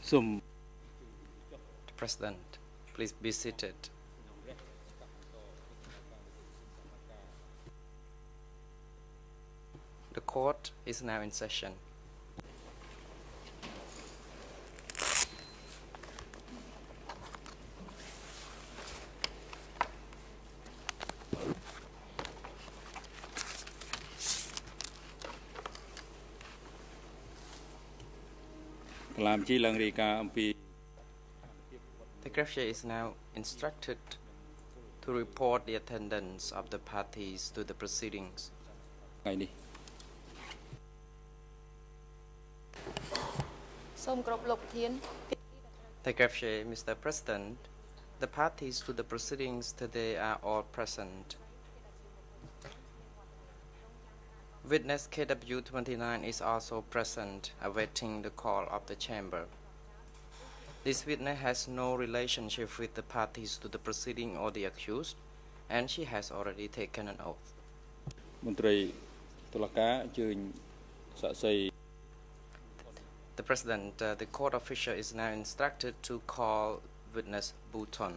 The President, please be seated. The court is now in session. The The greffier is now instructed to report the attendance of the parties to the proceedings. The greffier, Mr. President, the parties to the proceedings today are all present. Witness KW29 is also present, awaiting the call of the chamber. This witness has no relationship with the parties to the proceeding or the accused, and she has already taken an oath. The President, the court official is now instructed to call witness Bhutan.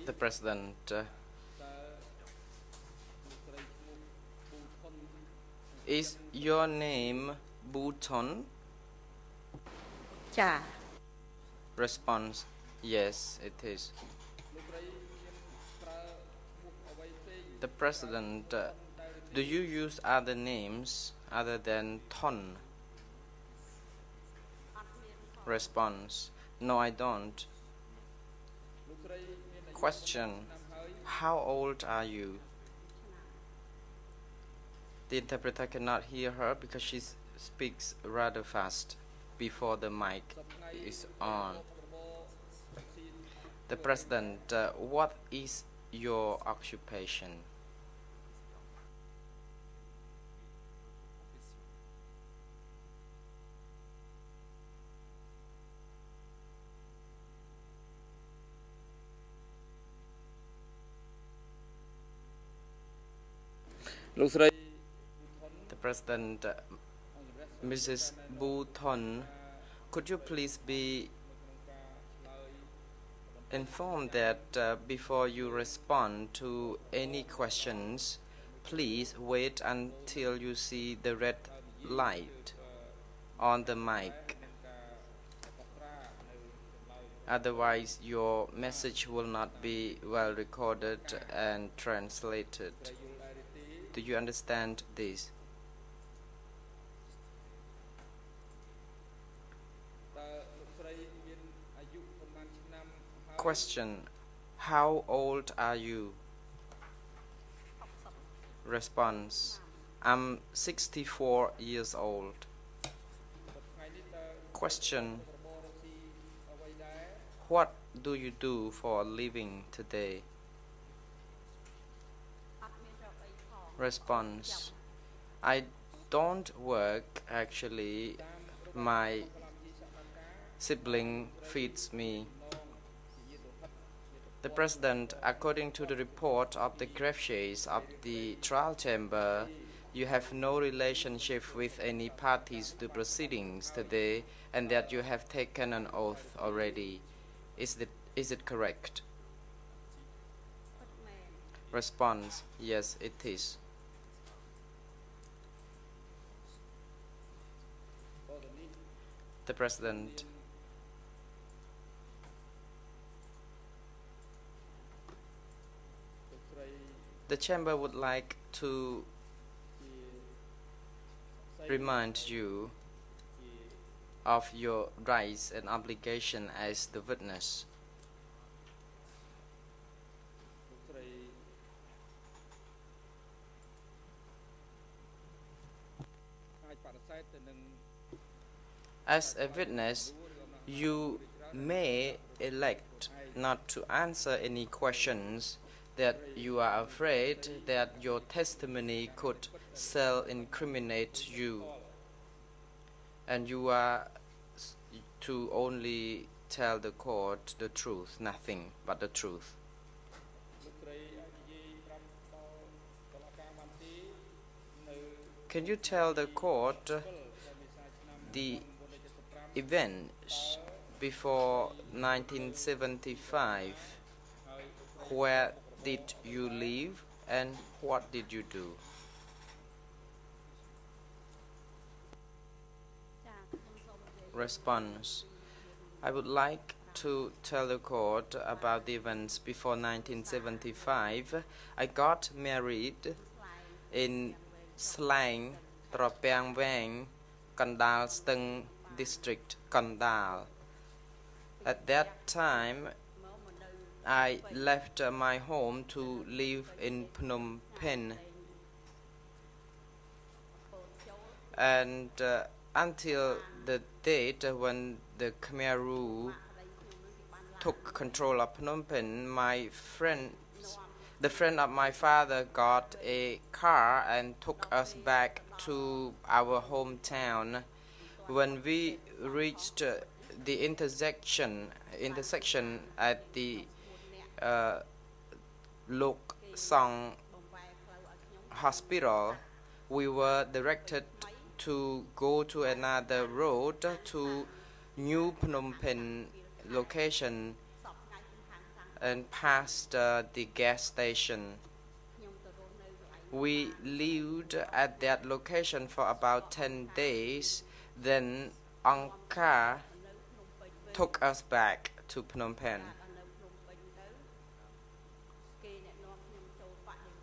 The President, is your name Bhutan? Cha. Response, yes, it is. The President, do you use other names other than Thon? Response, no, I don't. Question, how old are you? The interpreter cannot hear her because she speaks rather fast before the mic is on. The President, what is your occupation? The President, Mrs. Bhutan, could you please be informed that before you respond to any questions, please wait until you see the red light on the mic. Otherwise, your message will not be well recorded and translated. Do you understand this? Question, how old are you? Response, I'm 64 years old. Question, what do you do for a living today? Response, I don't work actually, my sibling feeds me. The President, according to the report of the greffiers of the trial chamber, you have no relationship with any parties to proceedings today and that you have taken an oath already. Is it correct? Response: yes, it is. The President. The chamber would like to remind you of your rights and obligation as the witness. As a witness, you may elect not to answer any questions that you are afraid that your testimony could self-incriminate you, and you are to only tell the court the truth, nothing but the truth. Can you tell the court the events before 1975? Where did you live and what did you do? Response: I would like to tell the court about the events before 1975. I got married in Slang, Tropiang Vang, Kandal Steng district, Kandal. At that time, I left my home to live in Phnom Penh, and until the date when the Khmer Rouge took control of Phnom Penh, the friend of my father got a car and took us back to our hometown. When we reached the intersection at the Lok Song hospital, we were directed to go to another road to New Phnom Penh location and past the gas station. We lived at that location for about 10 days. Then Angkar took us back to Phnom Penh.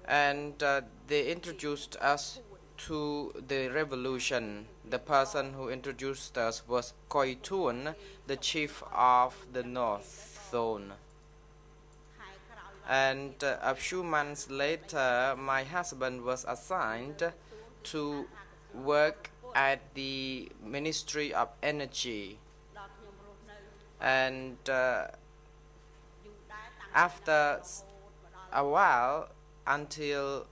And they introduced us to the revolution. The person who introduced us was Koi Thun, the chief of the North Zone. And a few months later, my husband was assigned to work at the Ministry of Energy. And after a while, until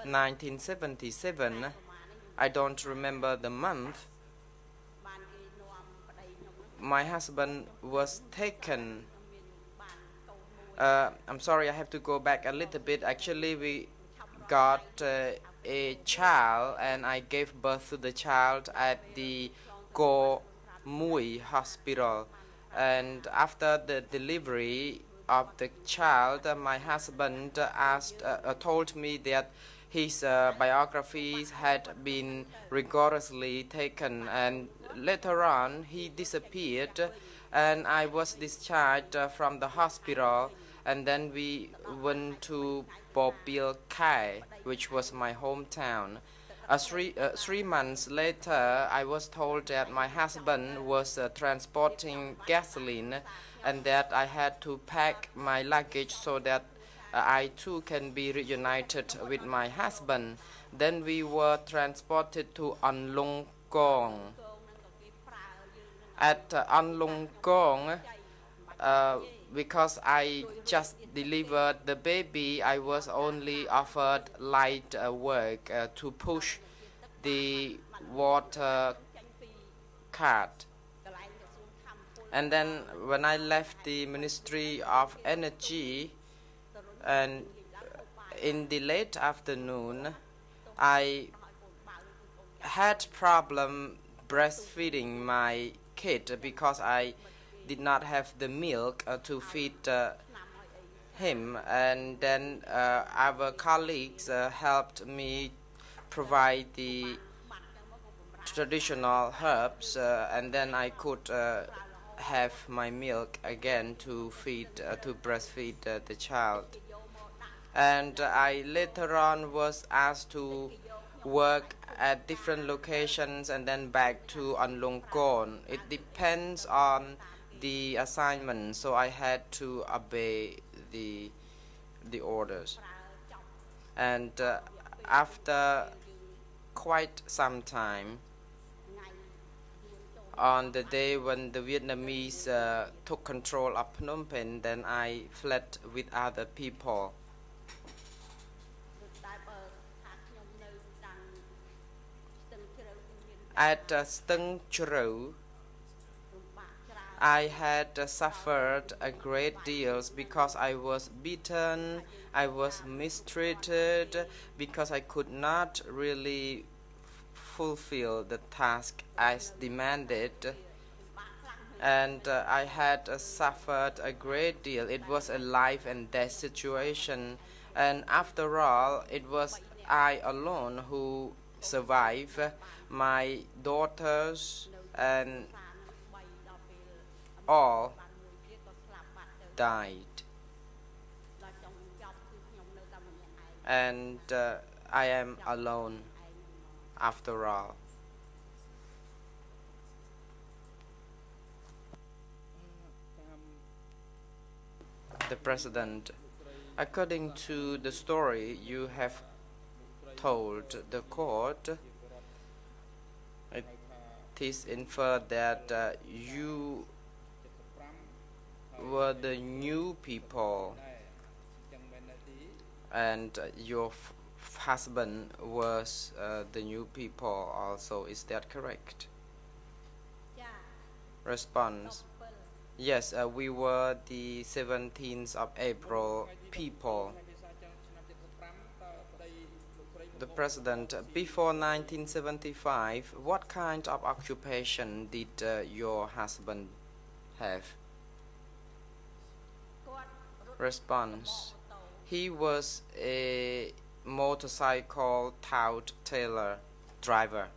1977, I don't remember the month, my husband was taken. I'm sorry, I have to go back a little bit. Actually, we got a child, and I gave birth to the child at the Ko Mui hospital. And after the delivery of the child, my husband told me that his biographies had been rigorously taken, and later on he disappeared, and I was discharged from the hospital, and then we went to Popil Khai, which was my hometown. 3 months later, I was told that my husband was transporting gasoline and that I had to pack my luggage so that I too can be reunited with my husband. Then we were transported to An Lung Kong. At An Lung Kong, because I just delivered the baby, I was only offered light work to push the water cart. And then when I left the Ministry of Energy, and in the late afternoon, I had problem breastfeeding my kid because I did not have the milk to feed him, and then our colleagues helped me provide the traditional herbs, and then I could have my milk again to breastfeed the child. And I later on was asked to work at different locations and then back to Anlongkorn. It depends on the assignment, so I had to obey the orders. And after quite some time, on the day when the Vietnamese took control of Phnom Penh, then I fled with other people. At Stung Chru, I had suffered a great deal because I was beaten, I was mistreated, because I could not really fulfill the task as demanded, and I had suffered a great deal. It was a life and death situation, and after all, it was I alone who survived. My daughters and all died, and I am alone after all. The President, according to the story you have told the court, it is inferred that you were the new people and your husband was the new people also. Is that correct? Response: yes, we were the 17th of April people. The President, before 1975, what kind of occupation did your husband have? Response: he was a motorcycle tout trailer driver.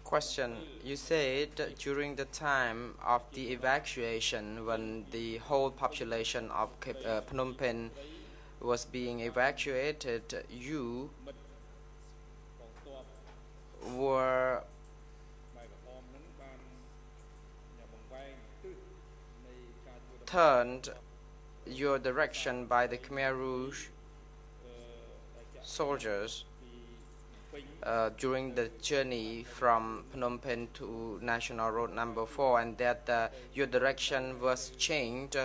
Question: you said during the time of the evacuation, when the whole population of Phnom Penh was being evacuated, you were turned your direction by the Khmer Rouge soldiers during the journey from Phnom Penh to National Road number 4, and that your direction was changed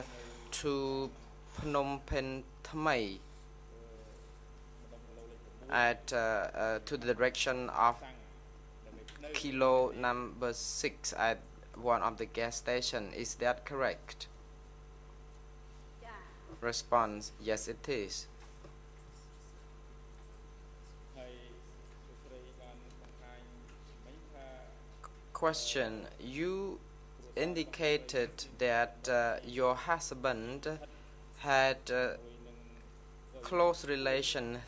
to Phnom Penh Thmai at to the direction of kilo number 6 at one of the gas stations. Is that correct? Response: yes, it is. Question: you indicated that your husband had close relation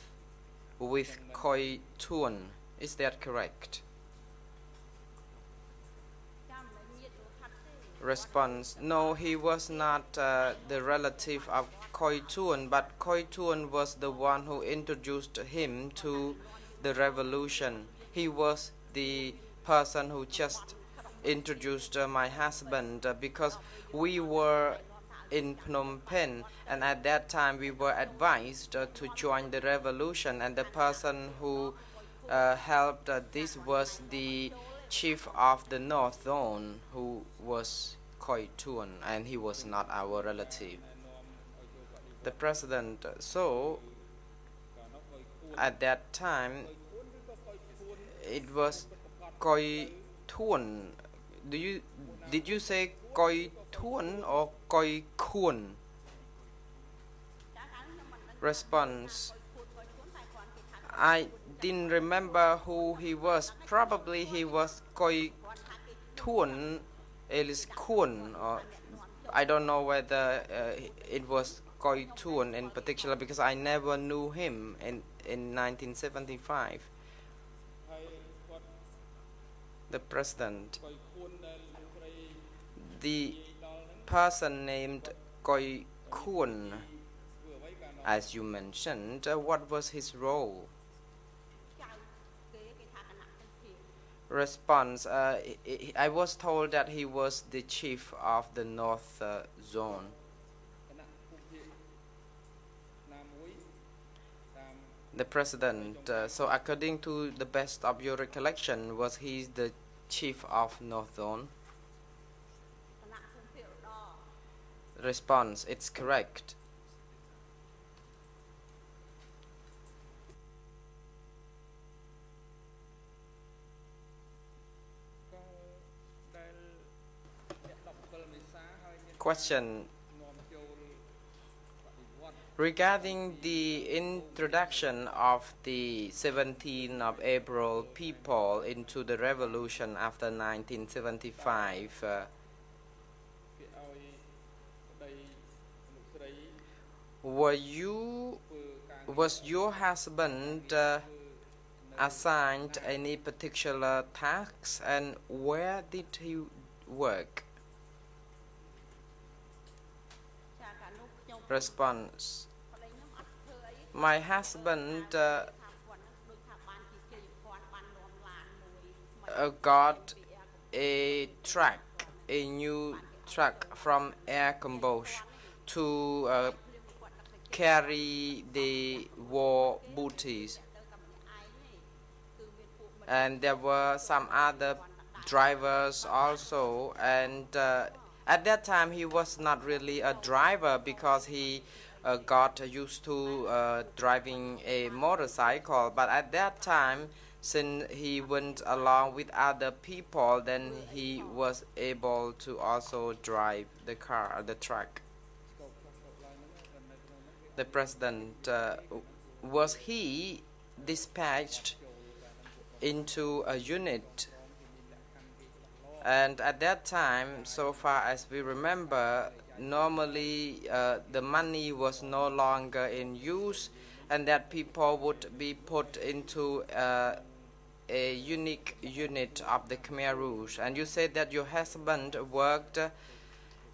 with Khoi Thuon. Is that correct? Response: no, he was not the relative of Khoi Thuon, but Khoi Thuon was the one who introduced him to the revolution. He was the person who just introduced my husband because we were in Phnom Penh, and at that time we were advised to join the revolution, and the person who helped this was the chief of the North Zone, who was Khoi Thuon, and he was not our relative. The President, so at that time it was Koi Thuan. Did you say Koi Thuan or Koi Khun? Response: I didn't remember who he was. Probably he was Koi Thuan, alias Khun, or I don't know whether it was Koi Thuan in particular, because I never knew him in 1975. The president, the person named Koi Khun, as you mentioned, what was his role? Response: I was told that he was the chief of the North Zone. The president, so according to the best of your recollection, was he the chief of North Zone? Response: it's correct. Question: regarding the introduction of the 17th of April people into the revolution after 1975, was your husband assigned any particular tasks, and where did he work? Response: my husband got a new truck from Air Cambodia to carry the war booties, and there were some other drivers also, and at that time he was not really a driver because he got used to driving a motorcycle, but at that time, since he went along with other people, then he was able to also drive the car, the truck. The president, was he dispatched into a unit? And at that time, so far as we remember, normally the money was no longer in use, and that people would be put into a unique unit of the Khmer Rouge. And you said that your husband worked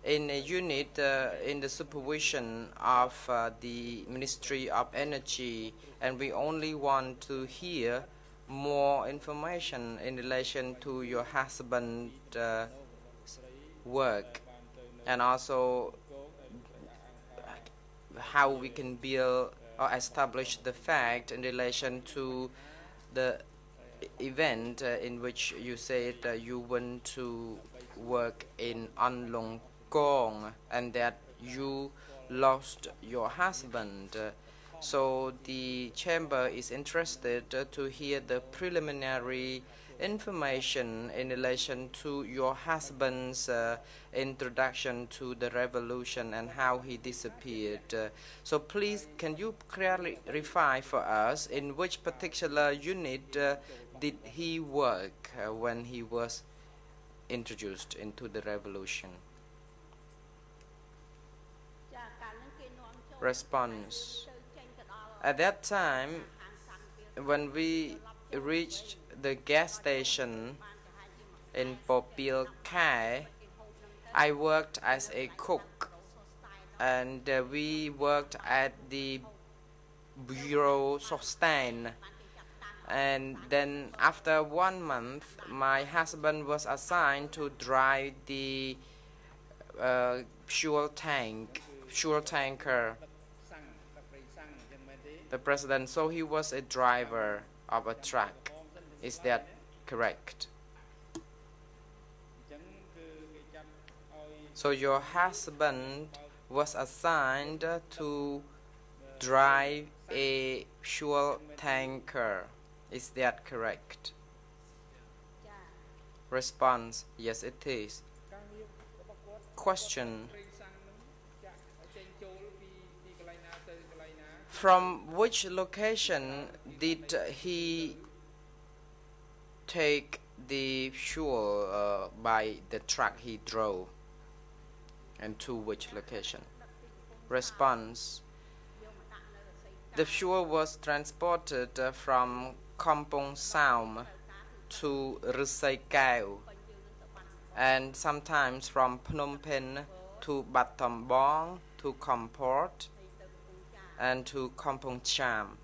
in a unit in the supervision of the Ministry of Energy, and we only want to hear more information in relation to your husband's work, and also how we can build or establish the fact in relation to the event in which you said you went to work in An Long Kong and that you lost your husband. So the chamber is interested to hear the preliminary information in relation to your husband's introduction to the revolution and how he disappeared. So please, can you clarify for us in which particular unit did he work when he was introduced into the revolution? Response: at that time, when we reached the gas station in Popil Khai, I worked as a cook, and we worked at the Bureau Sustain. And then after 1 month, my husband was assigned to drive the fuel tanker. The president, so he was a driver of a truck. Is that correct? So your husband was assigned to drive a fuel tanker. Is that correct? Response: yes, it is. Question: from which location did he take the fuel by the truck he drove, and to which location? Response: the fuel was transported from Kampong Saum to Rusai Kaing, and sometimes from Phnom Penh to Battambang, to Kamport, and to Kampong Cham.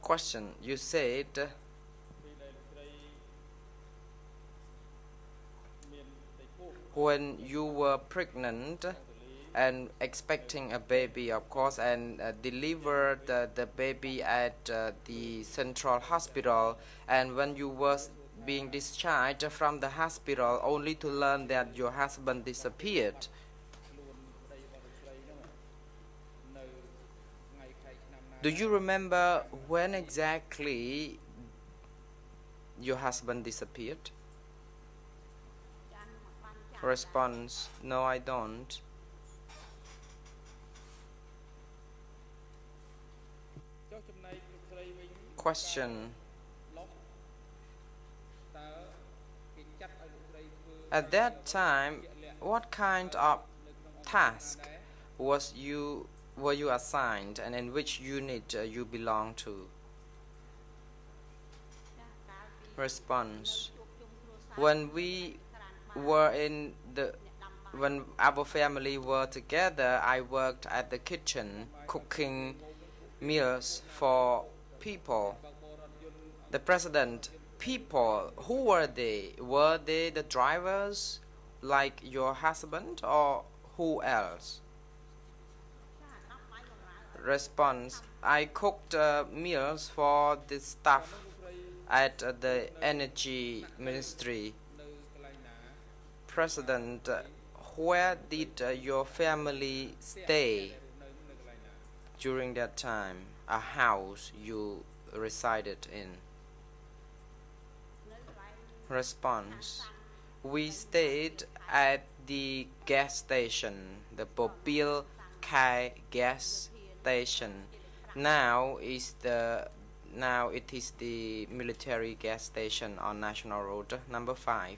Question: you said when you were pregnant and expecting a baby, of course, and delivered the baby at the central hospital, and when you were being discharged from the hospital, only to learn that your husband disappeared. Do you remember when exactly your husband disappeared? Response: no, I don't. Question: at that time, what kind of task were you assigned, and in which unit you belong to? Response: when our family were together, I worked at the kitchen cooking meals for people. The president: people, who were they? Were they the drivers like your husband, or who else? Response: I cooked meals for the staff at the energy ministry. President: where did your family stay during that time? A house you resided in. Response: we stayed at the gas station, the Bopil Kai gas station. Now it is the military gas station on National Road number 5.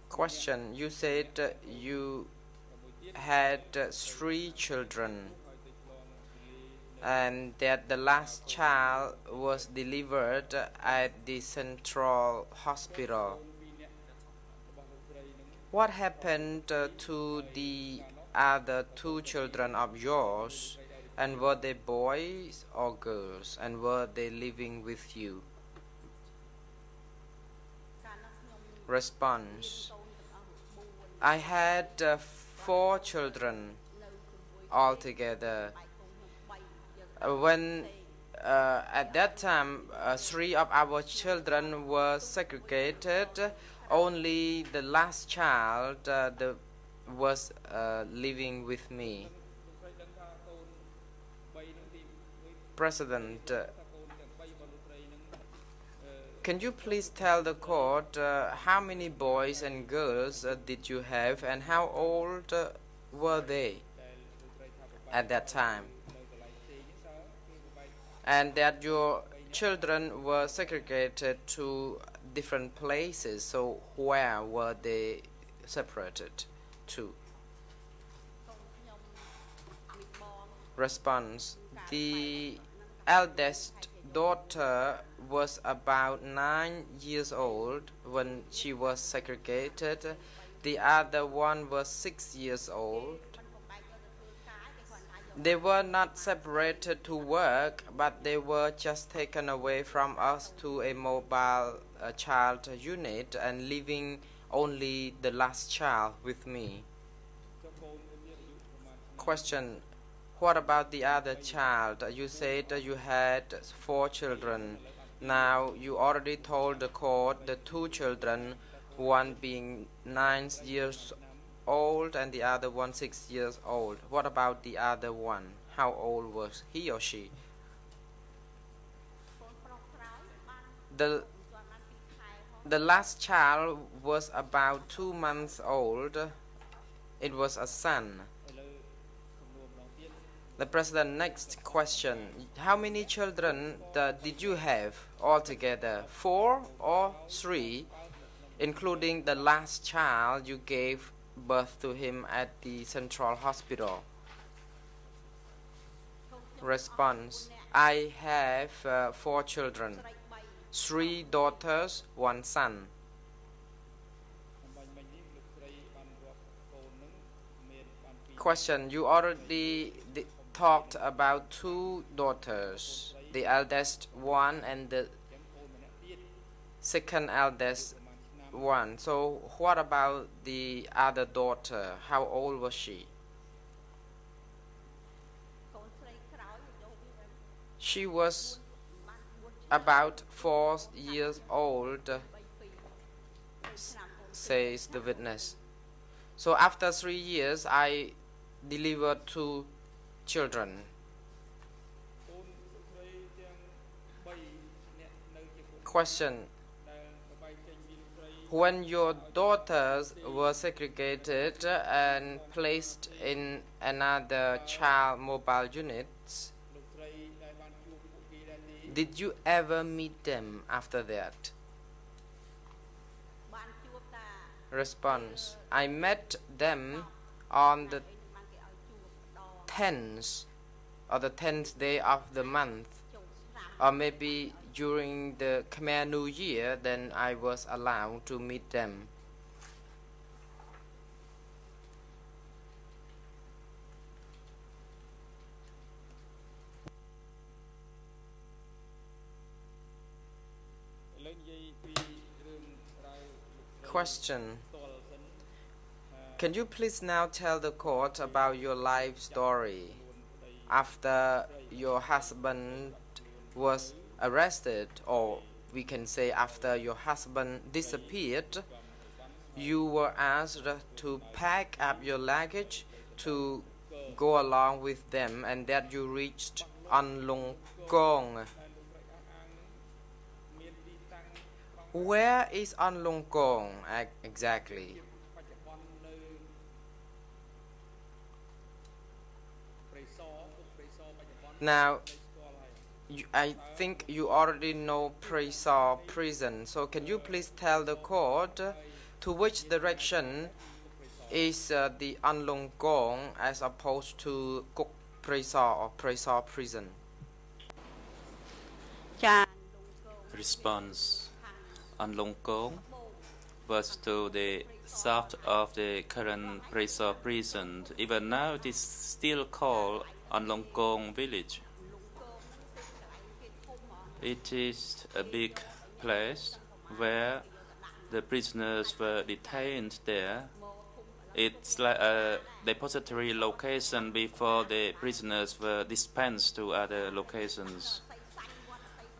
Question: you said you had 3 children, and that the last child was delivered at the central hospital. What happened to the other 2 children of yours, and were they boys or girls, and were they living with you? Response: I had 4 children altogether. When at that time 3 of our children were segregated, only the last child was living with me. President: can you please tell the court how many boys and girls did you have, and how old were they at that time? And that your children were segregated to different places, so where were they separated to? Response: the eldest daughter was about 9 years old when she was segregated. The other one was 6 years old. They were not separated to work, but they were just taken away from us to a mobile child unit, and leaving only the last child with me. Question: What about the other child? You said you had 4 children. Now you already told the court the 2 children, one being 9 years old and the other one 6 years old. What about the other one? How old was he or she? The last child was about 2 months old. It was a son. The president, next question. How many children did you have altogether? 4 or 3, including the last child you gave birth to him at the central hospital? Response. I have 4 children, 3 daughters, 1 son. Question. You already talked about 2 daughters, the eldest one and the second eldest one. So what about the other daughter? How old was she? She was about 4 years old, says the witness. So after 3 years, I delivered 2 children. Question. When your daughters were segregated and placed in another child mobile units, did you ever meet them after that? Response. I met them on the 10th or the 10th day of the month, or maybe during the Khmer New Year. Then I was allowed to meet them. Question. Can you please now tell the court about your life story after your husband was arrested, or we can say after your husband disappeared? You were asked to pack up your luggage to go along with them, and that you reached An Lung Kong. Where is An Lung Kong exactly? Now, I think you already know Presaw prison. So can you please tell the court to which direction is the An Lung Kong as opposed to Kuk Presaw or Presaw prison? Response. An Lung Kong was to the south of the current Presaw prison. Even now it is still called An Lung Kong village. It is a big place where the prisoners were detained there. It's like a depository location before the prisoners were dispensed to other locations.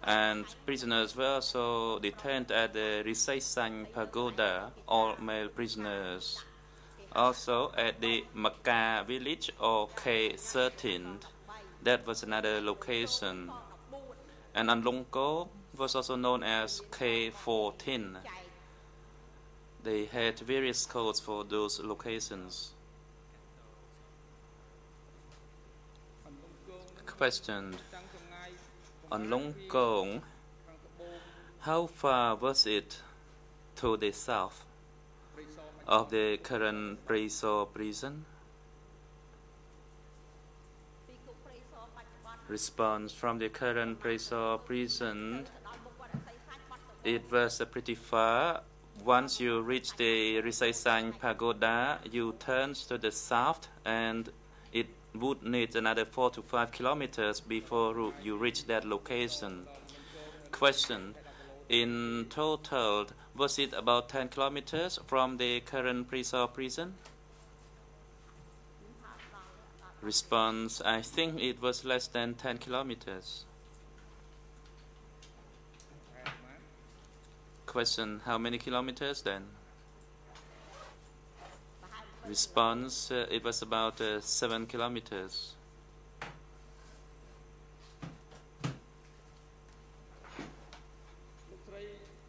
And prisoners were also detained at the Risai Pagoda, all male prisoners. Also at the Maka village or K13, that was another location. And An Lung Kong was also known as K14. They had various codes for those locations. Question. An Lung Kong, how far was it to the south of the current Presaw prison? Response. From the current Presaw prison, it was pretty far. Once you reach the Risai Pagoda, you turn to the south, and it would need another 4 to 5 kilometers before you reach that location. Question. In total, was it about 10 kilometers from the current Presaw prison? Response, I think it was less than 10 kilometers. Question, how many kilometers then? Response, it was about 7 kilometers.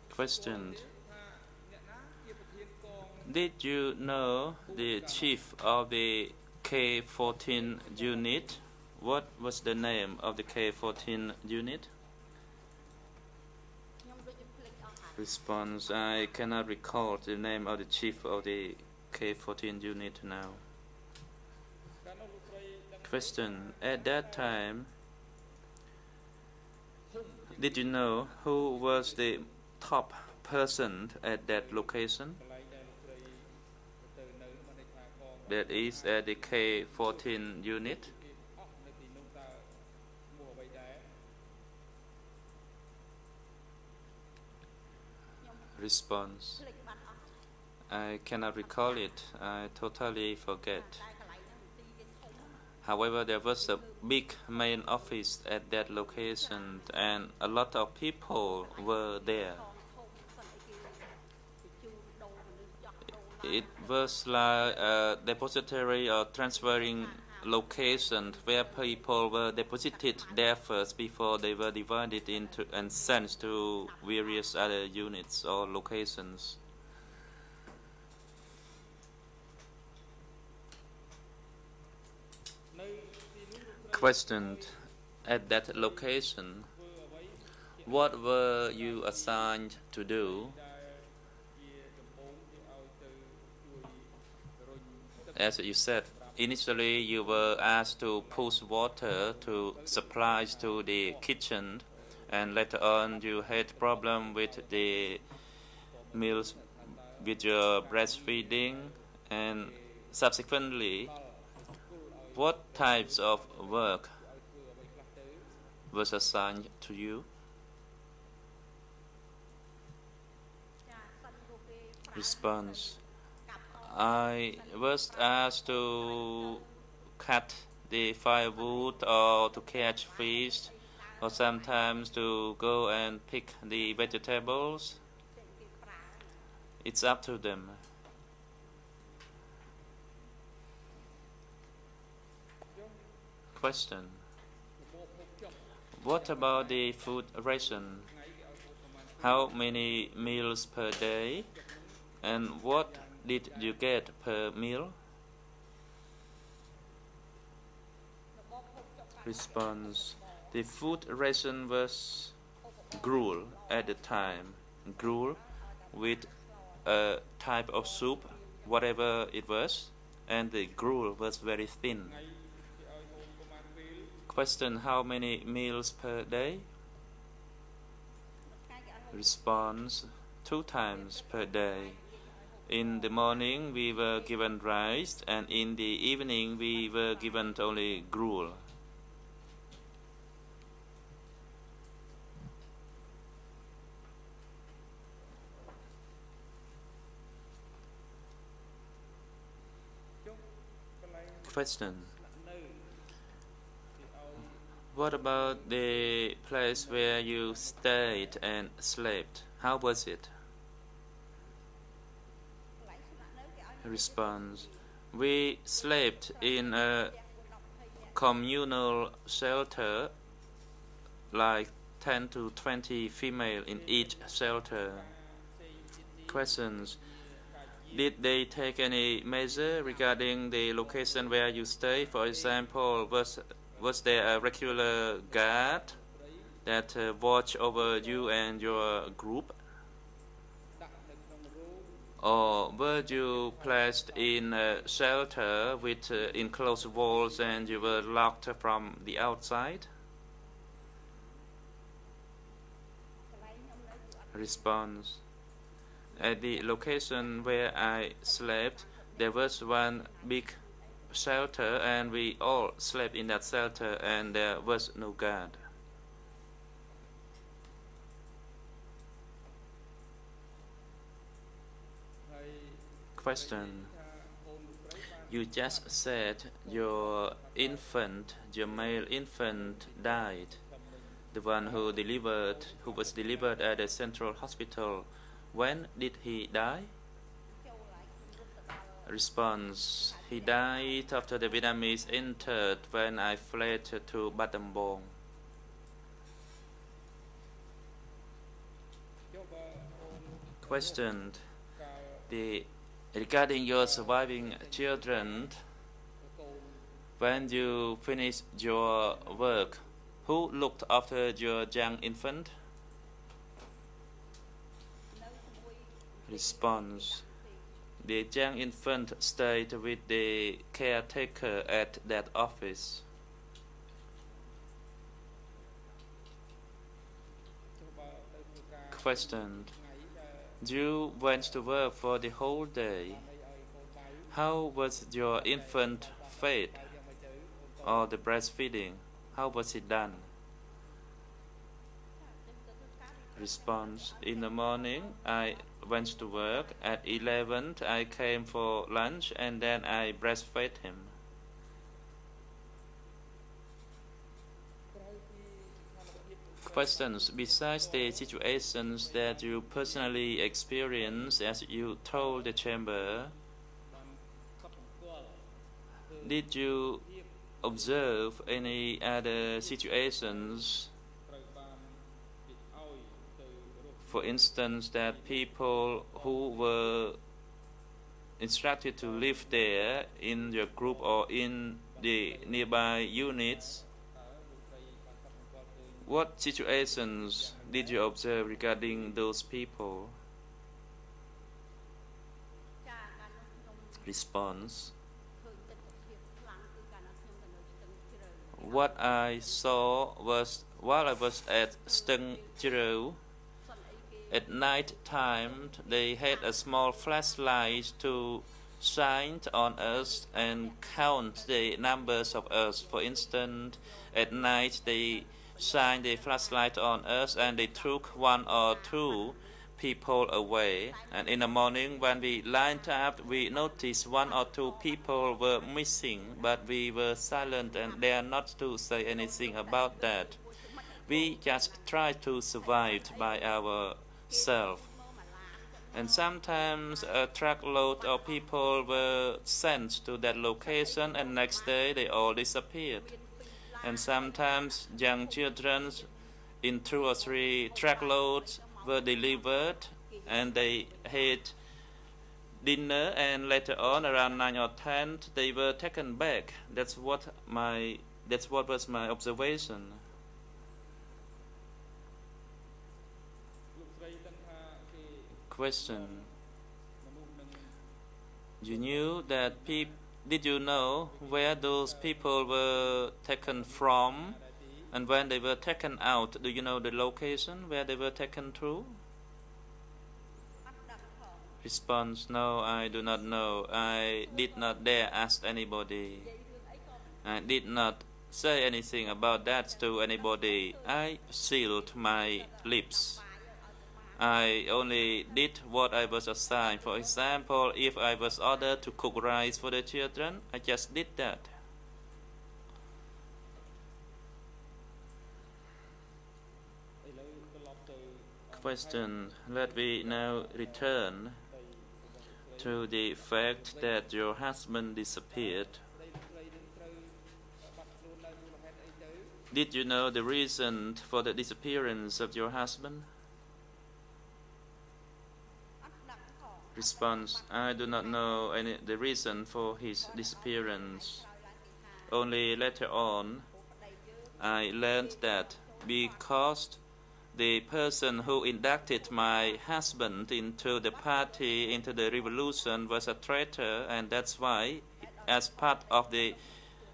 Question, did you know the chief of the K-14 unit? What was the name of the K-14 unit? Response, I cannot recall the name of the chief of the K-14 unit now. Question, at that time, did you know who was the top person at that location? That is at the K-14 unit. Response, I cannot recall it. I totally forget. However, there was a big main office at that location and a lot of people were there. It was like a depository or transferring location where people were deposited there first before they were divided into and sent to various other units or locations. Question, at that location, what were you assigned to do? As you said, initially you were asked to push water to supplies to the kitchen, and later on you had problem with the meals with your breastfeeding, and subsequently what types of work was assigned to you? Response, I was asked to cut the firewood or to catch fish or sometimes to go and pick the vegetables. It's up to them. Question, what about the food ration? How many meals per day? And what did you get per meal? Response, the food ration was gruel at the time. Gruel with a type of soup, whatever it was, and the gruel was very thin. Question, how many meals per day? Response, 2 times per day. In the morning we were given rice, and in the evening we were given only gruel. Question, what about the place where you stayed and slept? How was it? Response, we slept in a communal shelter, like 10 to 20 female in each shelter. Questions, did they take any measure regarding the location where you stay? For example, was there a regular guard that watched over you and your group? Or were you placed in a shelter with enclosed walls and you were locked from the outside? Response, at the location where I slept, there was one big shelter and we all slept in that shelter and there was no guard. Question, You just said your male infant died. The one who was delivered at the central hospital. When did he die? Response: he died after the Vietnamese entered when I fled to Battambang. Question: regarding your surviving children, when you finished your work, who looked after your young infant? Response: the young infant stayed with the caretaker at that office. Question: you went to work for the whole day. How was your infant fed or the breastfeeding? How was it done? Response: in the morning I went to work. At 11 I came for lunch and then I breastfed him. Questions: besides the situations that you personally experienced as you told the chamber, did you observe any other situations? For instance, that people who were instructed to live there in your group or in the nearby units, what situations did you observe regarding those people? Response: what I saw was while I was at Stung Chiro, at night time they had a small flashlight to shine on us and count the numbers of us. For instance, at night they shine the flashlight on us and they took 1 or 2 people away, and in the morning when we lined up we noticed 1 or 2 people were missing, but we were silent and dare not to say anything about that. We just tried to survive by ourselves. And sometimes a truckload of people were sent to that location and next day they all disappeared. And sometimes young children in 2 or 3 truckloads were delivered and they had dinner, and later on around 9 or 10 they were taken back. That's what was my observation. Question: you knew that did you know where those people were taken from, and when they were taken out, do you know the location where they were taken to? Response: no, I do not know. I did not dare ask anybody. I did not say anything about that to anybody. I sealed my lips. I only did what I was assigned. For example, if I was ordered to cook rice for the children, I just did that. Question: let me now return to the fact that your husband disappeared. Did you know the reason for the disappearance of your husband? Response: I do not know the reason for his disappearance. Only later on I learned that because the person who inducted my husband into the party, into the revolution, was a traitor, and that's why, as part of the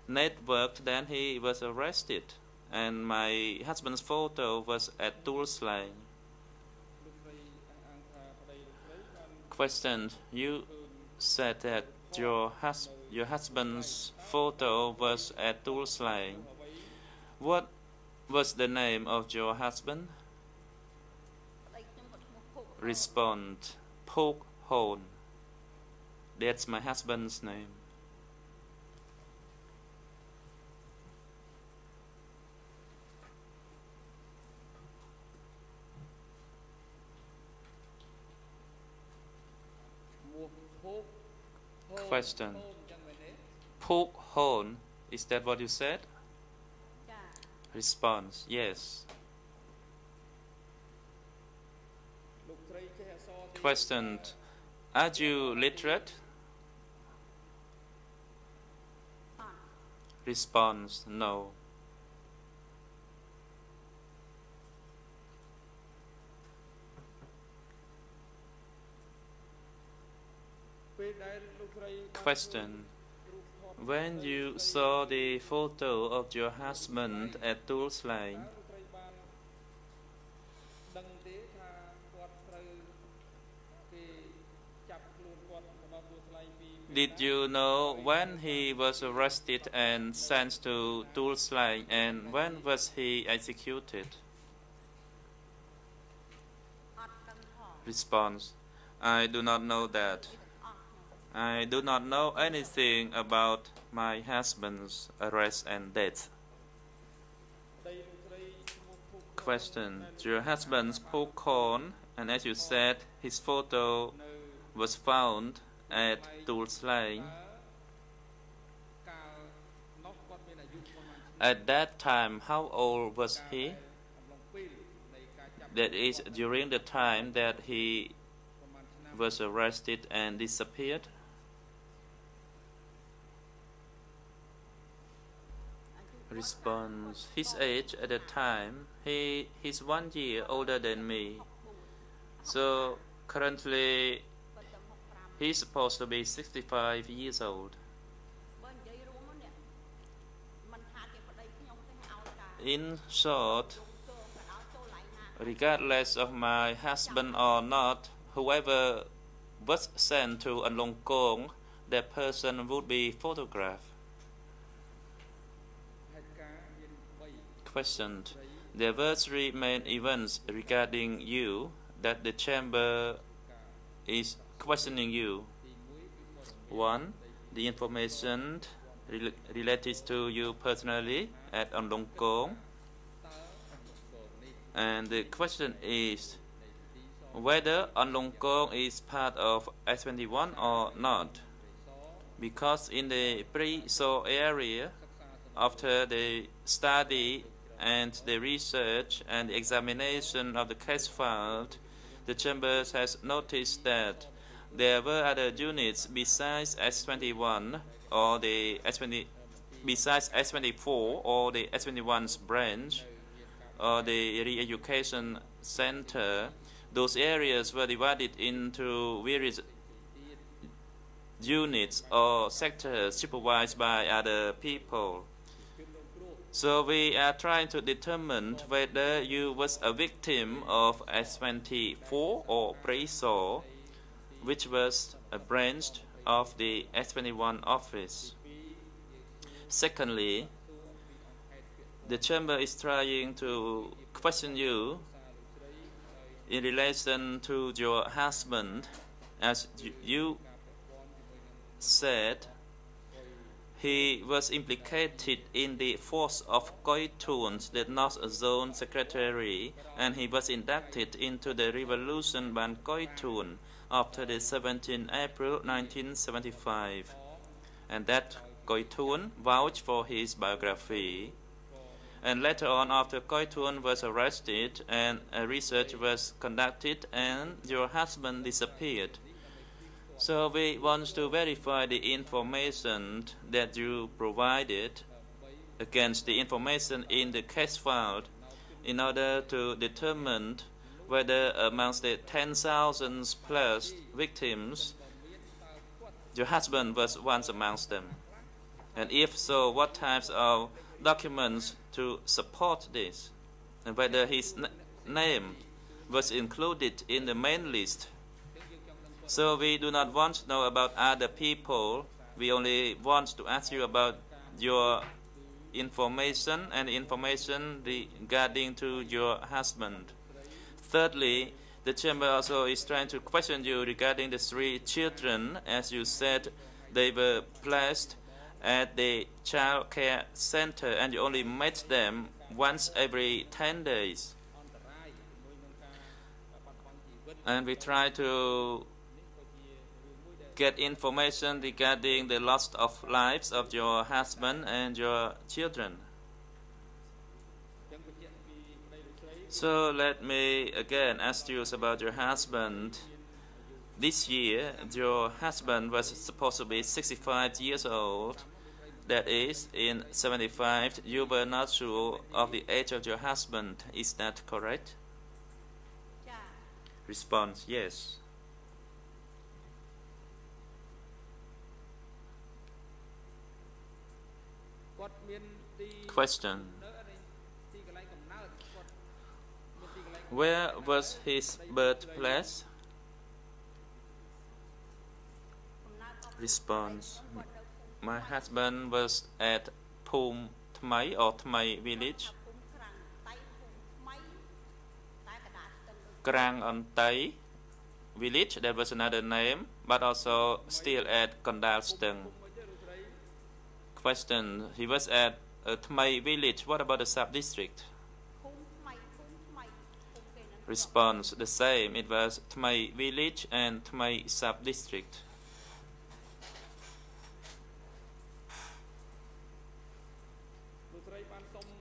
network, then he was arrested, and my husband's photo was at Tulslang. Question: you said that your husband's photo was at Tulslang. What was the name of your husband? Respond: Pok Hon. That's my husband's name. Question. Poke hole. Is that what you said? Response. Yes. Question. Are you literate? Response. No. Question. When you saw the photo of your husband at Duch, did you know when he was arrested and sent to Duch, and when was he executed? Response. I do not know that. I do not know anything about my husband's arrest and death. Question. Your husband spoke corn, and as you said, his photo was found at Duch. At that time, how old was he? That is, during the time that he was arrested and disappeared? Response. His age at the time, he's 1 year older than me. So currently he's supposed to be 65 years old. In short, regardless of my husband or not, whoever was sent to An Kong, that person would be photographed. Question. There were 3 main events regarding you that the chamber is questioning you. 1. The information related to you personally at An Kong. And the question is whether An Kong is part of S21 or not. Because in the pre-SO area, after the study and the research and the examination of the case file, the chamber has noticed that there were other units besides S21 or the S20, besides S24 or the S21's branch or the re-education center. Those areas were divided into various units or sectors supervised by other people. So we are trying to determine whether you was a victim of S24 or pre-SO, which was a branch of the S21 office. Secondly, the chamber is trying to question you in relation to your husband. As you said, he was implicated in the force of Koi Thun, the North Zone Secretary, and he was inducted into the revolution by Koi Thun after the 17th April 1975. And that Koi Thun vouched for his biography. And later on, after Koi Thun was arrested and a research was conducted and your husband disappeared. So we want to verify the information that you provided against the information in the case file in order to determine whether amongst the 10,000 plus victims, your husband was once amongst them. And if so, what types of documents to support this, and whether his name was included in the main list. So we do not want to know about other people. We only want to ask you about your information and information regarding to your husband. Thirdly, the chamber also is trying to question you regarding the 3 children. As you said, they were placed at the child care center and you only met them once every 10 days. And we try to get information regarding the loss of lives of your husband and your children. So let me again ask you about your husband. This year, your husband was supposed to be 65 years old. That is, in 75, you were not sure of the age of your husband. Is that correct? Response, yes. Question. Where was his birthplace? Response. My husband was at Phum Thmai or Thmai village. Krang on Tai village, that was another name, but also still at Kondalstung. Question. He was at Thmai village. What about the sub-district? Response. The same. It was Thmai village and Thmai sub-district.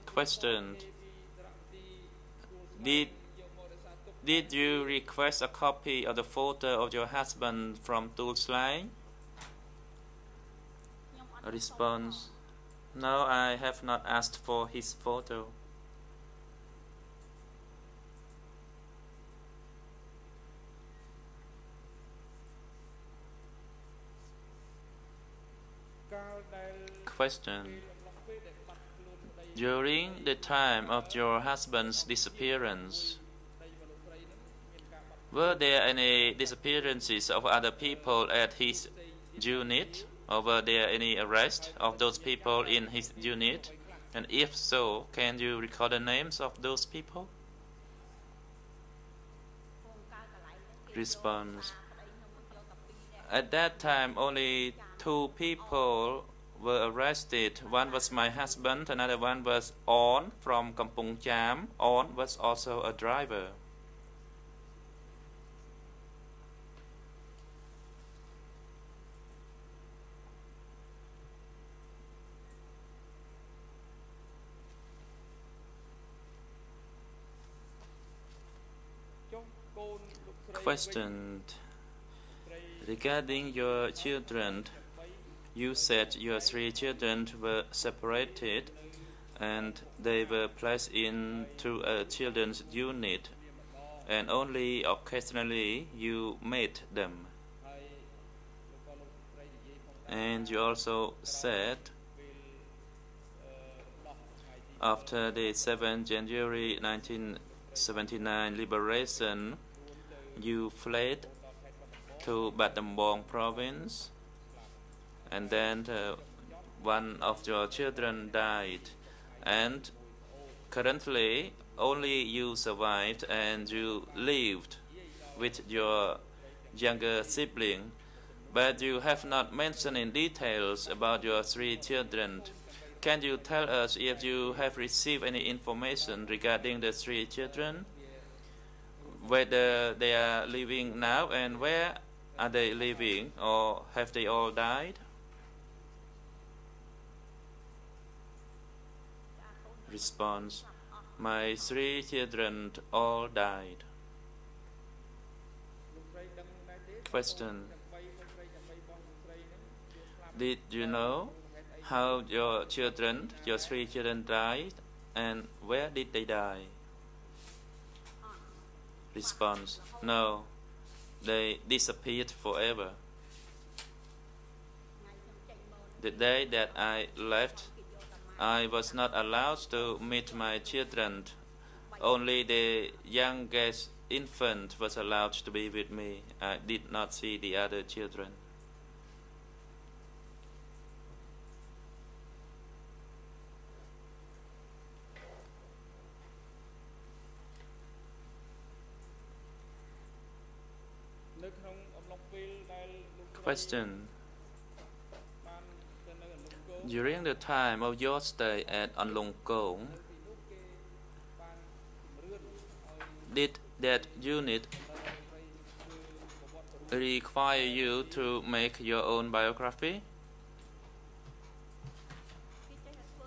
Question. Did you request a copy of the photo of your husband from Tulslang? Response. No, I have not asked for his photo. Question. During the time of your husband's disappearance, were there any disappearances of other people at his unit? Or were there any arrests of those people in his unit? And if so, can you recall the names of those people? Response. At that time, only 2 people were arrested. One was my husband, another one was On from Kampong Cham. On was also a driver. Question. Regarding your children, you said your 3 children were separated and they were placed into a children's unit, and only occasionally you met them. And you also said after the 7th January 1979 liberation, you fled to Battambang province, and then one of your children died, and currently only you survived and you lived with your younger sibling, but you have not mentioned in details about your 3 children. Can you tell us if you have received any information regarding the 3 children? Whether they are living now and where are they living, or have they all died? Response. My 3 children all died. Question. Did you know how your 3 children died, and where did they die? Response. No, they disappeared forever. The day that I left, I was not allowed to meet my children. Only the youngest infant was allowed to be with me. I did not see the other children. Question. During the time of your stay at Anlong Kong, did that unit require you to make your own biography?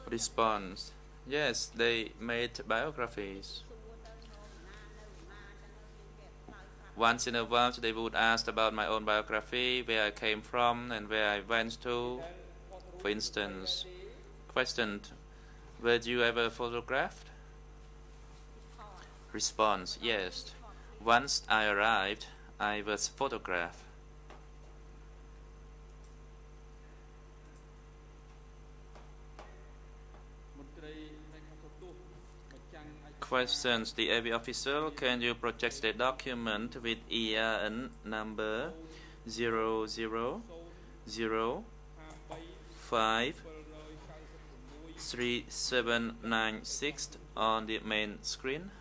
Response: yes, they made biographies. Once in a while, they would ask about my own biography, where I came from and where I went to. For instance, question: were you ever photographed? Response: yes. Once I arrived, I was photographed. Questions: the AV official, can you project the document with EIN number 00053796 on the main screen?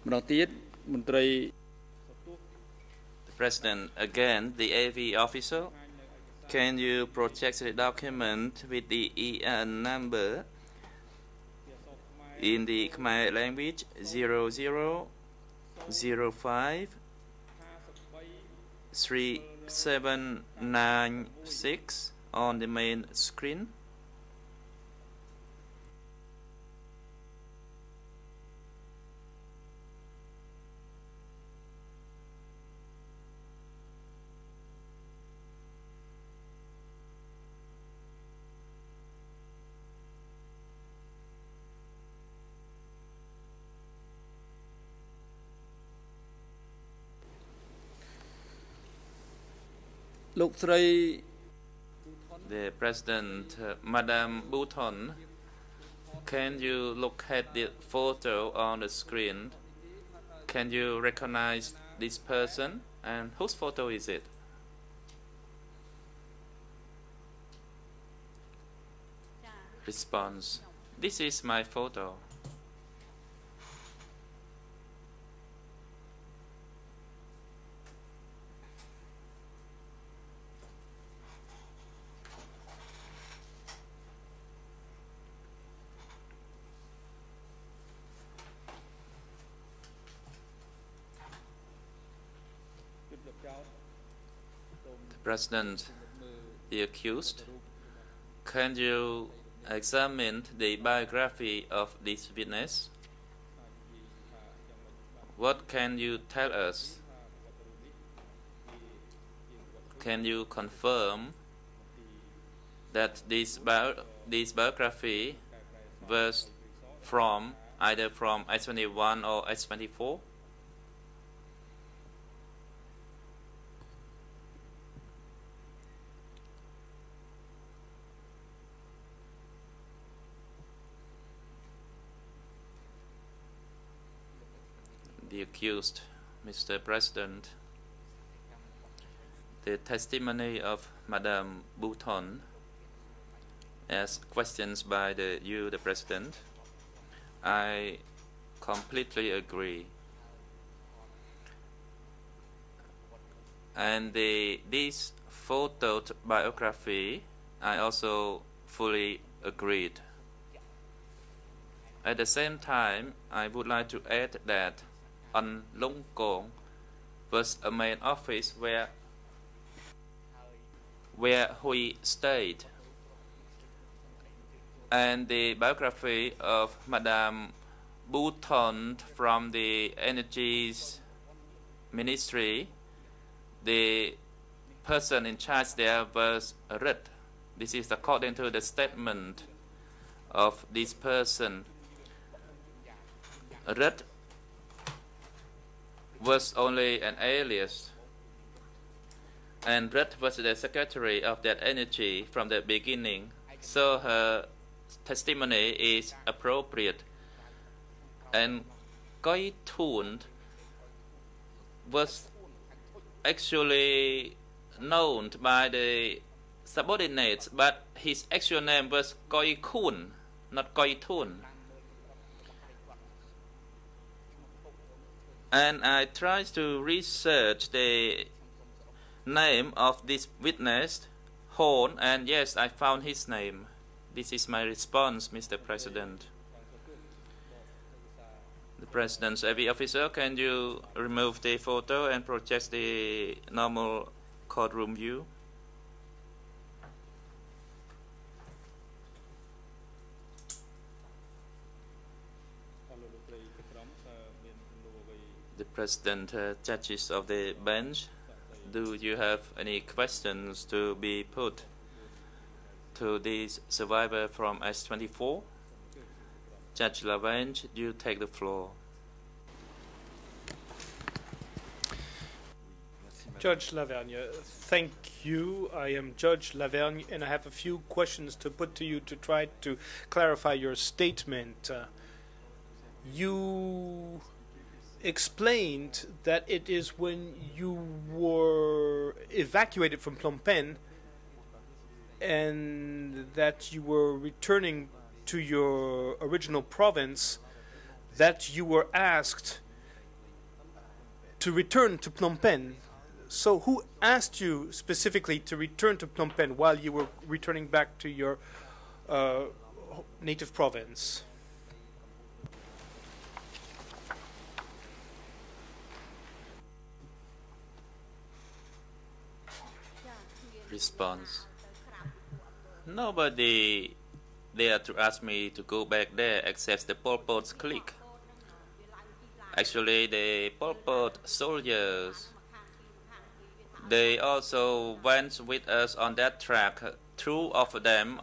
The President, again, the AV officer, can you project the document with the EIN number in the Khmer language 00053796 on the main screen? The President, Madame Bouton, can you look at the photo on the screen? Can you recognize this person? And whose photo is it? Response: this is my photo. President, the accused, can you examine the biography of this witness? What can you tell us? Can you confirm that this biography was from either from H21 or H24? The accused, Mr. President, the testimony of Madame Bouton, as questions by you, the President, I completely agree. And this photo biography, I also fully agreed. At the same time, I would like to add that on Long Kong was a main office where we stayed. and the biography of Madame Bouton from the Energy Ministry. The person in charge there was Rudd. This is according to the statement of this person. Rudd was only an alias, and Rudd was the secretary of that energy from the beginning, so her testimony is appropriate. And Koi Thun was actually known by the subordinates, but his actual name was Koi Kun, not Koi Thun. And I tried to research the name of this witness, Horn, and yes, I found his name. This is my response, Mr. President. The President's AV officer, can you remove the photo and project the normal courtroom view? The President, judges of the bench, do you have any questions to be put to this survivor from S24? Judge Lavange, you take the floor. Judge Lavergne, thank you. I am Judge Lavergne, and I have a few questions to put to you to try to clarify your statement. You explained that it is when you were evacuated from Phnom Penh and that you were returning to your original province that you were asked to return to Phnom Penh. So who asked you specifically to return to Phnom Penh while you were returning back to your native province? Response: nobody dared to ask me to go back there except the Pol Pot's clique. Actually, the Pol Pot soldiers, they also went with us on that track. Two of them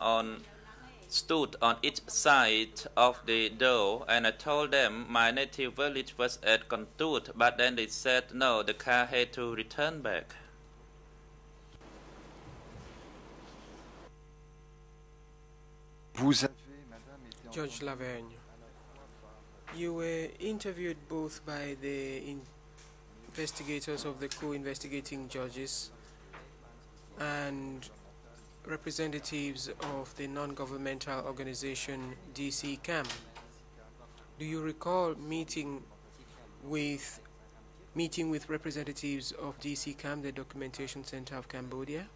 stood on each side of the door, and I told them my native village was at Kontut, but then they said no, the car had to return back. Judge Lavergne, you were interviewed both by the investigators of the co-investigating judges and representatives of the non-governmental organization DC CAM. Do you recall meeting with representatives of DC CAM, the Documentation Center of Cambodia?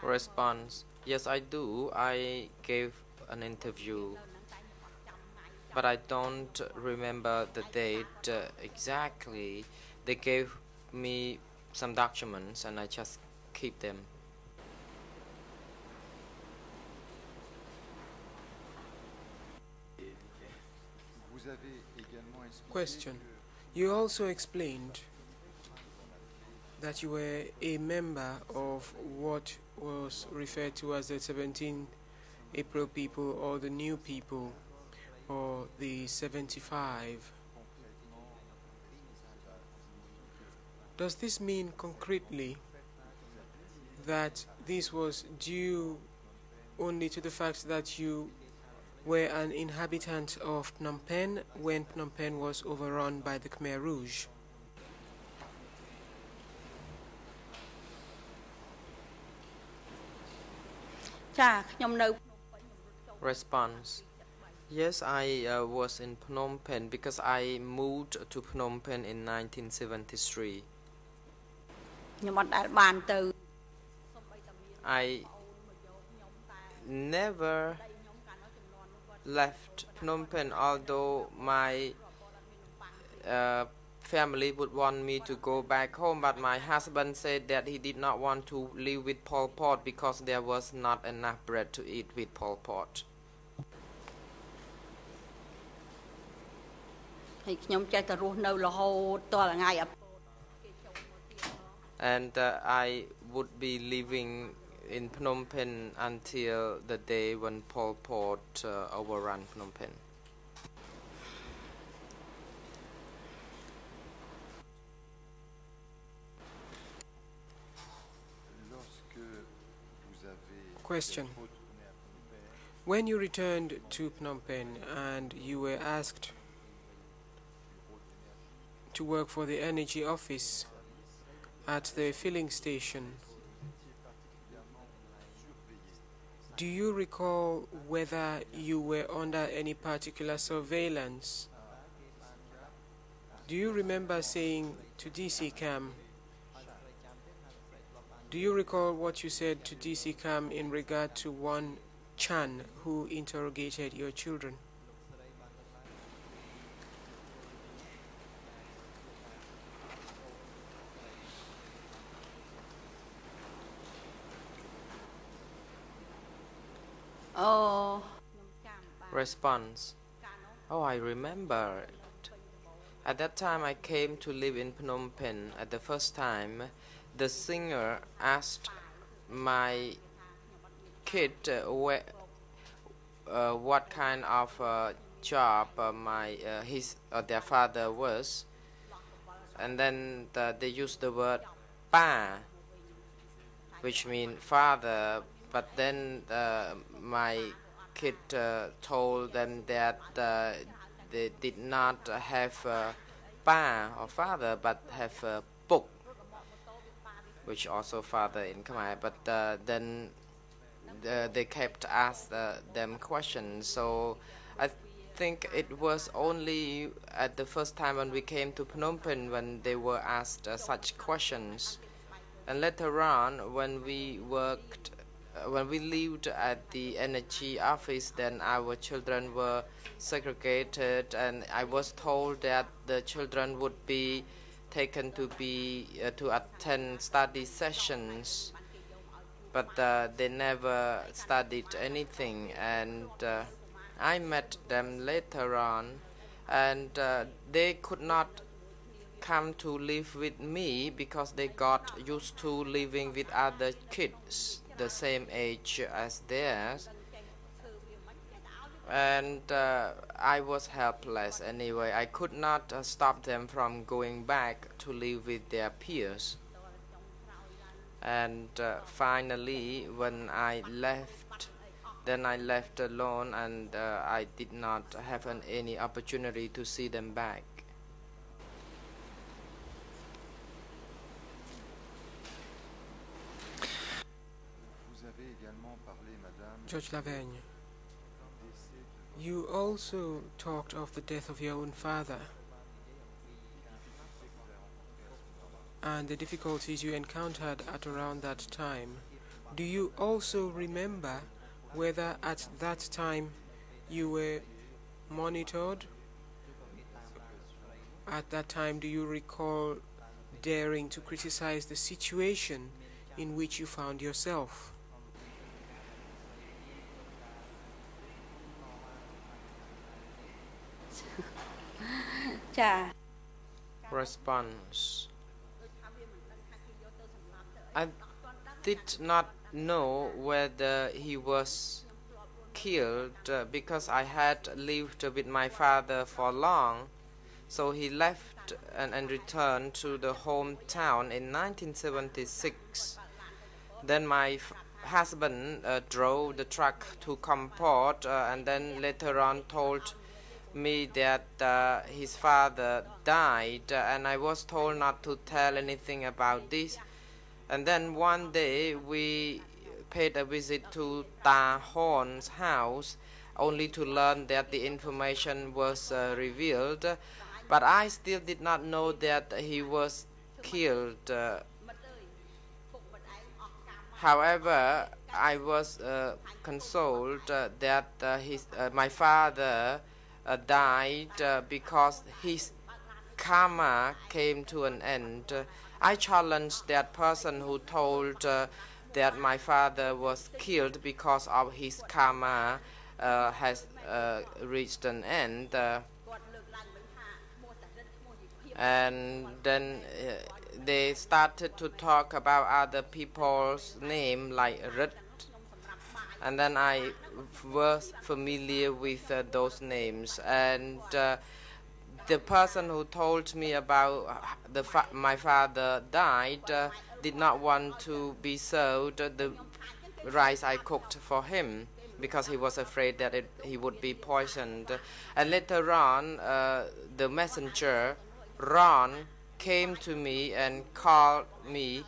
Response: yes, I do. I gave an interview, but I don't remember the date exactly. They gave me some documents and I just keep them. Question: you also explained that you were a member of what was referred to as the 17 April people, or the new people, or the 75. Does this mean concretely that this was due only to the fact that you were an inhabitant of Phnom Penh when Phnom Penh was overrun by the Khmer Rouge? Response: yes, I was in Phnom Penh because I moved to Phnom Penh in 1973. I never left Phnom Penh, although my family would want me to go back home, but my husband said that he did not want to live with Pol Pot because there was not enough bread to eat with Pol Pot. And I would be living in Phnom Penh until the day when Pol Pot overran Phnom Penh. Question. When you returned to Phnom Penh and you were asked to work for the energy office at the filling station, do you recall whether you were under any particular surveillance? Do you remember saying to DC Cam, do you recall what you said to DC Cam in regard to one Chan who interrogated your children? Response. Oh, I remember it. At that time I came to live in Phnom Penh. At the first time, the singer asked my kid what kind of job their father was, and then they used the word pa, which means father. But then my kid told them that they did not have pa or father, but have puk, which also father in Khmer. But then they kept asking them questions. So I think it was only at the first time when we came to Phnom Penh when they were asked such questions. And later on, when we lived at the energy office, then our children were segregated, and I was told that the children would be taken to attend study sessions, but they never studied anything. And I met them later on, and they could not come to live with me because they got used to living with other kids the same age as theirs, and I was helpless anyway. I could not stop them from going back to live with their peers. And finally, when I left, then I left alone, and I did not have any opportunity to see them back. Judge Laverne, you also talked of the death of your own father and the difficulties you encountered at around that time. Do you also remember whether at that time you were monitored? At that time, do you recall daring to criticize the situation in which you found yourself? Response. I did not know whether he was killed because I had lived with my father for long. So he left and returned to the hometown in 1976. Then my husband drove the truck to Kampot, and then later on told me that his father died, and I was told not to tell anything about this. And then one day we paid a visit to Ta Horn's house, only to learn that the information was revealed, but I still did not know that he was killed. However, I was consoled that my father died because his karma came to an end. I challenged that person who told that my father was killed because of his karma has reached an end. And then they started to talk about other people's name like Rit, and then I was familiar with those names, and the person who told me about my father died did not want to be sold the rice I cooked for him because he was afraid that he would be poisoned. And later on, the messenger Ron came to me and called me,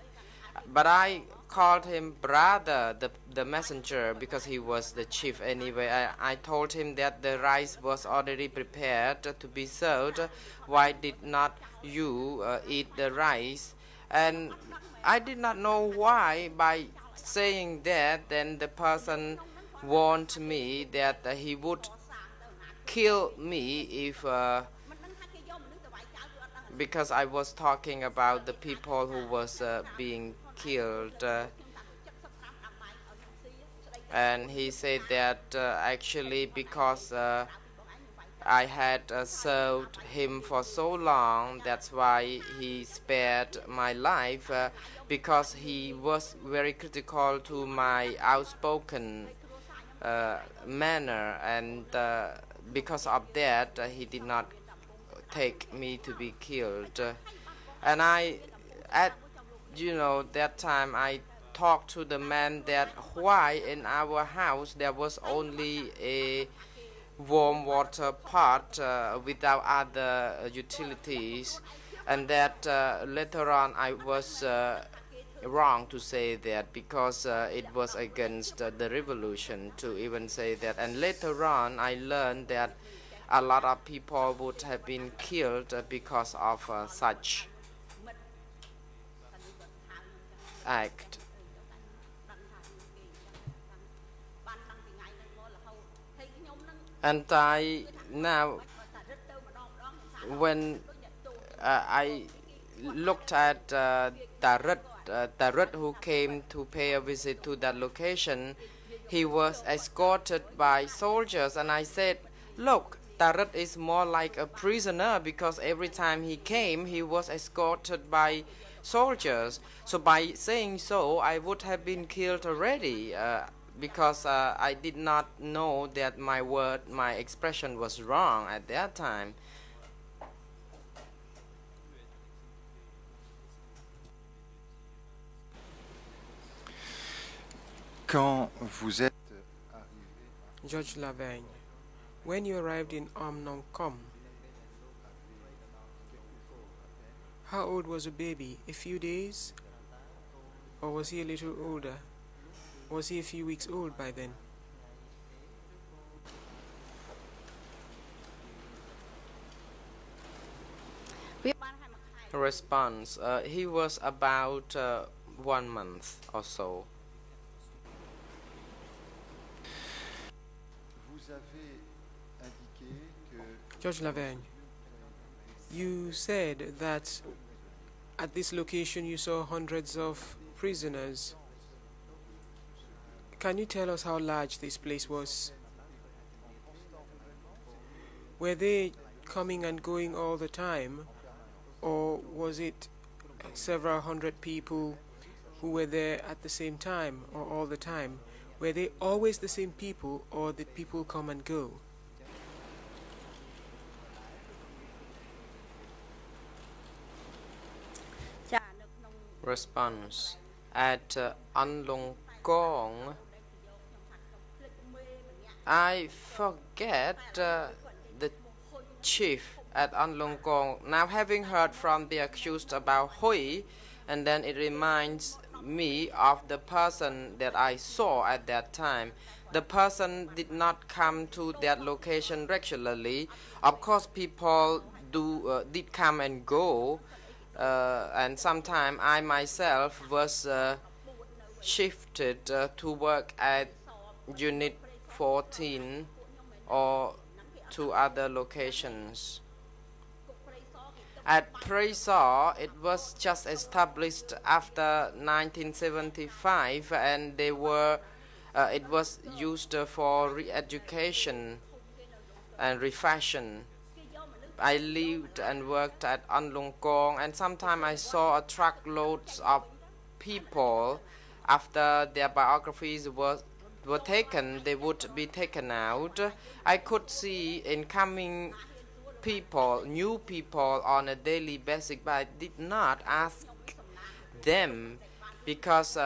but I called him brother, the messenger, because he was the chief anyway. I told him that the rice was already prepared to be sold. Why did not you eat the rice? And I did not know why. By saying that, then the person warned me that he would kill me if because I was talking about the people who was being killed. And he said that actually because I had served him for so long, that's why he spared my life, because he was very critical to my outspoken manner, and because of that he did not take me to be killed. And at that time I talked to the man that why in our house there was only a warm water pot without other utilities, and that later on I was wrong to say that because it was against the revolution to even say that. And later on I learned that a lot of people would have been killed because of such act. And now when I looked at Tarut who came to pay a visit to that location, he was escorted by soldiers, and I said, look, Tarut is more like a prisoner because every time he came he was escorted by soldiers. So by saying so I would have been killed already because I did not know that my expression was wrong at that time. Quand vous êtes Judge Laverne, when you arrived in Nong Kom, how old was the baby? A few days? Or was he a little older? Was he a few weeks old by then? Response: he was about 1 month or so. Judge Laverne, you said that at this location you saw hundreds of prisoners. Can you tell us how large this place was? Were they coming and going all the time, or was it several hundred people who were there at the same time or all the time? Were they always the same people, or did people come and go? Response: at Anlong Kong, I forget the chief at Anlong Kong. Now, having heard from the accused about Hui, and then it reminds me of the person that I saw at that time. The person did not come to that location regularly. Of course, people did come and go, and sometimes I myself was shifted to work at Unit 14 or to other locations. At Presaw, it was just established after 1975, and it was used for re-education and refashion. I lived and worked at An Lung Kong, and sometimes I saw a truckloads of people. After their biographies were taken, they would be taken out. I could see incoming people, new people on a daily basis, but I did not ask them because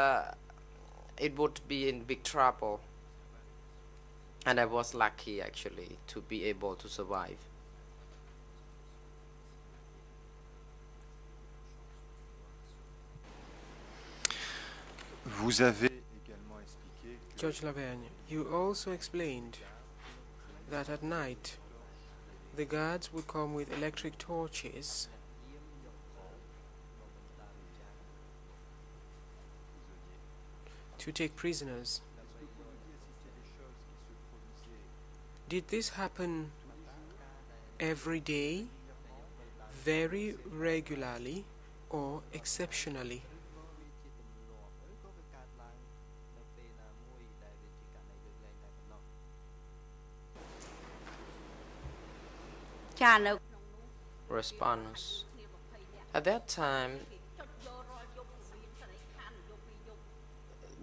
it would be in big trouble. And I was lucky actually to be able to survive. Vous avez également expliqué que Judge Lavergne, you also explained that at night the guards would come with electric torches to take prisoners. Did this happen every day, very regularly, or exceptionally? Response. At that time,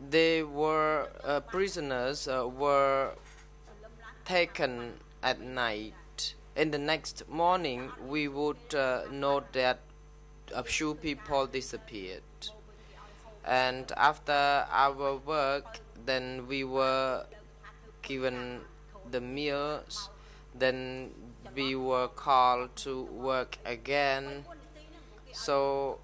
they were prisoners were taken at night. In the next morning, we would note that a few people disappeared. And after our work, then we were given the meals. Then we were called to work again. So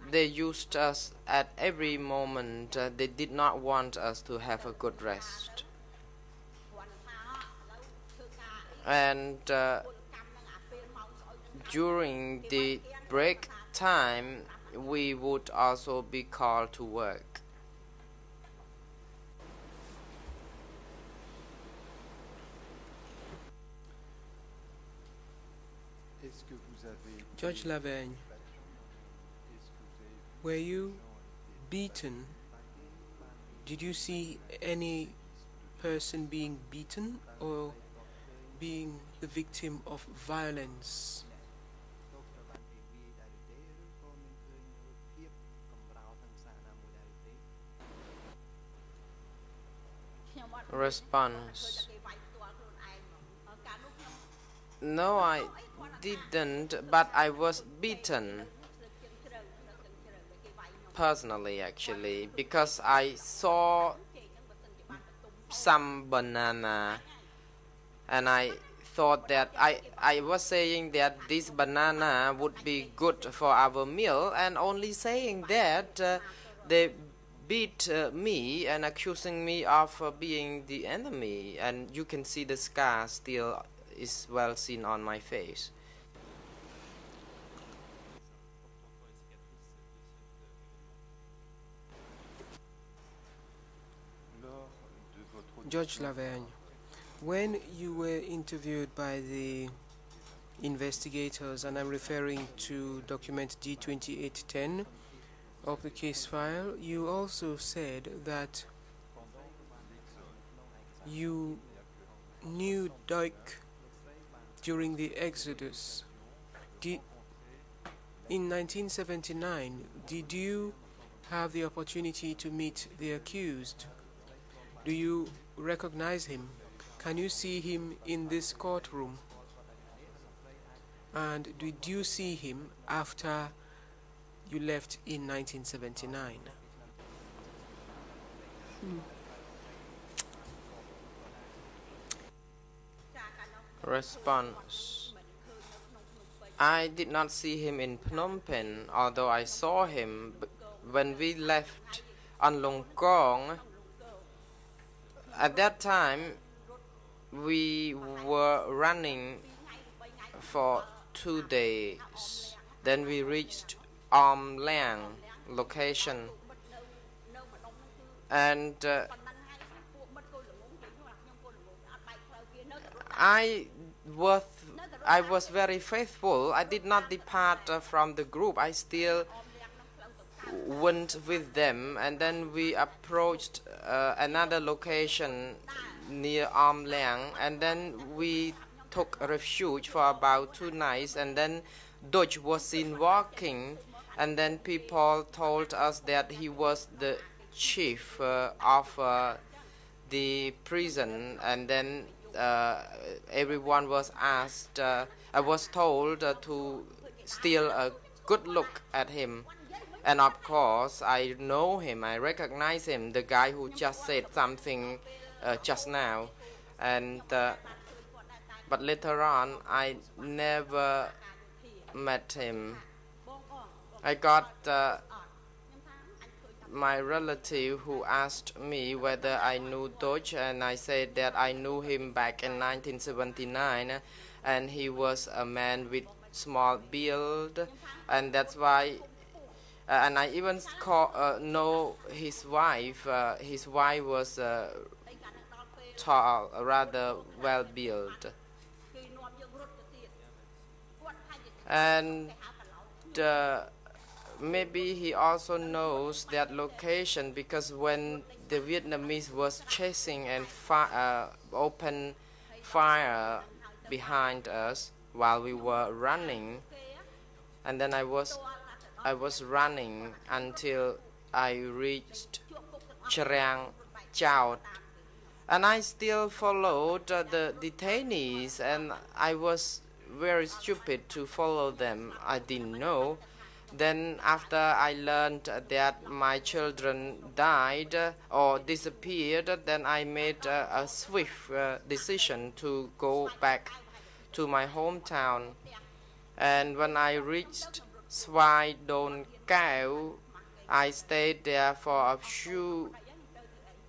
they used us at every moment. They did not want us to have a good rest. And during the break time, we would also be called to work. Judge Lavergne, were you beaten? Did you see any person being beaten or being the victim of violence? Response. No, I didn't, but I was beaten personally actually, because I saw some banana and I thought that I was saying that this banana would be good for our meal, and only saying that they beat me and accusing me of being the enemy, and you can see the scar still is well seen on my face. Judge Lavergne, when you were interviewed by the investigators, and I'm referring to document D2810 of the case file, you also said that you knew Duch during the Exodus. In 1979, did you have the opportunity to meet the accused? Do you recognize him? Can you see him in this courtroom? And did you see him after you left in 1979? Response. I did not see him in Phnom Penh, although I saw him when we left An Lung Kong. At that time, we were running for 2 days. Then we reached Lang location, and I was I was very faithful. I did not depart from the group. I still went with them, and then we approached another location near Am Leang, and then we took refuge for about 2 nights, and then Duch was seen walking, and then people told us that he was the chief of the prison, and then everyone was asked, I was told to steal a good look at him. And of course, I know him, I recognize him, the guy who just said something just now. And but later on, I never met him. I got my relative who asked me whether I knew Duch, and I said that I knew him back in 1979, and he was a man with small beard, and that's why. And I even know his wife. His wife was tall, rather well built, and maybe he also knows that location, because when the Vietnamese was chasing and open fire behind us while we were running, and then I was running until I reached Cherang Chao, and I still followed the detainees, and I was very stupid to follow them. I didn't know. Then after I learned that my children died or disappeared, then I made a swift decision to go back to my hometown. And when I reached Svai Don Cao, I stayed there for a few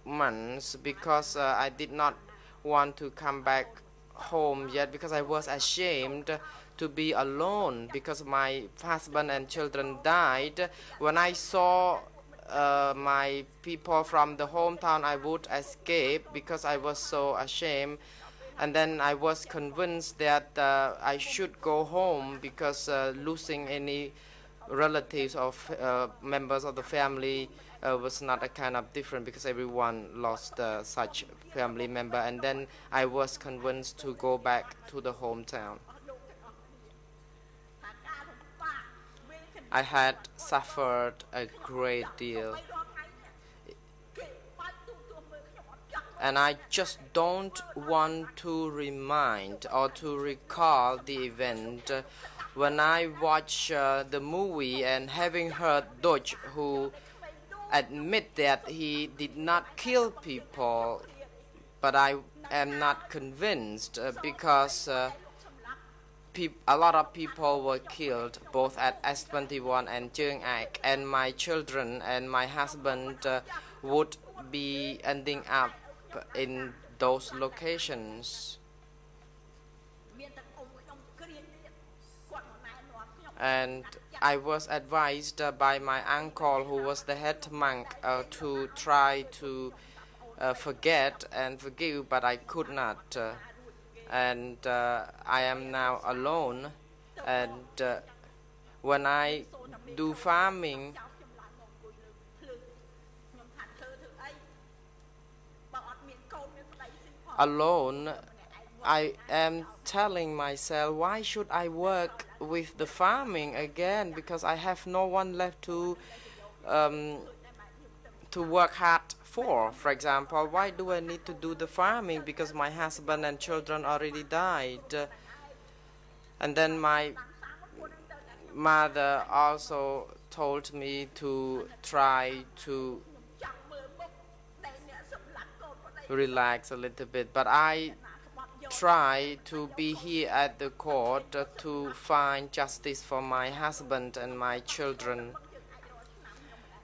months because I did not want to come back home yet, because I was ashamed to be alone because my husband and children died. When I saw my people from the hometown, I would escape because I was so ashamed. And then I was convinced that I should go home because losing any relatives or members of the family was not a kind of different, because everyone lost such family member. And then I was convinced to go back to the hometown. I had suffered a great deal, and I just don't want to remind or to recall the event. When I watch the movie, and having heard Duch, who admit that he did not kill people, but I am not convinced because a lot of people were killed both at S21 and Kaing Guek, and my children and my husband would be ending up in those locations. And I was advised by my uncle, who was the head monk, to try to forget and forgive, but I could not. And I am now alone, and when I do farming, alone, I am telling myself, why should I work with the farming again, because I have no one left to work hard for. For example, why do I need to do the farming, because my husband and children already died. And then my mother also told me to try to relax a little bit, but I try to be here at the court to find justice for my husband and my children.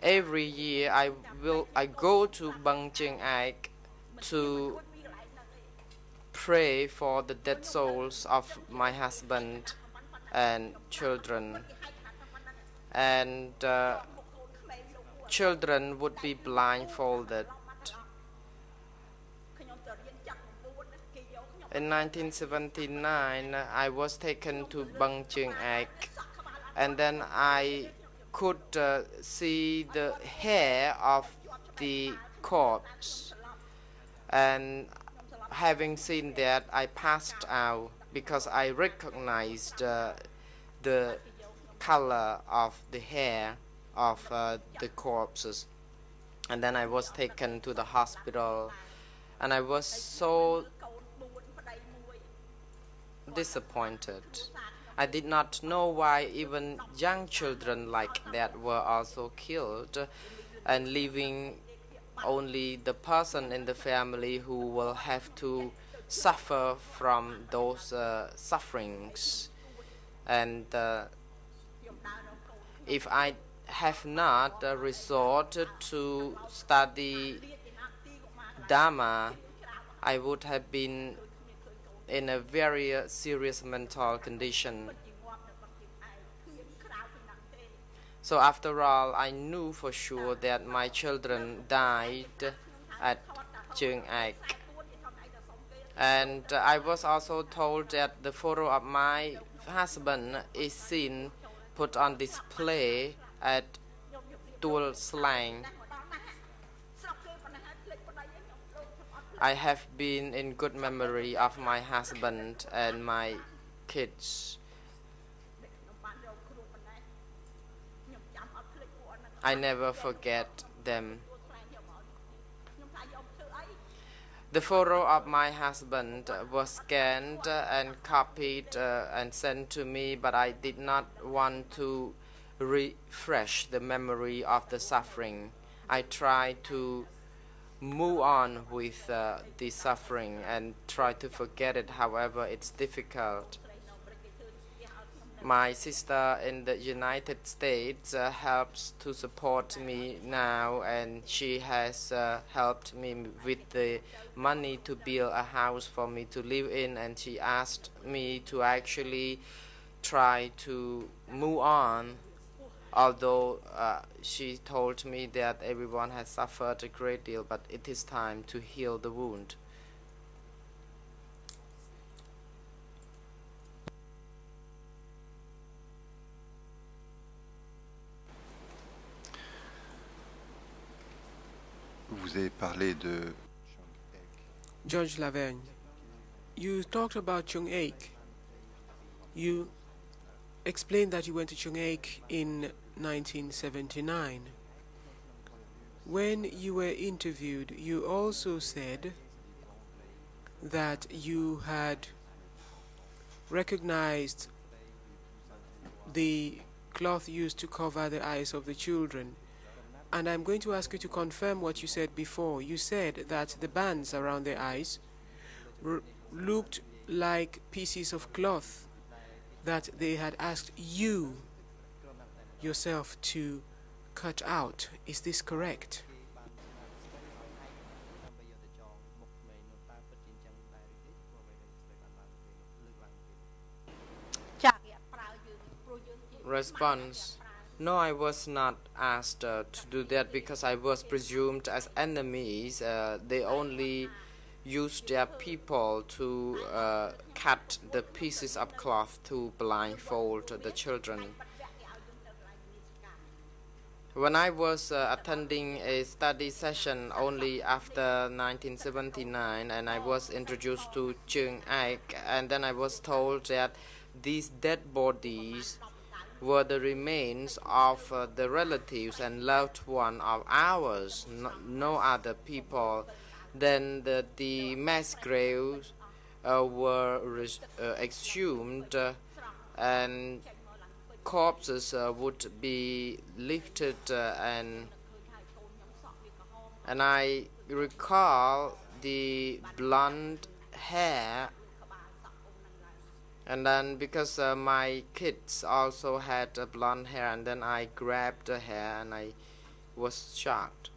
Every year I go to Bang Kaing Guek to pray for the dead souls of my husband and children, and children would be blindfolded. In 1979, I was taken to Bang Cheung Ek, and then I could see the hair of the corpse. And having seen that, I passed out because I recognized the color of the hair of the corpses. And then I was taken to the hospital, and I was so disappointed. I did not know why even young children like that were also killed, and leaving only the person in the family who will have to suffer from those sufferings. And if I have not resorted to study Dharma, I would have been in a very serious mental condition. So after all, I knew for sure that my children died at Cheung Ek. And I was also told that the photo of my husband is seen put on display at Tuol Slang. I have been in good memory of my husband and my kids. I never forget them. The photo of my husband was scanned and copied and sent to me, but I did not want to refresh the memory of the suffering. I tried to move on with the suffering and try to forget it. However, it's difficult. My sister in the United States helps to support me now, and she has helped me with the money to build a house for me to live in, and she asked me to actually try to move on, although she told me that everyone has suffered a great deal, but it is time to heal the wound. Vous avez parlé de Judge Lavergne, you talked about Cheung Ek. You explained that you went to Cheung Ek in 1979. When you were interviewed, you also said that you had recognized the cloth used to cover the eyes of the children. And I'm going to ask you to confirm what you said before. You said that the bands around their eyes looked like pieces of cloth that they had asked you yourself to cut out. Is this correct? Response: no, I was not asked to do that because I was presumed as enemies. They only used their people to cut the pieces of cloth to blindfold the children. When I was attending a study session only after 1979, and I was introduced to Cheung Ek, and then I was told that these dead bodies were the remains of the relatives and loved one of ours, no other people. Then the mass graves were exhumed, and corpses would be lifted, and I recall the blonde hair. And then because my kids also had blonde hair, and then I grabbed the hair and I was shocked.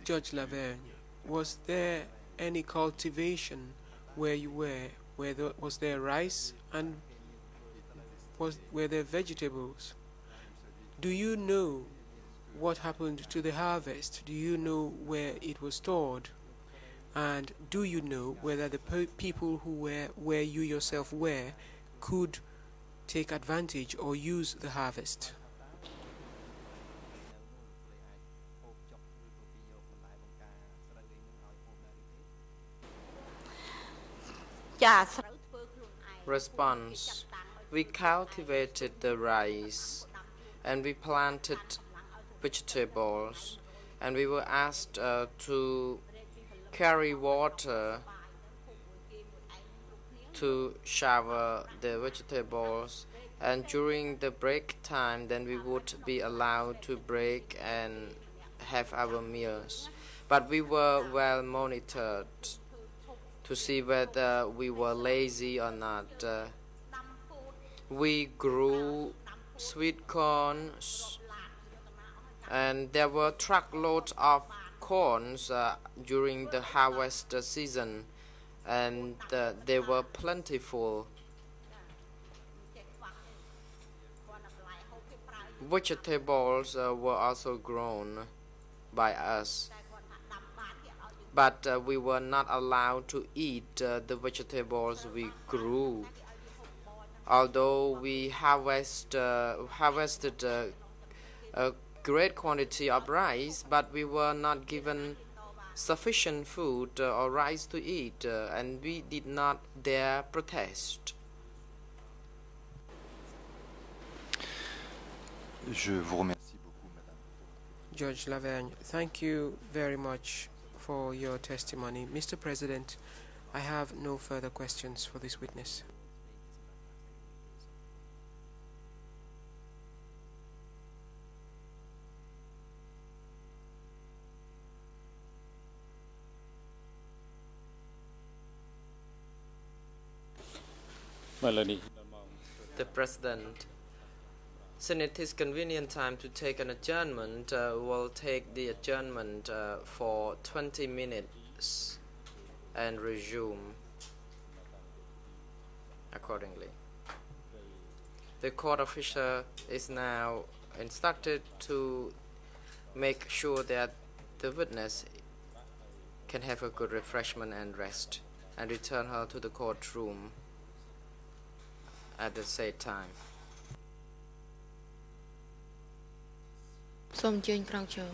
Judge Lavergne, was there any cultivation where you were? Was there rice and were there vegetables? Do you know what happened to the harvest? Do you know where it was stored? And do you know whether the people who were where you yourself were could take advantage or use the harvest? Response: we cultivated the rice and we planted vegetables, and we were asked to carry water to shower the vegetables, and during the break time then we would be allowed to break and have our meals. But we were well monitored to see whether we were lazy or not. We grew sweet corns, and there were truckloads of corns during the harvest season, and they were plentiful. Vegetables were also grown by us, but we were not allowed to eat the vegetables we grew. Although we harvested a great quantity of rice, but we were not given sufficient food or rice to eat, and we did not dare protest. Je vous remercie beaucoup, Madame. Judge Lavergne, thank you very much for your testimony. Mr. President, I have no further questions for this witness. The President, since it is convenient time to take an adjournment, we'll take the adjournment for 20 minutes and resume accordingly. The court official is now instructed to make sure that the witness can have a good refreshment and rest, and return her to the courtroom at the said time. សូមអញ្ជើញក្រុងចូល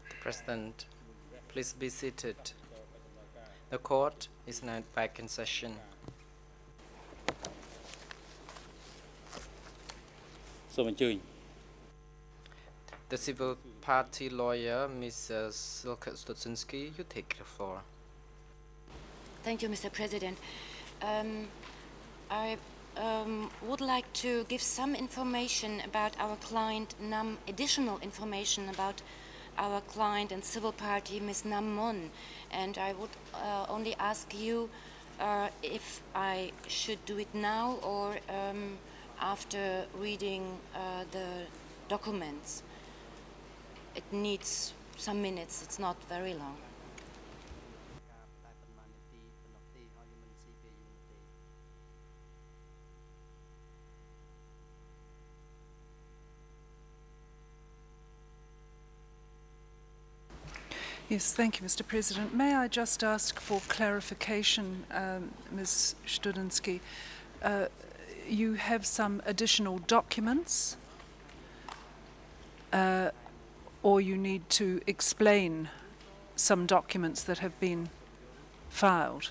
The President, please be seated. The court is now back in session. The civil party lawyer, Mrs. Silke Stutzinski, you take the floor. Thank you, Mr. President. I would like to give some information about our client Nam, additional information about our client and civil party, Ms. Nam Mon. And I would only ask you if I should do it now or after reading the documents. It needs some minutes, it's not very long. Yes, thank you, Mr. President. May I just ask for clarification, Ms. Studinsky? you have some additional documents, or you need to explain some documents that have been filed?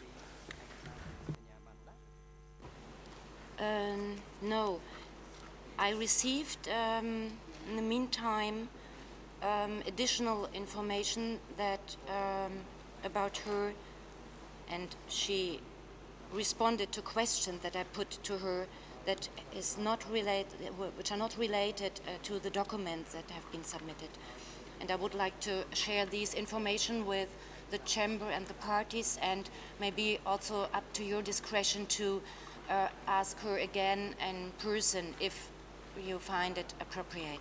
No. I received, in the meantime, additional information that about her, and she responded to questions that I put to her that is not related, which are not related to the documents that have been submitted. And I would like to share these information with the chamber and the parties, and maybe also up to your discretion to ask her again in person if you find it appropriate.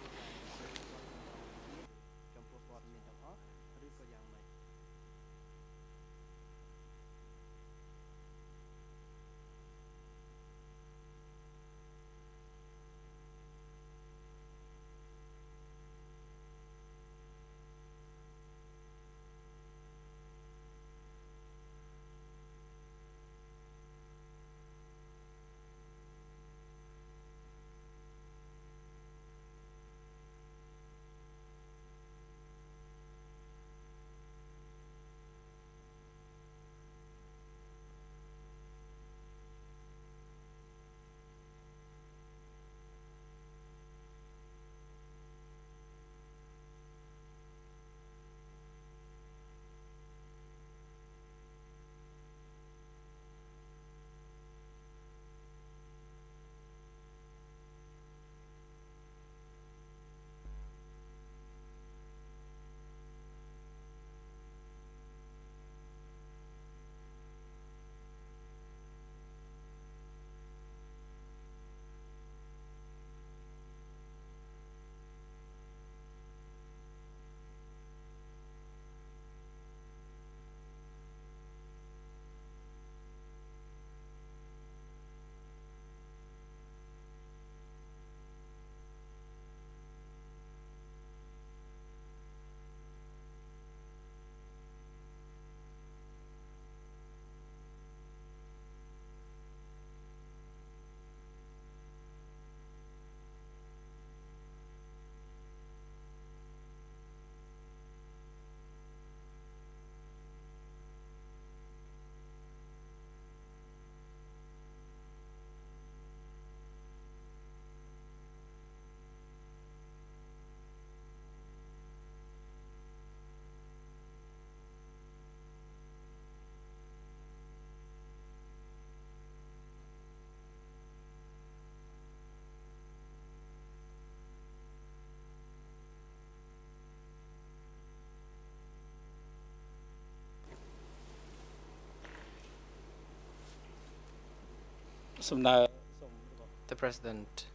The President.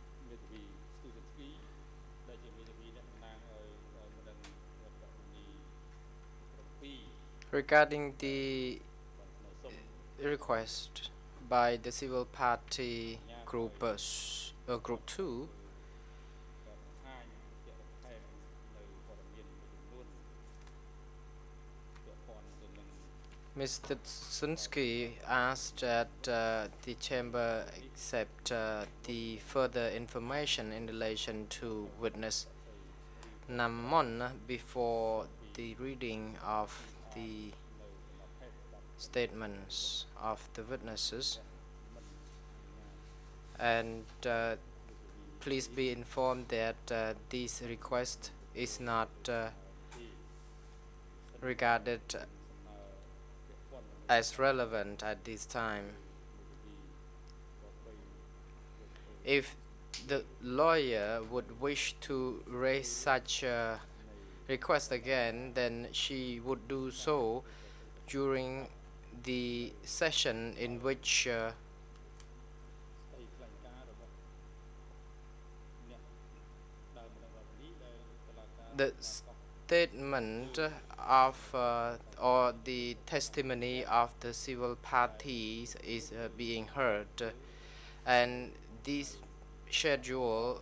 Regarding the request by the civil party group 2, Mr. Sunsky asked that the chamber accept the further information in relation to witness Nam Mon before the reading of the statements of the witnesses, and please be informed that this request is not regarded as relevant at this time. If the lawyer would wish to raise such a request again, then she would do so during the session in which the statement of or the testimony of the civil parties is being heard, and this schedule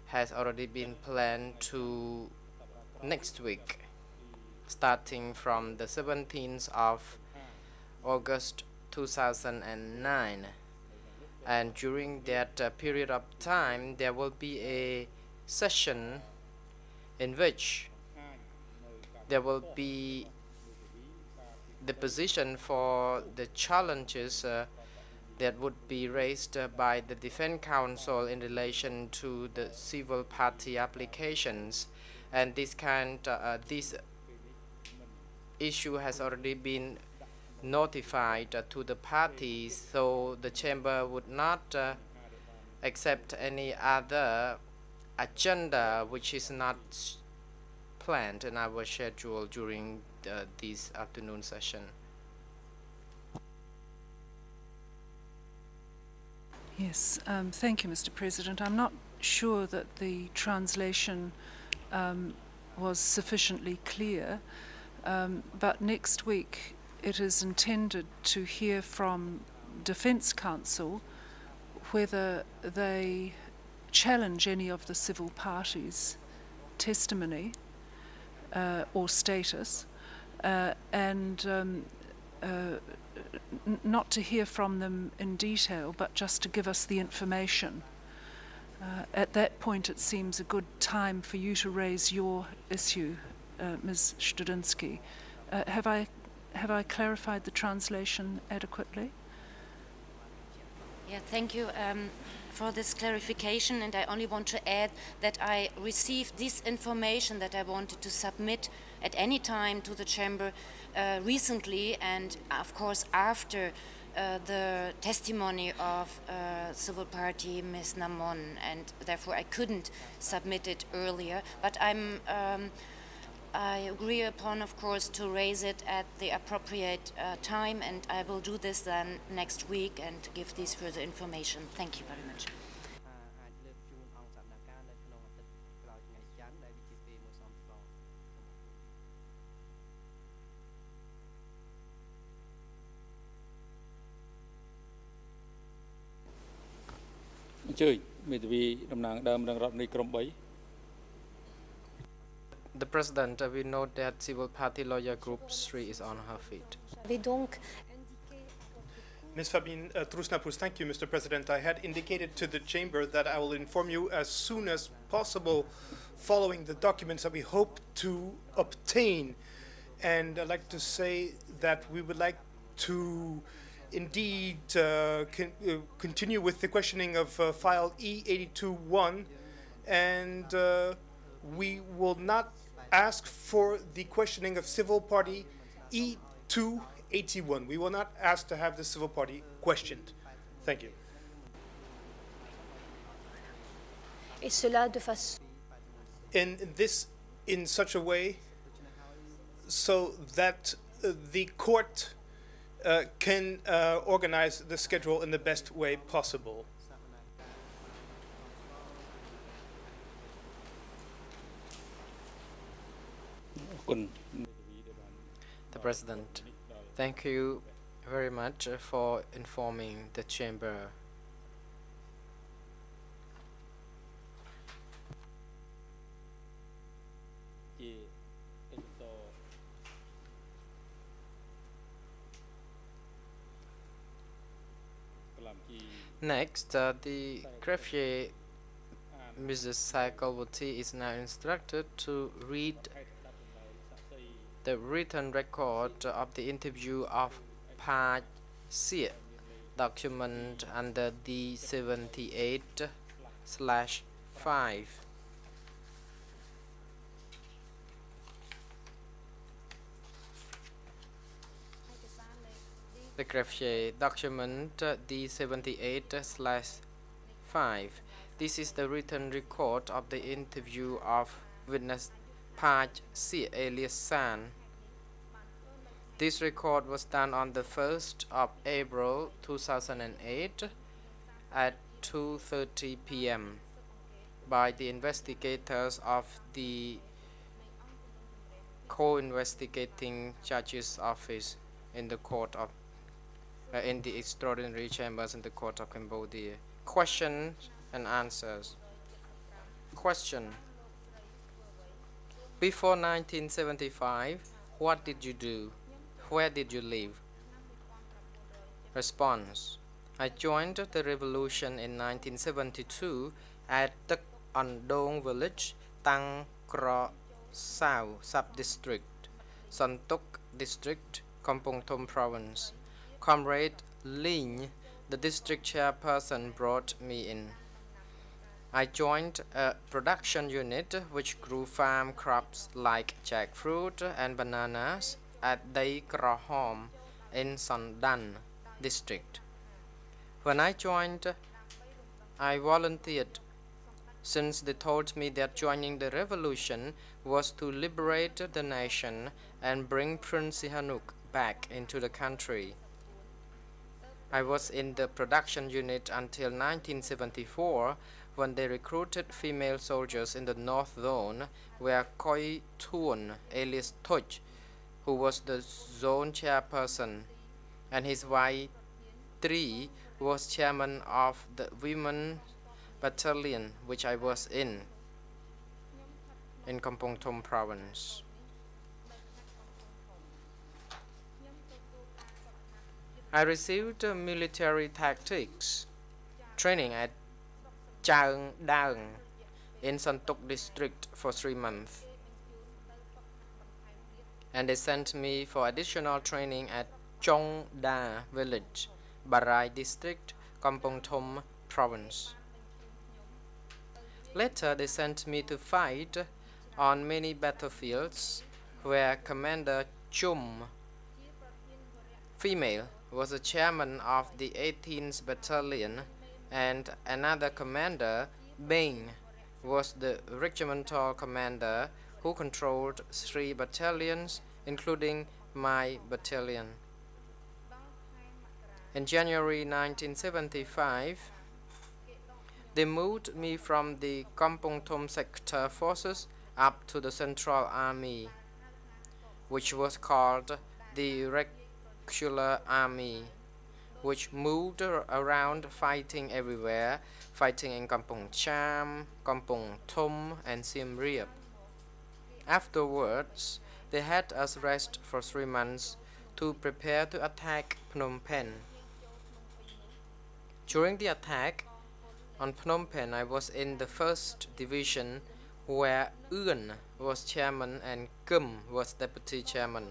has already been planned to next week, starting from the 17th of August 2009. And during that period of time, there will be a session in which there will be the position for the challenges that would be raised by the Defense Council in relation to the civil party applications, and this issue has already been notified to the parties, so the chamber would not accept any other agenda which is not planned in our schedule during this afternoon session. Yes, thank you, Mr. President. I'm not sure that the translation was sufficiently clear, but next week it is intended to hear from Defence Council whether they challenge any of the civil parties' testimony or status, and not to hear from them in detail, but just to give us the information. At that point, it seems a good time for you to raise your issue, Ms. Studinsky. Have I clarified the translation adequately? Yeah, thank you for this clarification, and I only want to add that I received this information that I wanted to submit at any time to the chamber recently, and of course after the testimony of civil party Ms. Namon, and therefore I couldn't submit it earlier, but I agree upon, of course, to raise it at the appropriate time, and I will do this then next week and give this further information. Thank you very much. The President, we note that Civil Party Lawyer Group 3 is on her feet. Ms. Fabien Trusnapus, thank you, Mr. President. I had indicated to the Chamber that I will inform you as soon as possible following the documents that we hope to obtain. And I'd like to say that we would like to indeed continue with the questioning of file E82-1, and we will not ask for the questioning of civil party E281. We will not ask to have the civil party questioned. Thank you. And this in such a way so that the court can organize the schedule in the best way possible. The President, thank you very much for informing the Chamber. Next, the greffier, Mrs. Saikolwati, is now instructed to read the written record of the interview of Pach Sia, document under the 78/5. The greffier document the 78/5. This is the written record of the interview of witness Pach Sia alias San. This record was done on the 1st of April 2008 at 2:30 p.m. by the investigators of the co-investigating judge's office in the court of in the extraordinary chambers in the court of Cambodia. Questions and answers. Question: before 1975, what did you do? Where did you live? Response: I joined the revolution in 1972 at Duch on Dong village, Tang Kro Sao sub-district, Son Tuk district, Kampong Thom province. Comrade Ling, the district chairperson, brought me in. I joined a production unit which grew farm crops like jackfruit and bananas at Dai Krahom in Son Dan district. When I joined, I volunteered, since they told me that joining the revolution was to liberate the nation and bring Prince Sihanouk back into the country. I was in the production unit until 1974, when they recruited female soldiers in the North Zone, where Koi Thuon, alias Duch, who was the zone chairperson, and his wife Tri was chairman of the women battalion which I was in Kampong Thom province. I received military tactics training at Chaeng Daeng in Son Tuk district for 3 months, and they sent me for additional training at Chong Da village, Barai district, Kampong Thom province. Later they sent me to fight on many battlefields where Commander Chum, female, was the chairman of the 18th battalion, and another commander, Bing, was the regimental commander who controlled 3 battalions, including my battalion. In January 1975, they moved me from the Kampong Thom sector forces up to the Central Army, which was called the Regular Army, which moved around fighting everywhere, fighting in Kampong Cham, Kampong Thom, and Siem Reap. Afterwards, they had us rest for 3 months to prepare to attack Phnom Penh. During the attack on Phnom Penh, I was in the 1st Division, where Eun was chairman and Kum was deputy chairman.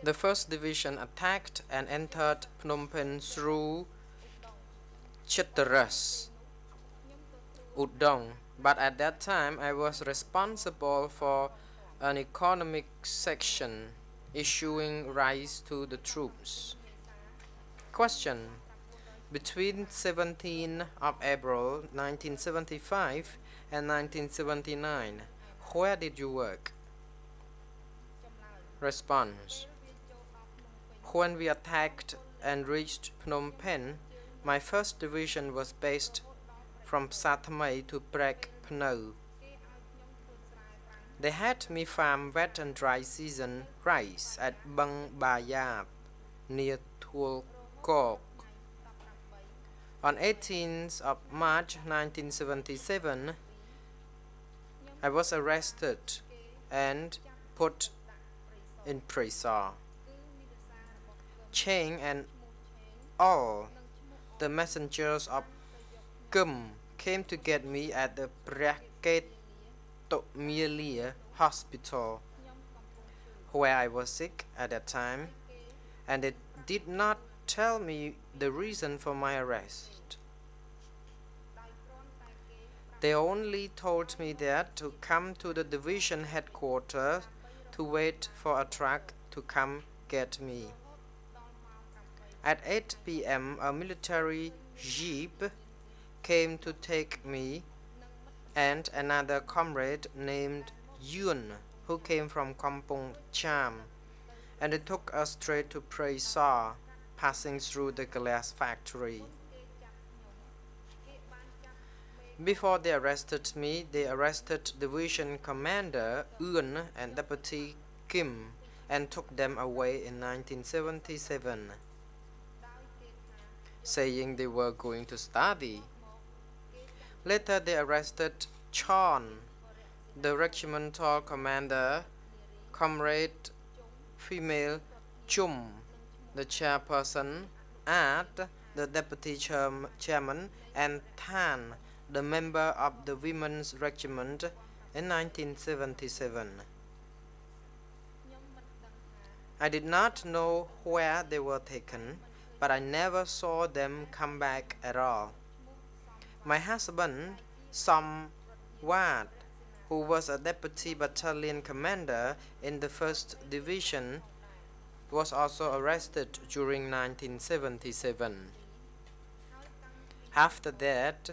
The 1st Division attacked and entered Phnom Penh through Chitteras, Udong, but at that time I was responsible for an economic section, issuing rice to the troops. Question: between 17th of April 1975 and 1979, where did you work? Response: when we attacked and reached Phnom Penh, my 1st Division was based from Sathmai to Prek Phno. They had me farm wet and dry season rice at Bang Bayab, near Thuol Kok. On 18th of March 1977, I was arrested and put in prison. Cheng and all the messengers of Kum came to get me at the Praket Tomilia hospital, where I was sick at that time, and they did not tell me the reason for my arrest. They only told me that to come to the division headquarters to wait for a truck to come get me. At 8 p.m. a military jeep came to take me and another comrade named Yun, who came from Kampong Cham, and they took us straight to Prey Saw, passing through the glass factory. Before they arrested me, they arrested Division Commander Eun and Deputy Kim and took them away in 1977, saying they were going to study. Later they arrested Chon, the regimental commander, Comrade female Chum, the chairperson, Ad, the deputy chairman, and Tan, the member of the women's regiment in 1977. I did not know where they were taken, but I never saw them come back at all. My husband, Som Wat, who was a deputy battalion commander in the 1st Division, was also arrested during 1977. After that,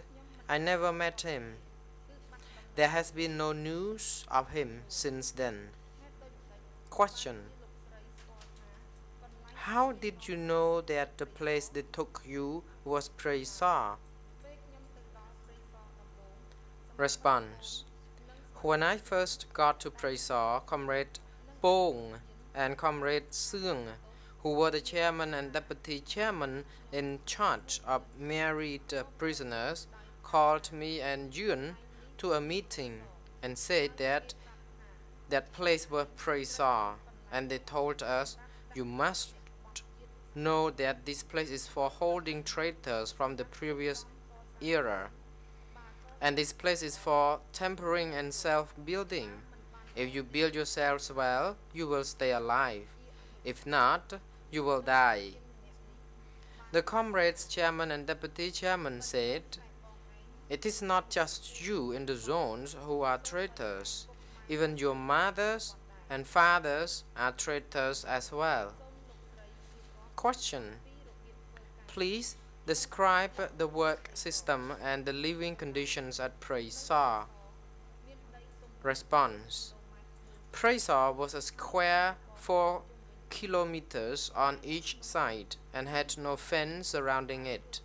I never met him. There has been no news of him since then. Question: how did you know that the place they took you was Prey Saw? Response: when I first got to Prey Saw, Comrade Pong and Comrade Seung, who were the chairman and deputy chairman in charge of married prisoners, called me and Yun to a meeting and said that that place was Prey Saw, and they told us, you must know that this place is for holding traitors from the previous era, and this place is for tempering and self-building. If you build yourselves well, you will stay alive. If not, you will die. The comrades chairman and deputy chairman said, it is not just you in the zones who are traitors. Even your mothers and fathers are traitors as well. Question: please describe the work system and the living conditions at Prey Saw. Response: Prey Saw was a square 4 kilometers on each side and had no fence surrounding it.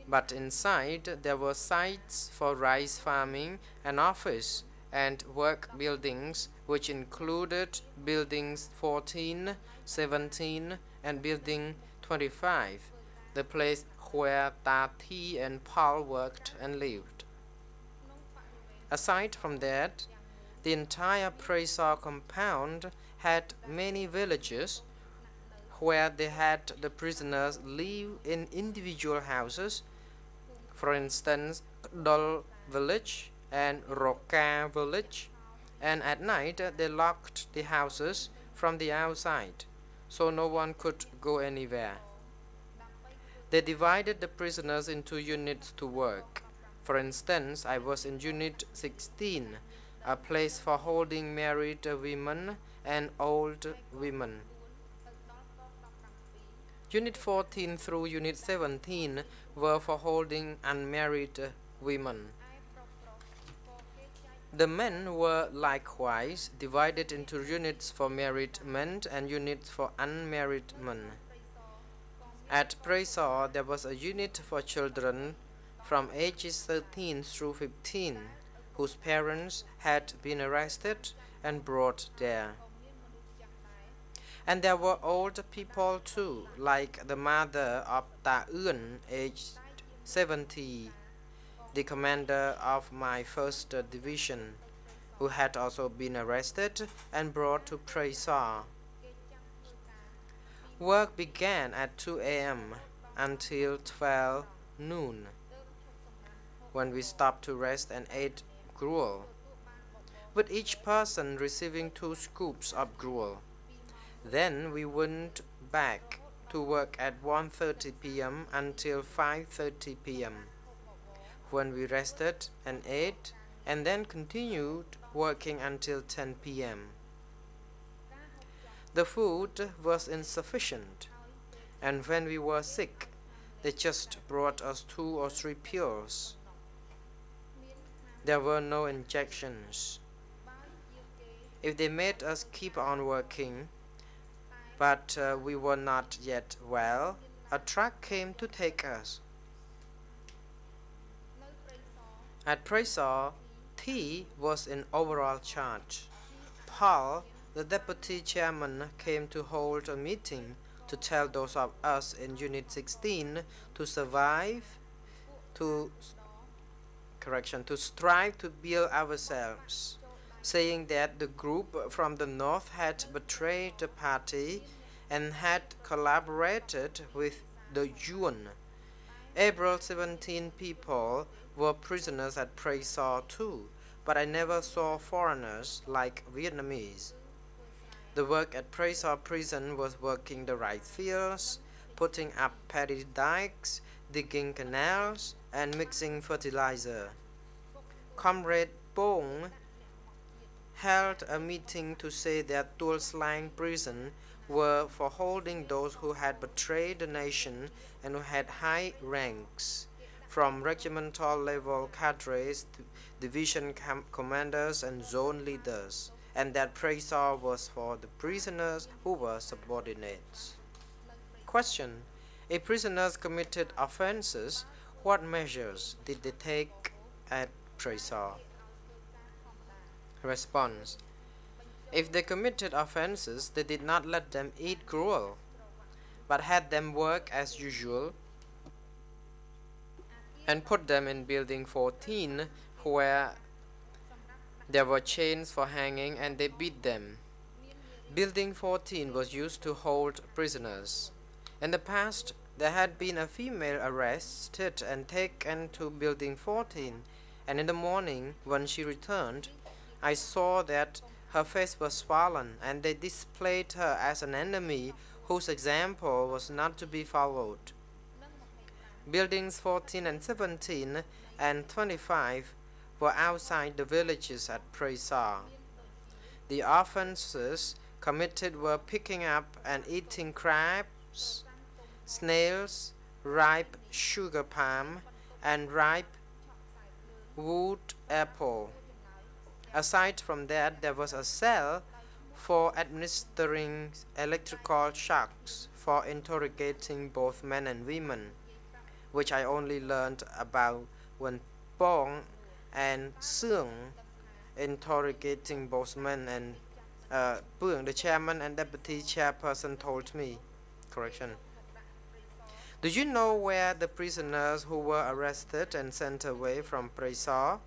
But inside there were sites for rice farming, an office, and work buildings, which included buildings 14, 17, and building 25, the place where Ta Thi and Paul worked and lived. Aside from that, the entire Prey Saw compound had many villages where they had the prisoners live in individual houses, for instance, Dol village and Roka village, and at night they locked the houses from the outside, so no one could go anywhere. They divided the prisoners into units to work. For instance, I was in Unit 16, a place for holding married women and old women. Unit 14 through Unit 17 were for holding unmarried women. The men were likewise divided into units for married men and units for unmarried men. At Prey Saw, there was a unit for children from ages 13 through 15, whose parents had been arrested and brought there. And there were old people too, like the mother of Ta Eun, aged 70, the commander of my 1st Division, who had also been arrested and brought to Prey Saw. Work began at 2 a.m. until 12 noon, when we stopped to rest and ate gruel, with each person receiving 2 scoops of gruel. Then we went back to work at 1:30 p.m. until 5:30 p.m., when we rested and ate, and then continued working until 10 p.m. The food was insufficient, and when we were sick, they just brought us 2 or 3 pills. There were no injections. If they made us keep on working, but we were not yet well, a truck came to take us. At Prey Saw, T was in overall charge. Paul, the deputy chairman, came to hold a meeting to tell those of us in Unit 16 to survive, to strive to build ourselves, saying that the group from the north had betrayed the party and had collaborated with the Yuan. April 17 people were prisoners at Prey Sar too, but I never saw foreigners like Vietnamese. The work at Prey Sar prison was working the rice fields, putting up paddy dikes, digging canals, and mixing fertilizer. Comrade Bong held a meeting to say that Tuol Sleng prison were for holding those who had betrayed the nation and who had high ranks, from regimental level cadres to division commanders and zone leaders, and that Prey Sar was for the prisoners who were subordinates. Question: if prisoners committed offenses, what measures did they take at Prey Sar? Response: if they committed offenses, they did not let them eat gruel, but had them work as usual and put them in building 14, where there were chains for hanging, and they beat them. Building 14 was used to hold prisoners. In the past, there had been a female arrested and taken to building 14, and in the morning, when she returned, I saw that her face was swollen, and they displayed her as an enemy whose example was not to be followed. Buildings 14 and 17 and 25 were outside the villages at Prey Sar. The offenses committed were picking up and eating crabs, snails, ripe sugar palm, and ripe wood apple. Aside from that, there was a cell for administering electrical shocks for interrogating both men and women, which I only learned about when Pong and Seung interrogating both men, and Pung, the chairman and deputy chairperson, told me. Correction. Do you know where the prisoners who were arrested and sent away from Prey Sar?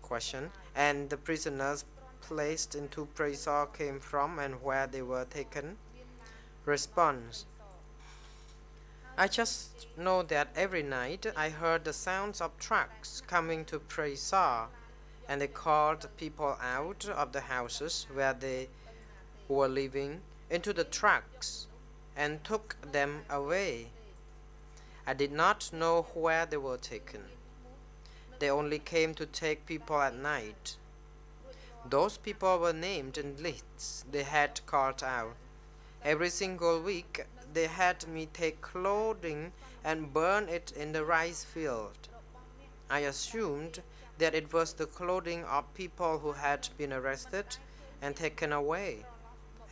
Question. And the prisoners placed into Prey Sar came from and where they were taken? Response. I just know that every night I heard the sounds of trucks coming to Prey Sar, and they called people out of the houses where they were living into the trucks and took them away. I did not know where they were taken. They only came to take people at night. Those people were named in lists they had called out. Every single week they had me take clothing and burn it in the rice field. I assumed that it was the clothing of people who had been arrested and taken away,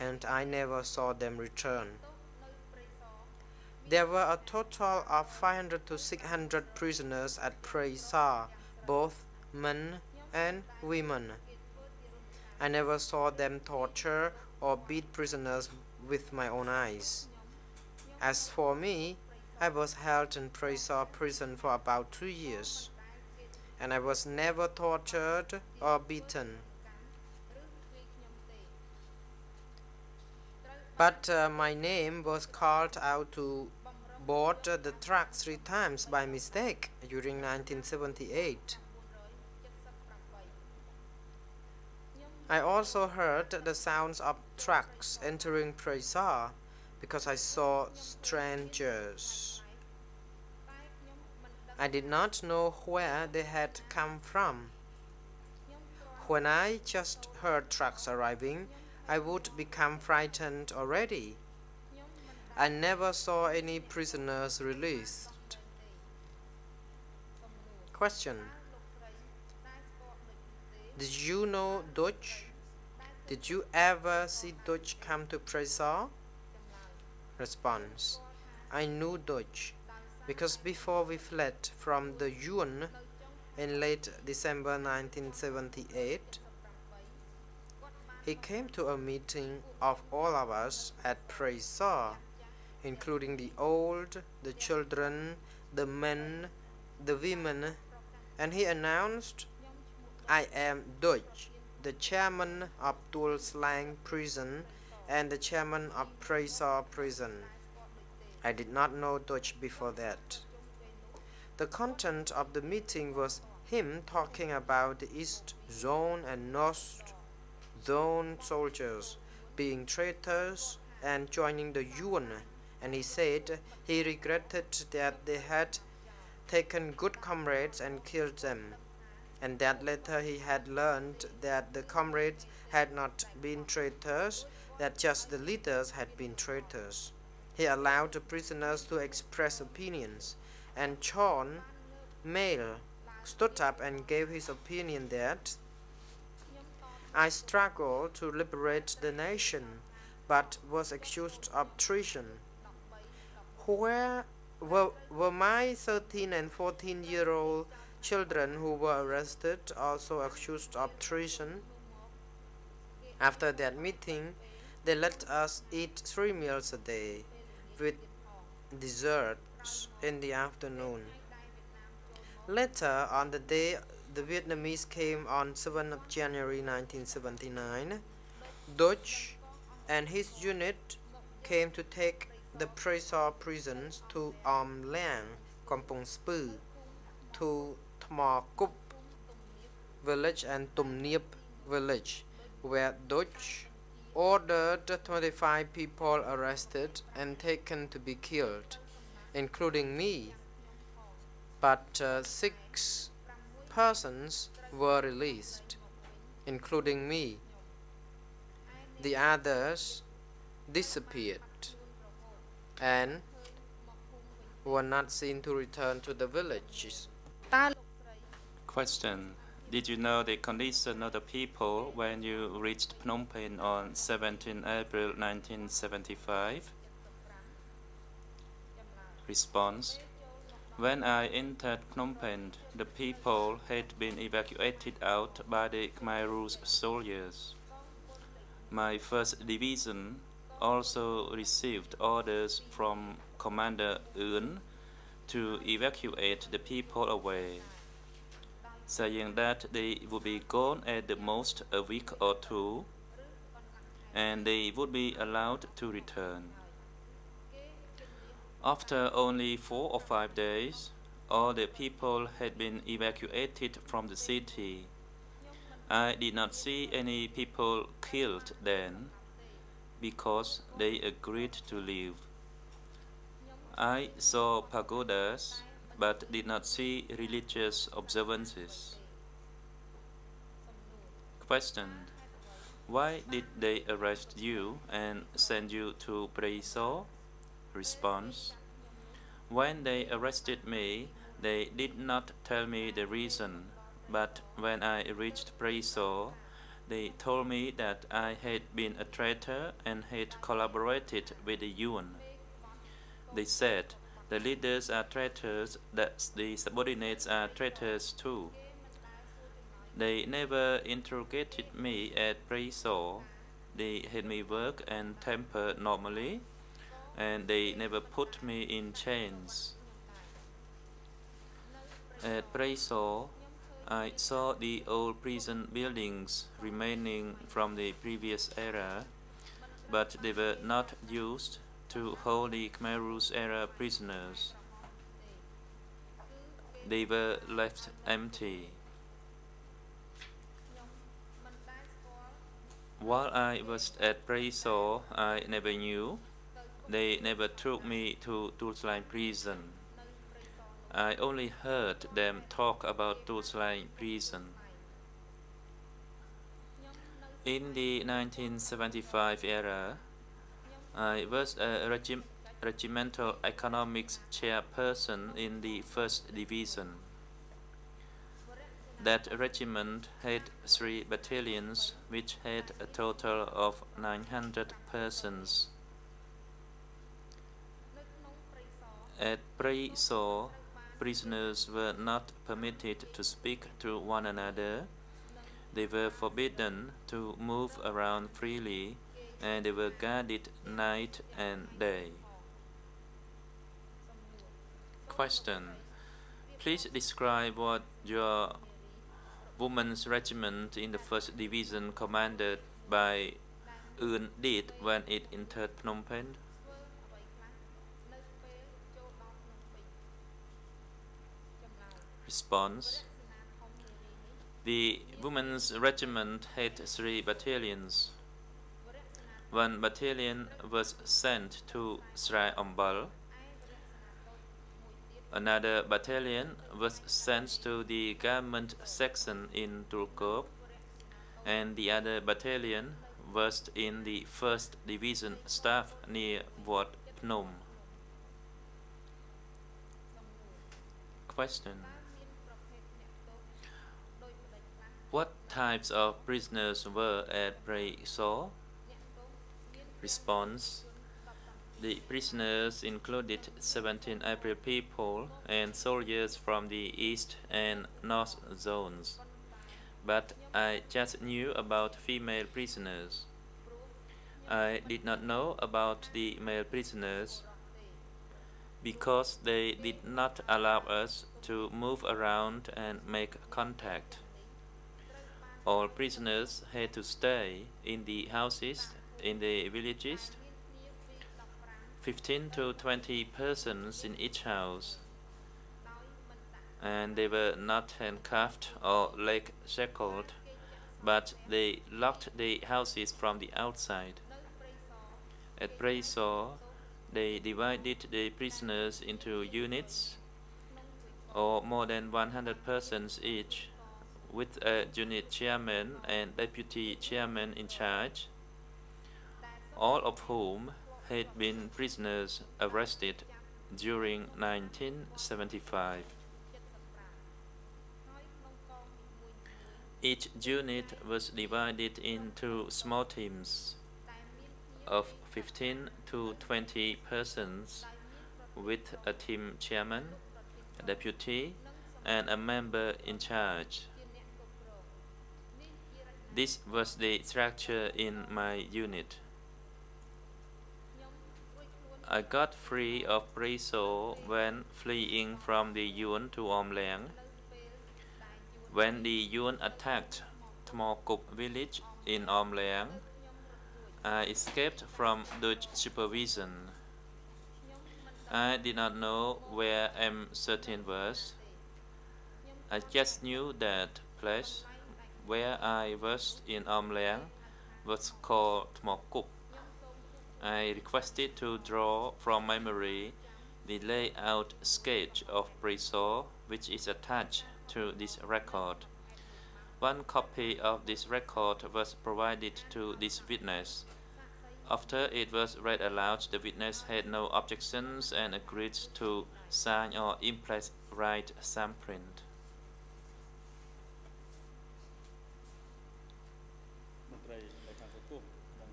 and I never saw them return. There were a total of 500 to 600 prisoners at Prey Sar, both men and women. I never saw them torture or beat prisoners with my own eyes. As for me, I was held in Prey Sar prison for about 2 years, and I was never tortured or beaten. But my name was called out to board the truck 3 times by mistake during 1978. I also heard the sounds of trucks entering Prey Sar because I saw strangers. I did not know where they had come from. When I just heard trucks arriving, I would become frightened already. I never saw any prisoners released. Question. Did you know Duch? Did you ever see Duch come to Prey Sar? Response. I knew Duch because before we fled from the Yuan in late December 1978, he came to a meeting of all of us at Prey Sar, including the old, the children, the men, the women, and he announced, "I am Duch, the chairman of Tul Slang prison and the chairman of Praisor prison. I did not know Duch before that. The content of the meeting was him talking about the East Zone and North Zone soldiers being traitors and joining the Yuan, and he said he regretted that they had taken good comrades and killed them, and that later he had learned that the comrades had not been traitors, that just the leaders had been traitors. He allowed the prisoners to express opinions, and Chon Mail stood up and gave his opinion that I struggled to liberate the nation, but was accused of treason. Where were my 13 and 14-year-old children who were arrested also accused of treason? After that meeting, they let us eat 3 meals a day, with desserts in the afternoon. Later, on the day the Vietnamese came on 7th of January 1979, Duch and his unit came to take the Praisor prisons to Lang, Kampong Spư, to Thma Kup village and Tum Niep village, where Duch ordered 25 people arrested and taken to be killed, including me, but 6 persons were released, including me. The others disappeared and were not seen to return to the villages. Question. Did you know the condition of the people when you reached Phnom Penh on 17 April 1975? Response. When I entered Phnom Penh, the people had been evacuated out by the Khmer Rouge soldiers. My 1st Division also received orders from Commander Un to evacuate the people away, saying that they would be gone at the most a week or 2, and they would be allowed to return. After only 4 or 5 days, all the people had been evacuated from the city. I did not see any people killed then, because they agreed to leave. I saw pagodas, but did not see religious observances. Question. Why did they arrest you and send you to Praisor? Response. When they arrested me, they did not tell me the reason, but when I reached Praisor, they told me that I had been a traitor and had collaborated with the Yuan. They said the leaders are traitors, that the subordinates are traitors too. They never interrogated me at Praisor. They had me work and temper normally, and they never put me in chains. At Praisor, I saw the old prison buildings remaining from the previous era, but they were not used to hold the Khmer Rouge era prisoners. They were left empty. While I was at Praisor, I never knew. They never took me to Tulsline prison. I only heard them talk about Tulsline prison. In the 1975 era, I was a regimental economics chairperson in the 1st Division. That regiment had 3 battalions, which had a total of 900 persons. At Praisor, prisoners were not permitted to speak to one another. They were forbidden to move around freely, and they were guarded night and day. Question. Please describe what your women's regiment in the 1st Division commanded by Un did when it entered Phnom Penh? Response. The women's regiment had 3 battalions. One battalion was sent to Srai Ombal. Another battalion was sent to the government section in Tulkop, and the other battalion was in the 1st Division staff near Wat Phnom. Question. What types of prisoners were at Prey Saw? Response. The prisoners included 17 April people and soldiers from the East and North zones, but I just knew about female prisoners. I did not know about the male prisoners because they did not allow us to move around and make contact. All prisoners had to stay in the houses in the villages, 15 to 20 persons in each house, and they were not handcuffed or leg shackled, but they locked the houses from the outside. At Prey Saw, they divided the prisoners into units, or more than 100 persons each, with a unit chairman and deputy chairman in charge, all of whom had been prisoners arrested during 1975. Each unit was divided into small teams of 15 to 20 persons with a team chairman, a deputy, and a member in charge. This was the structure in my unit. I got free of Prey Saw when fleeing from the Yuan to Om Leang. When the Yuan attacked Thmo Kup village in Om Leang, I escaped from Duch supervision. I did not know where M13 was. I just knew that place where I was in Om Leang was called Thmo Kup. I requested to draw from memory the layout sketch of Prey Saw, which is attached to this record. One copy of this record was provided to this witness. After it was read aloud, the witness had no objections and agreed to sign or impress right thumbprint.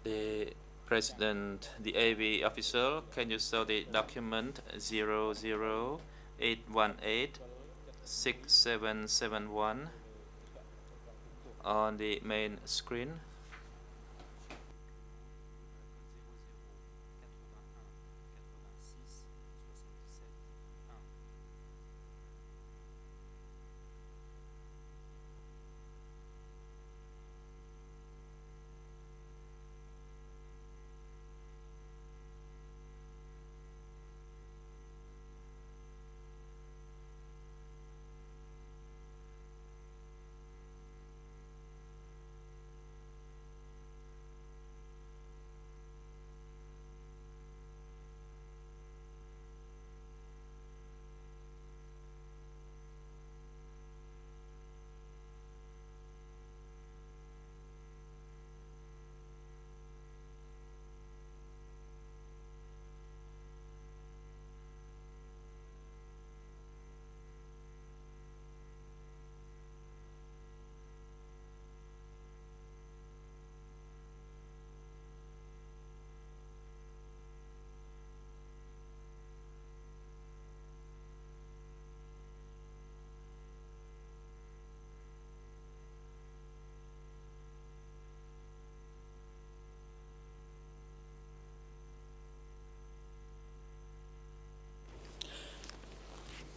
The President, the AV officer, can you show the document 008186771 on the main screen?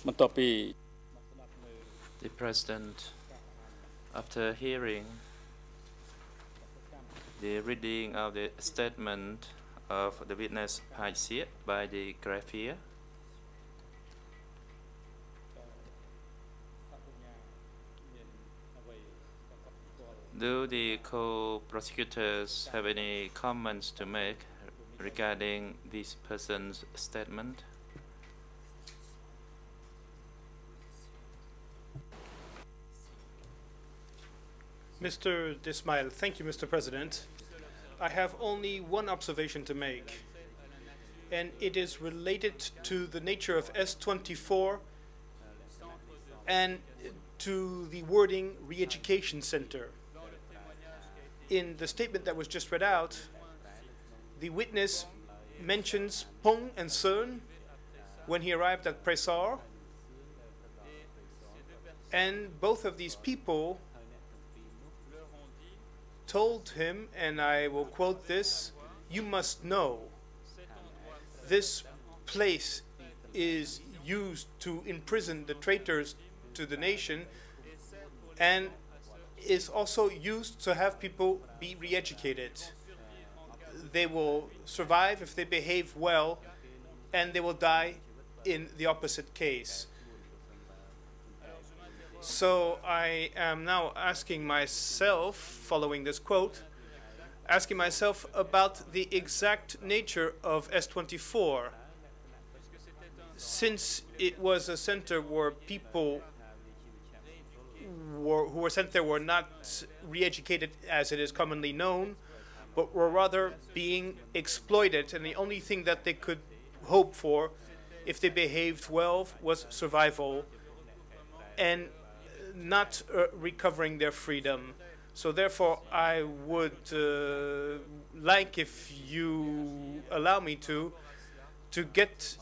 The President, After hearing the reading of the statement of the witness Paixi by the graphier, do the co-prosecutors have any comments to make regarding this person's statement? Mr. Dismail, thank you, Mr. President. I have only one observation to make, and it is related to the nature of S24 and to the wording re-education center. In the statement that was just read out, the witness mentions Pong and Cern when he arrived at Pressar, and both of these people told him, and I will quote this, "You must know this place is used to imprison the traitors to the nation and is also used to have people be re-educated. They will survive if they behave well, and they will die in the opposite case." So I am now asking myself, following this quote, asking myself about the exact nature of S24. Since it was a center where people who were sent there were not re-educated as it is commonly known, but were rather being exploited, and the only thing that they could hope for if they behaved well was survival and not recovering their freedom. So therefore I would like, if you allow me to get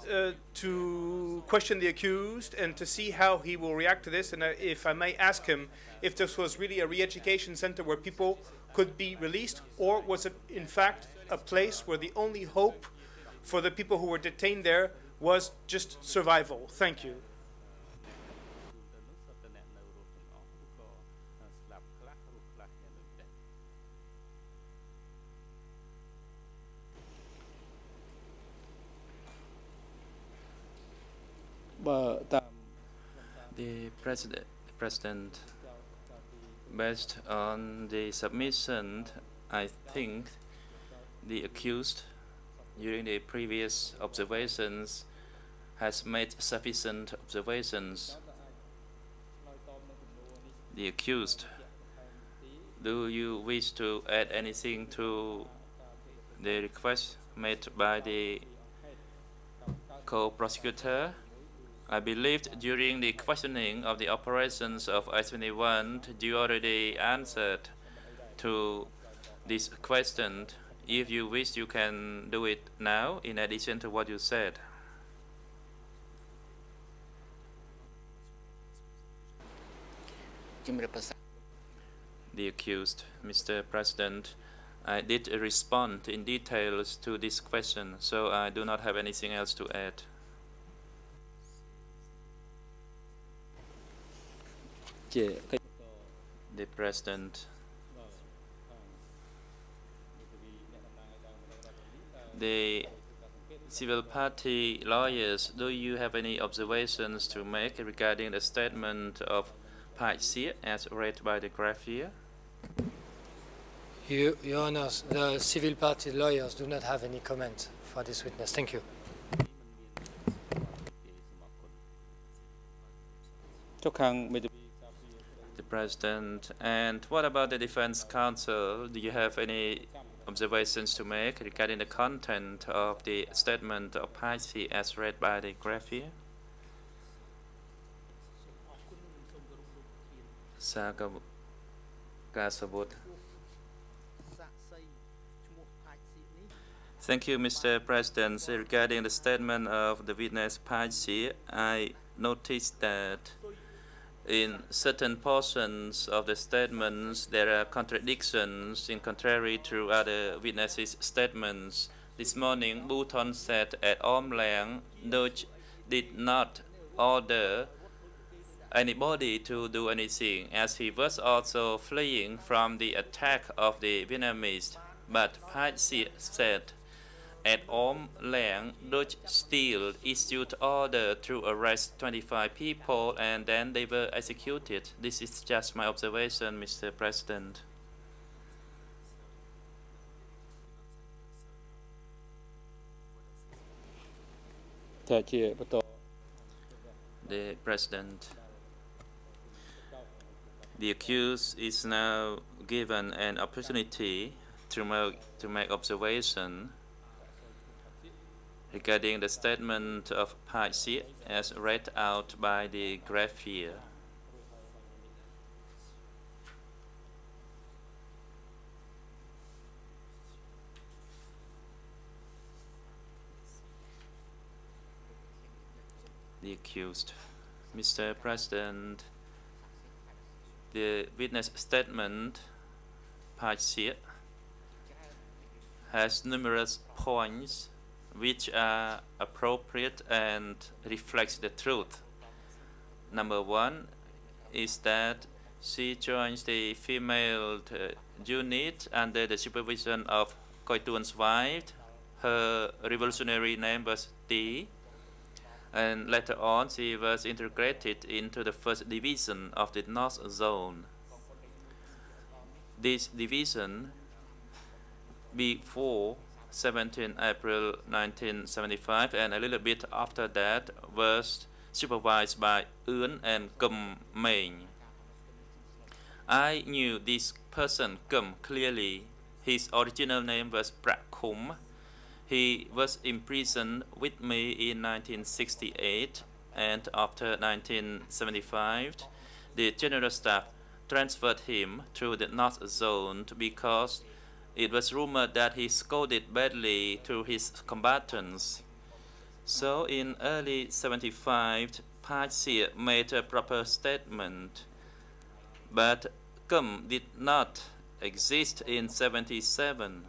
to question the accused and to see how he will react to this, and if I may ask him if this was really a re-education center where people could be released, or was it in fact a place where the only hope for the people who were detained there was just survival. Thank you. The President, based on the submission, I think the accused, during the previous observations, has made sufficient observations. The accused, do you wish to add anything to the request made by the co-prosecutor? I believed during the questioning of the operations of I-21, you already answered to this question. If you wish, you can do it now, in addition to what you said. The accused, Mr. President, I did respond in details to this question, so I do not have anything else to add. The President, the civil party lawyers, do you have any observations to make regarding the statement of Paixi as read by the graphier? Your Honours, the civil party lawyers do not have any comment for this witness. Thank you. The President, and what about the defense counsel? Do you have any observations to make regarding the content of the statement of Paixi as read by the graphier? Thank you, Mr. President. Regarding the statement of the witness Paixi, I noticed that in certain portions of the statements there are contradictions in contrary to other witnesses' statements. This morning, Bhutan said at arm's length, Duch did not order anybody to do anything, as he was also fleeing from the attack of the Vietnamese. But Phai Siet said, at arm's length, Duch still issued order to arrest 25 people and then they were executed. This is just my observation, Mr. President. The President. The accused is now given an opportunity to make observation regarding the statement of Phai Siet as read out by the graphier. The accused. Mr. President, the witness statement, Phai Siet, has numerous points which are appropriate and reflects the truth. Number one is that she joins the female unit under the supervision of Khoi Tuan's wife. Her revolutionary name was T, and later on she was integrated into the 1st Division of the North Zone. This division, before 17 April 1975 and a little bit after that, was supervised by Eun and Kum Main. I knew this person Kum clearly. His original name was Prakum. He was imprisoned with me in 1968, and after 1975 the General Staff transferred him to the North Zone because it was rumored that he scolded badly to his combatants. So in early 75, Phai Siet made a proper statement, but Kum did not exist in 77.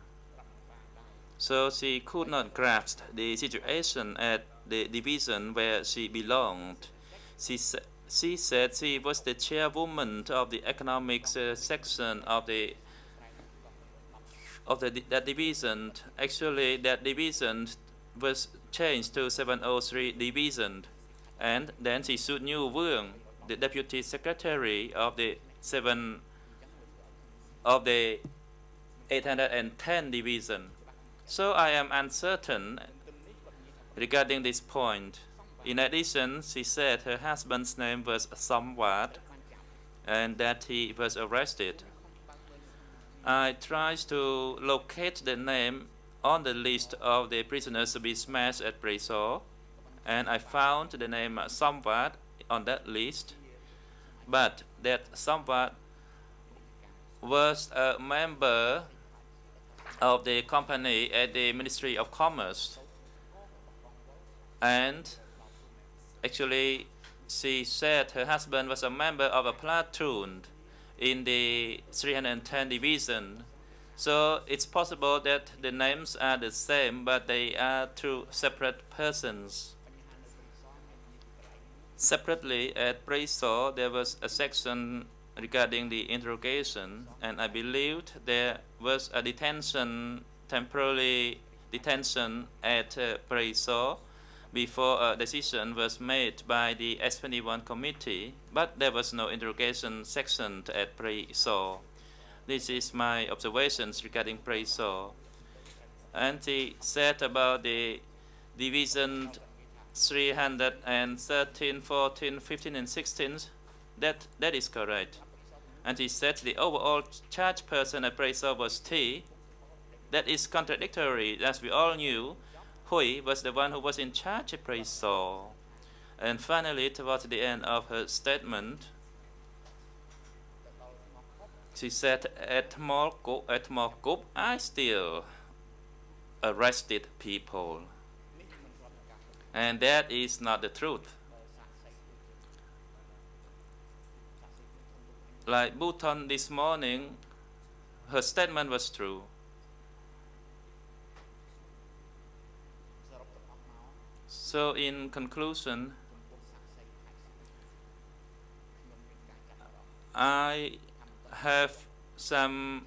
So she could not grasp the situation at the division where she belonged. She said she was the chairwoman of the economics section of that division. Actually, that division was changed to 703 division, and then she sued Nhu Vuong, the deputy secretary of the 810 division. So I am uncertain regarding this point. In addition, she said her husband's name was Somwat and that he was arrested. I tried to locate the name on the list of the prisoners to be smashed at Preso, and I found the name Somwat on that list, but that Somwat was a member of the company at the Ministry of Commerce, and actually she said her husband was a member of a platoon in the 310 division. So it's possible that the names are the same, but they are two separate persons. Separately at Preso, there was a section regarding the interrogation, and I believed there was a temporary detention at Preso before a decision was made by the S21 committee, but there was no interrogation section at Preso. This is my observations regarding Preso. And he said about the division 313, 14, 15, and 16, that is correct. And he said the overall charge person at Preso was T. That is contradictory, as we all knew. Hui was the one who was in charge at Preso. And finally, towards the end of her statement, she said, at Morkup, I still arrested people. And that is not the truth. Like Bhutan this morning, her statement was true. So in conclusion, I have some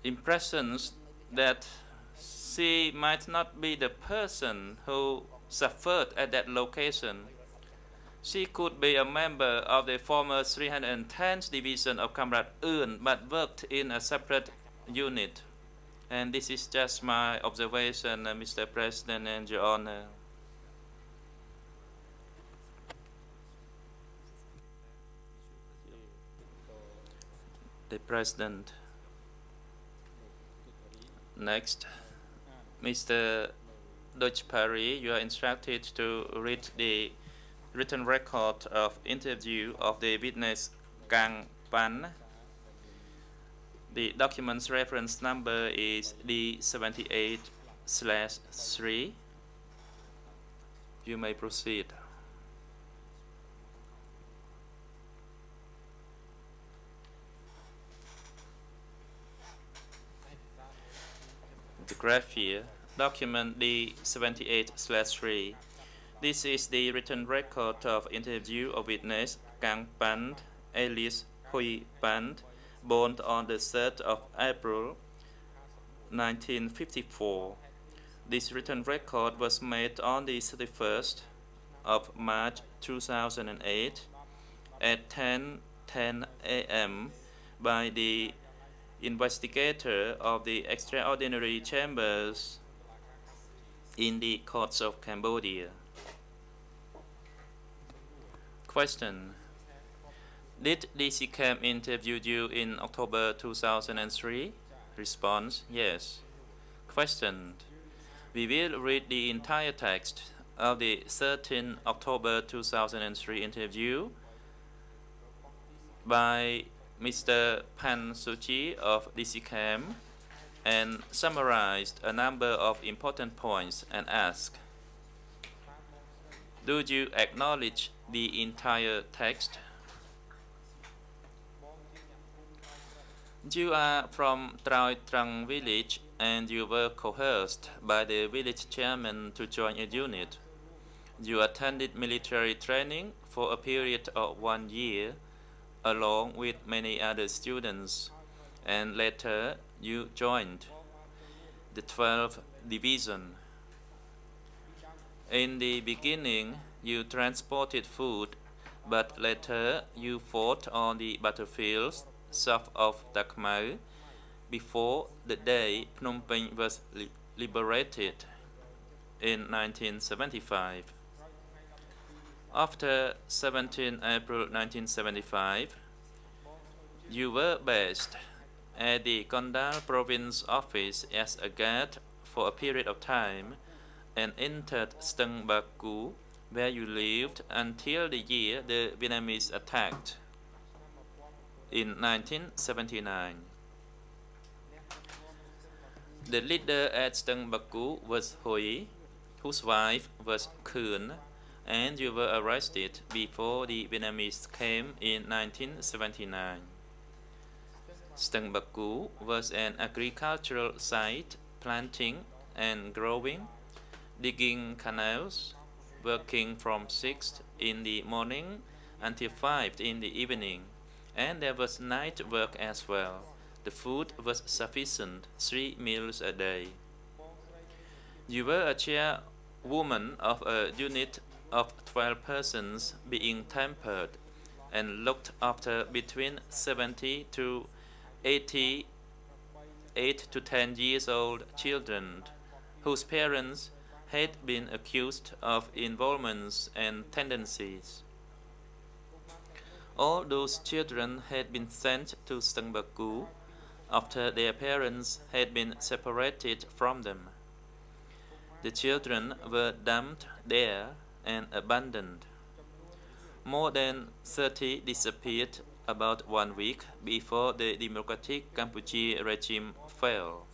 impressions that she might not be the person who suffered at that location. She could be a member of the former 310th Division of Comrade Un, but worked in a separate unit. And this is just my observation, Mr. President and Your Honor. The President. Next, Mr. Duch, you are instructed to read the written record of interview of the witness Kaing Pan. The document's reference number is D78/3. You may proceed. The graph here, document D78/3. This is the written record of interview of witness Kaing Pan, alias Hui Pan, born on the 3rd of April 1954. This written record was made on the 31st of March 2008 at 10:10 a.m. by the investigator of the extraordinary chambers in the courts of Cambodia. Question: did DCCAM interview you in October 2003? Response: yes. Question: we will read the entire text of the 13 October 2003 interview by Mr. Pan Suchi of DCCAM and summarized a number of important points and asked, do you acknowledge the entire text? You are from Troi Trang village and you were coerced by the village chairman to join a unit. You attended military training for a period of 1 year along with many other students, and later you joined the 12th Division. In the beginning, you transported food, but later you fought on the battlefields south of Duch before the day Phnom Penh was liberated in 1975. After 17 April 1975, you were based at the Kondal province office as a guard for a period of time and entered Stang Baku, where you lived until the year the Vietnamese attacked in 1979. The leader at Stang Baku was Hui, whose wife was Khun, and you were arrested before the Vietnamese came in 1979. Stang Baku was an agricultural site, planting and growing, digging canals, working from 6 in the morning until 5 in the evening, and there was night work as well. The food was sufficient, 3 meals a day. You were a chairwoman of a unit of 12 persons being tempered and looked after between 70 to 80, 8 to 10 years old children whose parents had been accused of involvements and tendencies. All those children had been sent to Stang Baku after their parents had been separated from them. The children were dumped there and abandoned. More than 30 disappeared about 1 week before the Democratic Cambodia regime fell.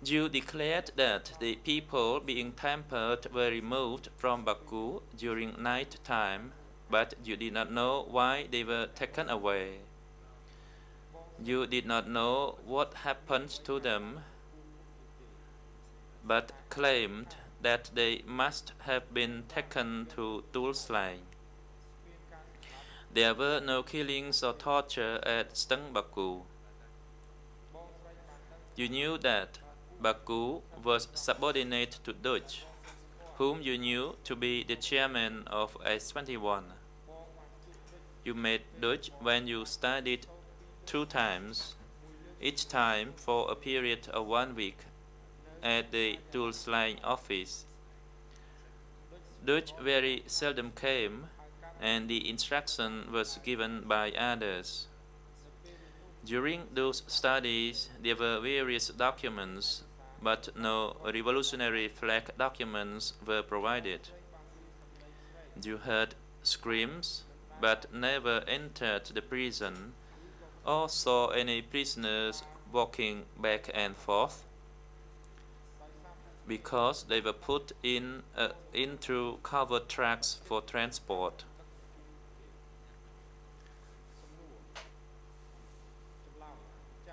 You declared that the people being tempered were removed from Baku during night time, but you did not know why they were taken away. You did not know what happened to them, but claimed that they must have been taken to Tulslang. There were no killings or torture at Stung Baku. You knew that Baku was subordinate to Duch, whom you knew to be the chairman of S21. You met Duch when you studied 2 times, each time for a period of 1 week at the Tulslang office. Duch very seldom came, and the instruction was given by others. During those studies, there were various documents, but no revolutionary flag documents were provided. You heard screams, but never entered the prison or saw any prisoners walking back and forth, because they were put into covered trucks for transport.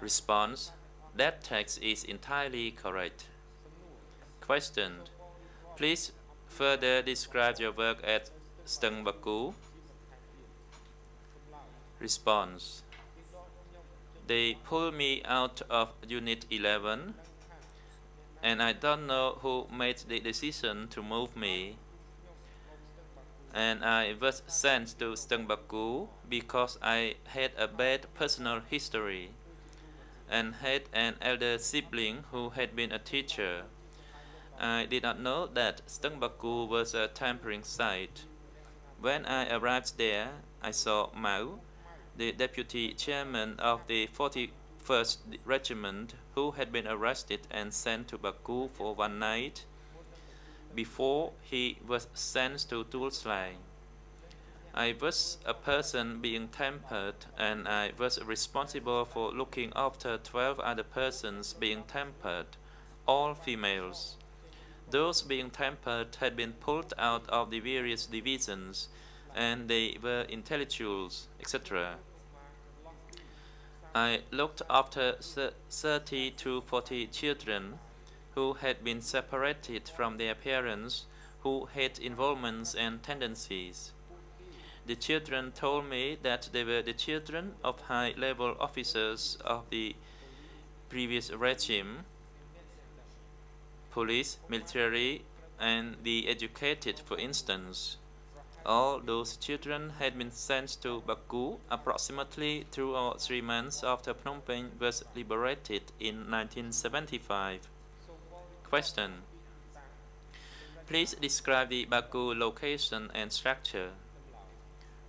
Response: that text is entirely correct. Question: please further describe your work at Stung Baku. Response: they pulled me out of Unit 11, and I don't know who made the decision to move me. And I was sent to Stung Baku because I had a bad personal history and had an elder sibling who had been a teacher. I did not know that Stung Baku was a tampering site. When I arrived there, I saw Mao, the deputy chairman of the 41st Regiment, who had been arrested and sent to Baku for 1 night before he was sent to Tulslang. I was a person being tempered, and I was responsible for looking after 12 other persons being tempered, all females. Those being tempered had been pulled out of the various divisions, and they were intellectuals, etc. I looked after 30 to 40 children who had been separated from their parents, who had involvements and tendencies. The children told me that they were the children of high-level officers of the previous regime, police, military, and the educated, for instance. All those children had been sent to Baku approximately 2 or 3 months after Phnom Penh was liberated in 1975. Question: please describe the Baku location and structure.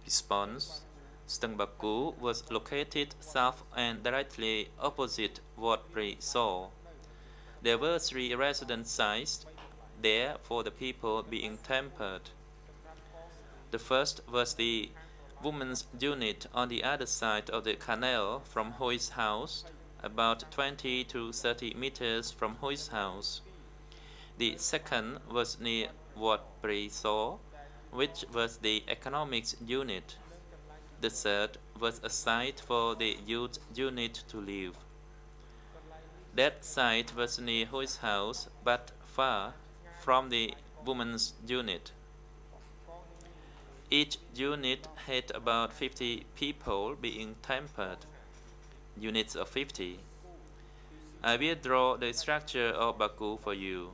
Response: Stung Baku was located south and directly opposite Wat Pri Saw. There were 3 residence sites there for the people being tempered. The first was the women's unit on the other side of the canal from Hoi's house, about 20 to 30 meters from Hoi's house. The second was near Wat Pri Saw, which was the economics unit. The third was a site for the youth unit to live. That site was near Hoi's house, but far from the women's unit. Each unit had about 50 people being tempered, units of 50. I will draw the structure of Baku for you.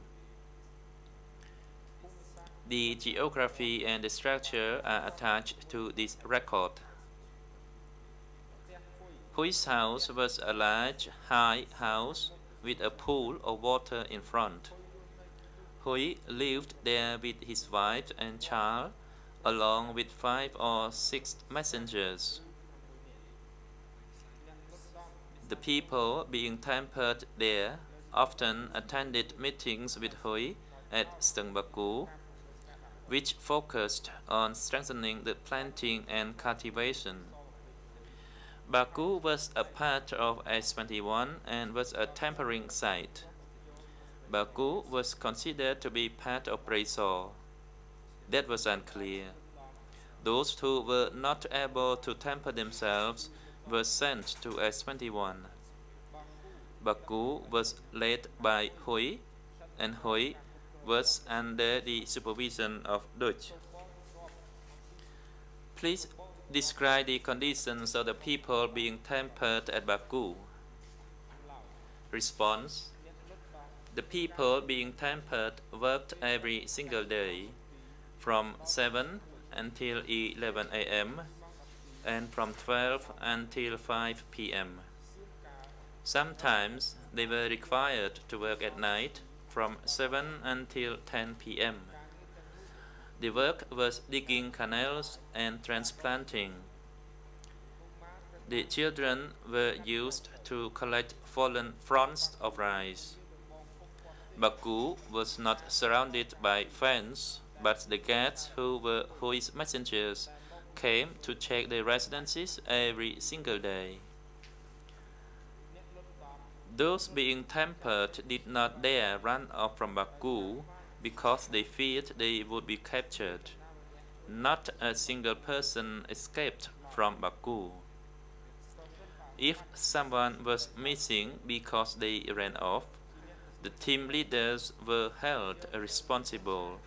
The geography and the structure are attached to this record. Hoi's house was a large, high house with a pool of water in front. Hoi lived there with his wife and child, along with 5 or 6 messengers. The people being tempered there often attended meetings with Hoi at Stung Baku, which focused on strengthening the planting and cultivation. Baku was a part of S21 and was a tempering site. Baku was considered to be part of Pri Saw. That was unclear. Those who were not able to temper themselves were sent to S21. Baku was led by Hoi, and Hoi was under the supervision of Duch. Please describe the conditions of the people being tempered at Baku. Response: the people being tempered worked every single day from 7 until 11 a.m. and from 12 until 5 p.m. Sometimes they were required to work at night from 7 until 10 p.m. The work was digging canals and transplanting. The children were used to collect fallen fronds of rice. Baku was not surrounded by fence, but the guards who were his messengers came to check the residences every single day. Those being tempered did not dare run off from Baku because they feared they would be captured. Not a single person escaped from Baku. If someone was missing because they ran off, the team leaders were held responsible.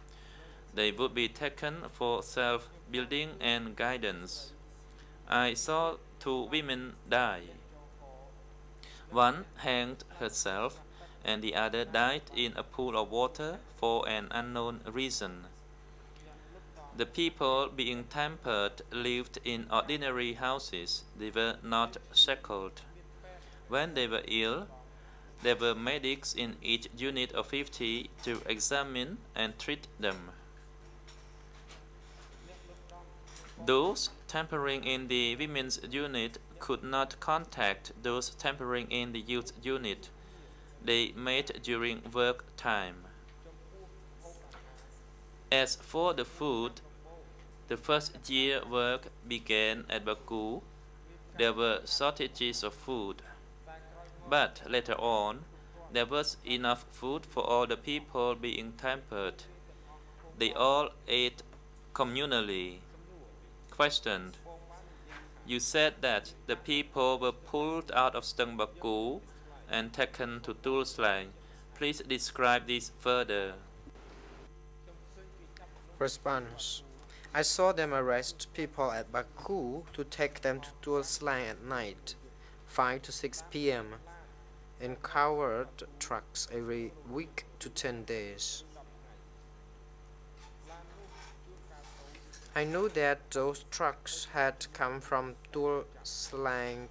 They would be taken for self-building and guidance. I saw 2 women die. One hanged herself and the other died in a pool of water for an unknown reason. The people being tempered lived in ordinary houses. They were not shackled. When they were ill, there were medics in each unit of 50 to examine and treat them. Those tempering in the women's unit could not contact those tempering in the youth unit. They met during work time. As for the food, the first year work began at Baku. There were shortages of food. But later on, there was enough food for all the people being tempered. They all ate communally. Questioned: you said that the people were pulled out of Stung Baku and taken to Tul Slang. Please describe this further. Response: I saw them arrest people at Baku to take them to Tul Slang at night, 5 to 6 p.m. in covered trucks every week to 10 days. I knew that those trucks had come from Tul Slang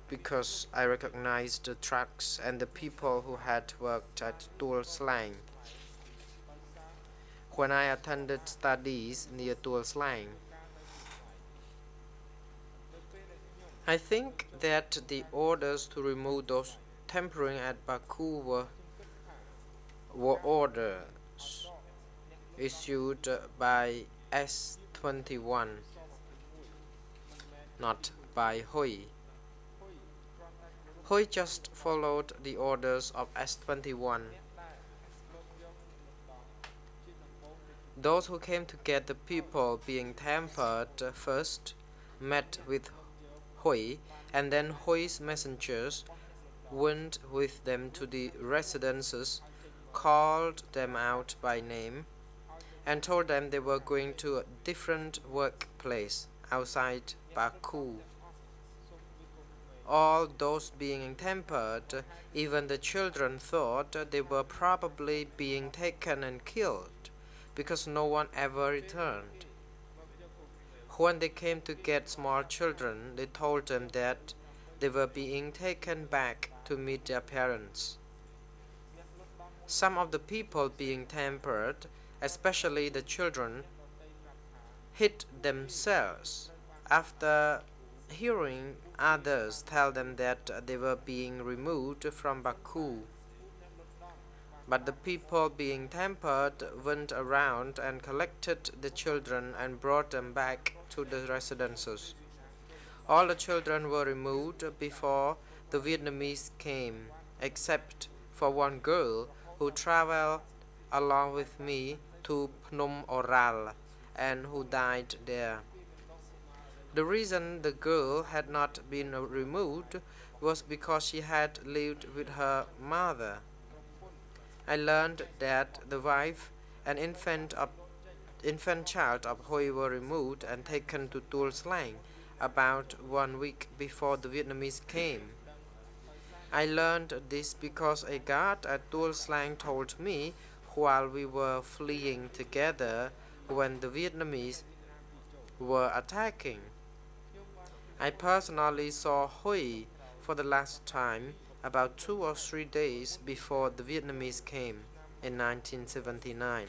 because I recognized the trucks and the people who had worked at Tul Slang when I attended studies near Tul Slang. I think that the orders to remove those tempering at Baku were orders issued by S21, not by Hoi. Hoi just followed the orders of S21. Those who came to get the people being tempered first met with Hoi, and then Hoi's messengers went with them to the residences, called them out by name, and told them they were going to a different workplace outside Baku. All those being tempered, even the children, thought they were probably being taken and killed, because no one ever returned. When they came to get small children, they told them that they were being taken back to meet their parents. Some of the people being tempered, especially the children, hid themselves after hearing others tell them that they were being removed from Baku. But the people being tempered went around and collected the children and brought them back to the residences. All the children were removed before the Vietnamese came, except for one girl who traveled along with me to Phnom Oral and who died there. The reason the girl had not been removed was because she had lived with her mother. I learned that the wife and infant child of Hoi were removed and taken to Tuol Sleng about 1 week before the Vietnamese came. I learned this because a guard at Tuol Sleng told me while we were fleeing together when the Vietnamese were attacking. I personally saw Hoi for the last time about 2 or 3 days before the Vietnamese came in 1979.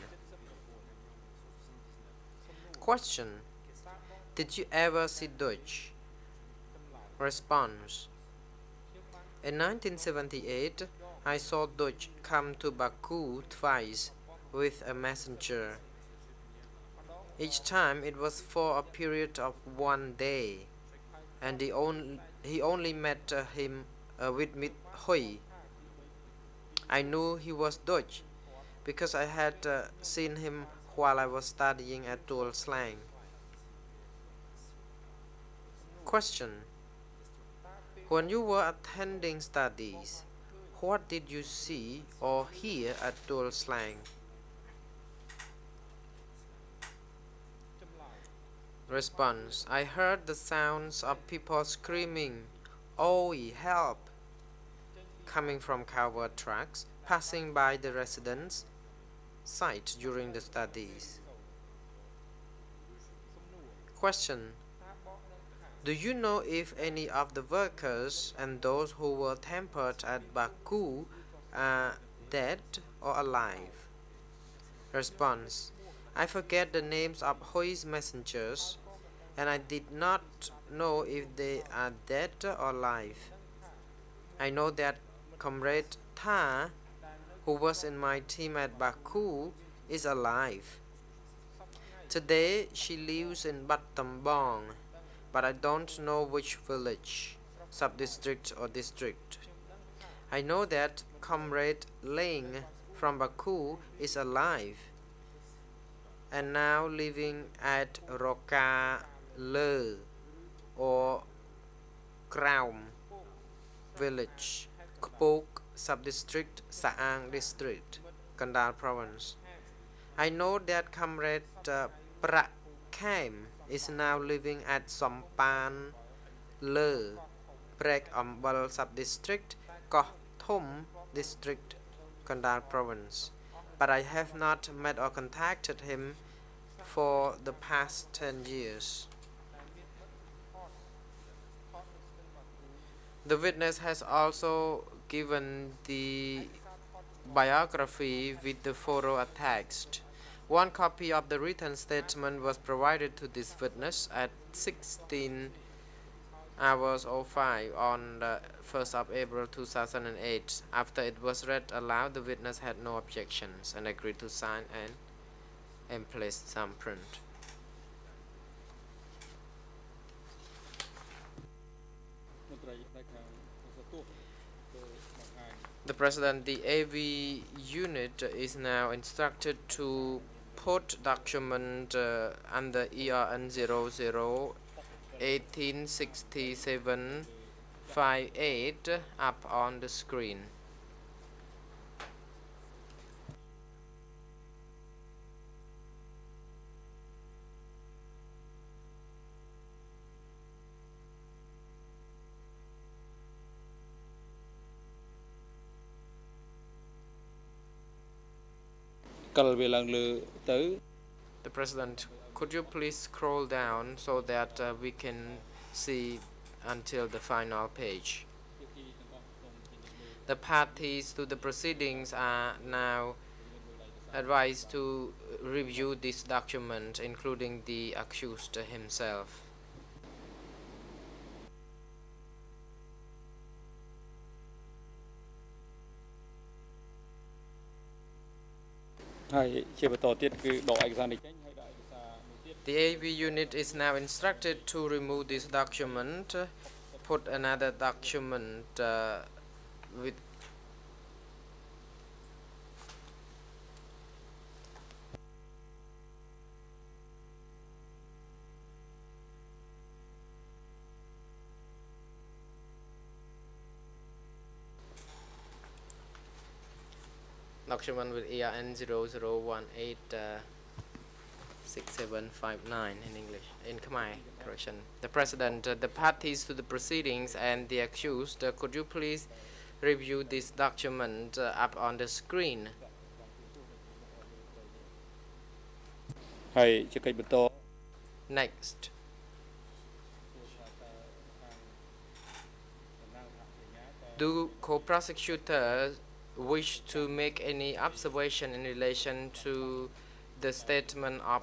Question: did you ever see Duch? Response: in 1978, I saw Duch come to Baku twice with a messenger. Each time it was for a period of 1 day, and he only met him with Hoi. I knew he was Duch because I had seen him while I was studying at Tuol Sleng. Question: when you were attending studies, what did you see or hear at Tuol Sleng? Response: I heard the sounds of people screaming, "Oi, help!" coming from covered trucks passing by the residence site during the studies. Question: do you know if any of the workers and those who were tempered at Baku are dead or alive? Response: I forget the names of Hoi's messengers, and I did not know if they are dead or alive. I know that Comrade Tha, who was in my team at Baku, is alive. Today she lives in Battambong, but I don't know which village, sub-district or district. I know that Comrade Leng from Baku is alive and now living at Roka Le or Kraum village, Kpok sub-district, Saang district, Kandal province. I know that Comrade Prak Kam is now living at Sompan Le, Prek Ambal sub-district, Koh Thom district, Kandal province, but I have not met or contacted him for the past 10 years. The witness has also given the biography with the photo attached. One copy of the written statement was provided to this witness at 16 hours 05 on the 1st of April 2008. After it was read aloud, the witness had no objections and agreed to sign and place thumbprint. The President, the AV unit is now instructed to put document under ERN 00186758 up on the screen. The President, could you please scroll down so that we can see until the final page? The parties to the proceedings are now advised to review this document, including the accused himself. The AV unit is now instructed to remove this document, put another document with document with ERN 00186759 in English, in Khmer, correction. The President, the parties to the proceedings and the accused, could you please review this document up on the screen? Next. Do co-prosecutors wish to make any observation in relation to the statement of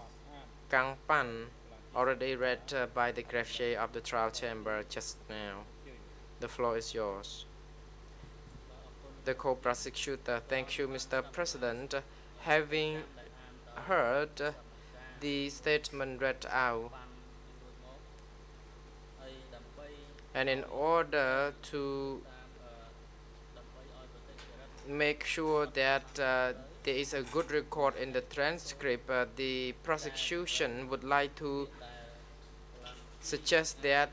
Kang Pan already read by the greffier of the trial chamber just now? The floor is yours. The co-prosecutor. Thank you, Mr. President. Having heard the statement read out, and in order to make sure that there is a good record in the transcript, the prosecution would like to suggest that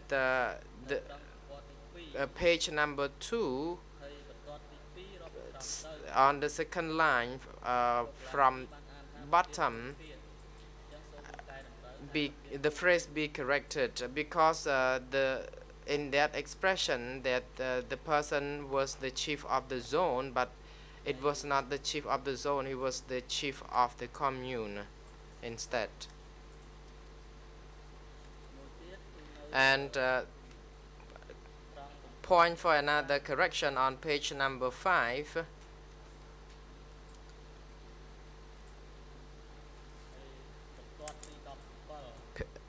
page number 2 on the second line from bottom, the phrase be corrected, because in that expression that the person was the chief of the zone, but it was not the chief of the zone, he was the chief of the commune instead. And point for another correction on page number 5.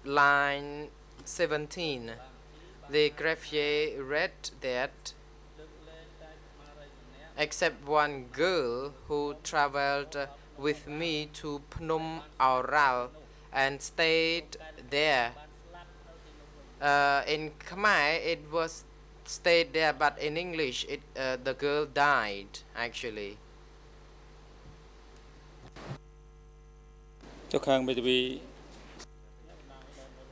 Line 17. The greffier read that except one girl who traveled with me to Phnom Aural and stayed there. In Khmer it was stayed there, but in English the girl died actually.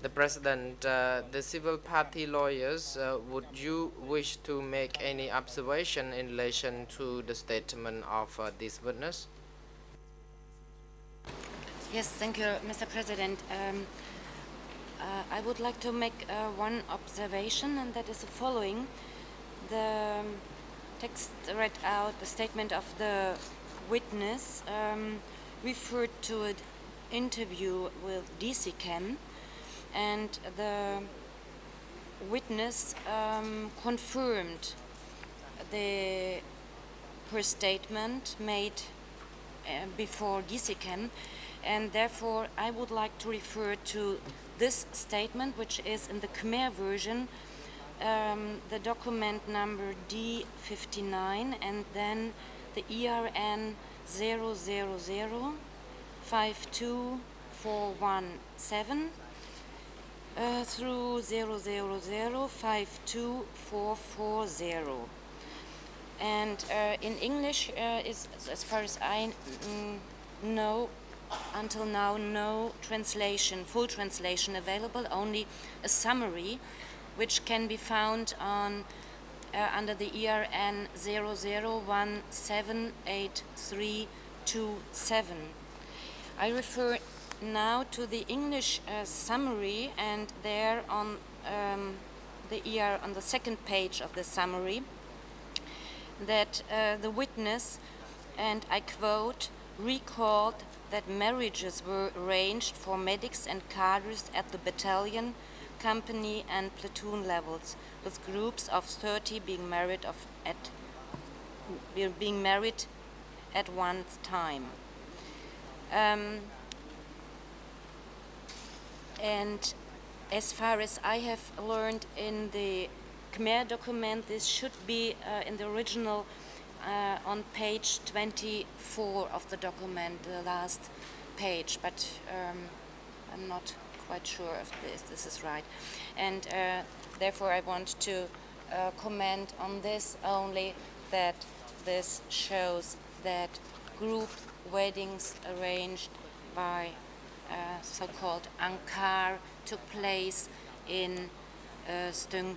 The President, the civil party lawyers, would you wish to make any observation in relation to the statement of this witness? Yes, thank you, Mr. President. I would like to make one observation, and that is the following. The text read out, the statement of the witness, referred to an interview with DCCAM, and the witness confirmed her statement made before DCCAM, and therefore I would like to refer to this statement, which is in the Khmer version, the document number D59, and then the ERN 000-52417 through 000-52440. And in English is, as far as I know, until now no translation, full translation available, only a summary which can be found on under the ERN 0017837. I refer now to the English summary, and there on the second page of the summary, that the witness, and I quote, recalled that marriages were arranged for medics and cadres at the battalion, company and platoon levels, with groups of 30 being married at one time. And as far as I have learned in the Khmer document, this should be in the original on page 24 of the document, the last page, but I'm not quite sure if this is right. And therefore I want to comment on this only, that this shows that group weddings arranged by so-called Angkar took place in Stung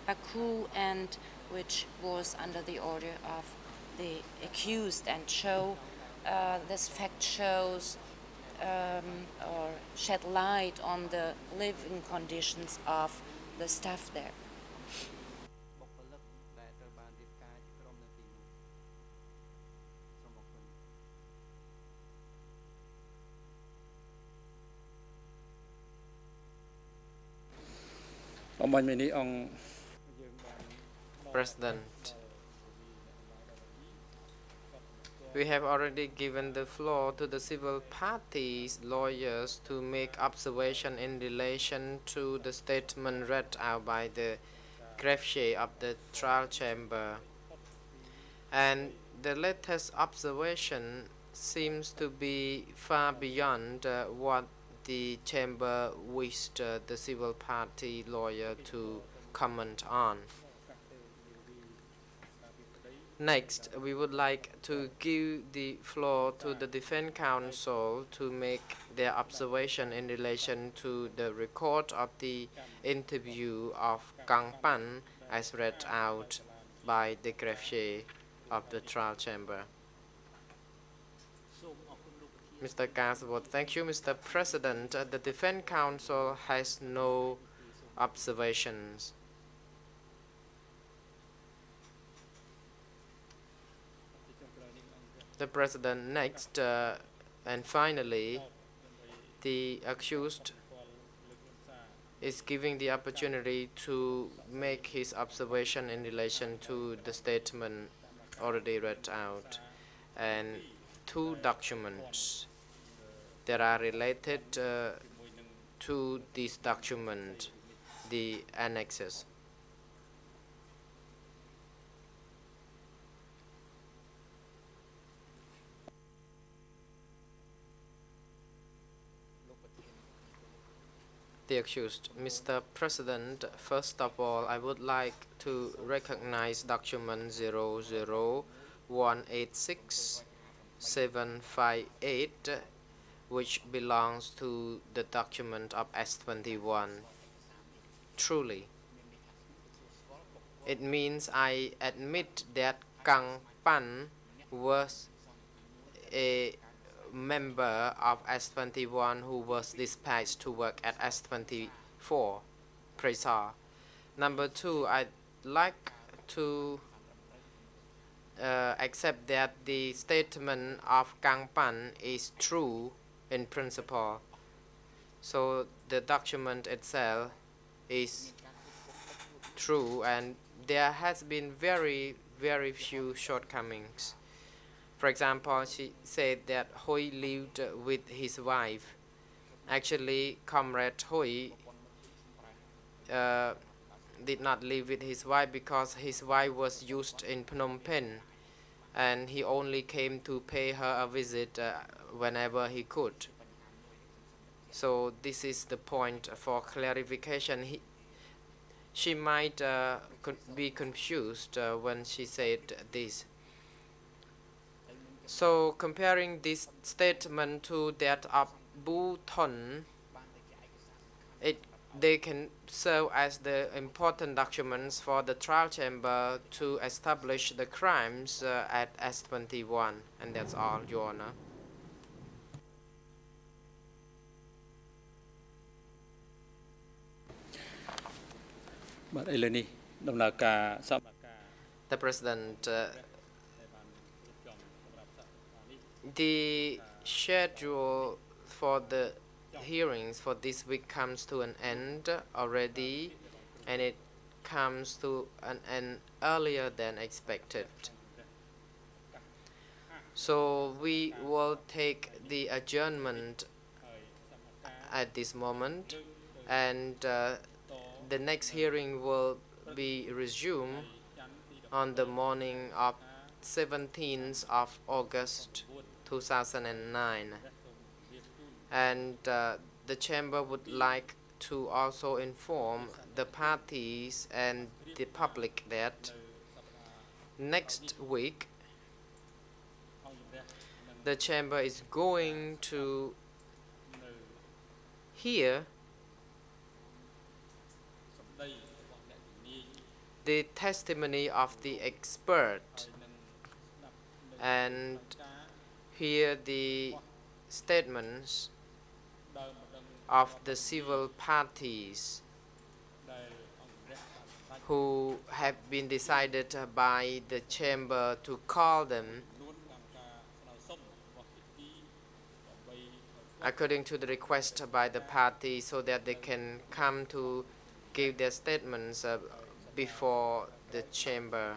Baku, and which was under the order of the accused and show this fact shows or shed light on the living conditions of the staff there. President, we have already given the floor to the civil parties' lawyers to make observation in relation to the statement read out by the greffier of the trial chamber. And the latest observation seems to be far beyond what the chamber wished the civil party lawyer to comment on. Next, we would like to give the floor to the defense counsel to make their observation in relation to the record of the interview of Kang Pan as read out by the greffier of the trial chamber. Mr. Gaswood, thank you, Mr. President. The defense counsel has no observations. The President next, and finally, the accused is giving the opportunity to make his observation in relation to the statement already read out and two documents that are related to this document, the annexes. The accused. Mr. President, first of all, I would like to recognize document 00186-758, which belongs to the document of S21. Truly, it means I admit that Kang Pan was a member of S21 who was dispatched to work at S24 Presa. Number two, I'd like to accept that the statement of Kang Pan is true in principle. So the document itself is true, and there has been very few shortcomings. For example, she said that Hoi lived with his wife. Actually, Comrade Hoi did not live with his wife because his wife was used in Phnom Penh, and he only came to pay her a visit whenever he could. So this is the point for clarification. She might be confused when she said this. So comparing this statement to that of Bu Thon, they can serve as the important documents for the trial chamber to establish the crimes at S21, and that's all, Your Honor. The President, the schedule for the hearings for this week comes to an end already, and it comes to an end earlier than expected. So we will take the adjournment at this moment, and the next hearing will be resumed on the morning of 17th of August 2009. And the chamber would like to also inform the parties and the public that next week the chamber is going to hear the testimony of the expert and hear the statements of the civil parties who have been decided by the chamber to call them according to the request by the party, so that they can come to give their statements before the chamber.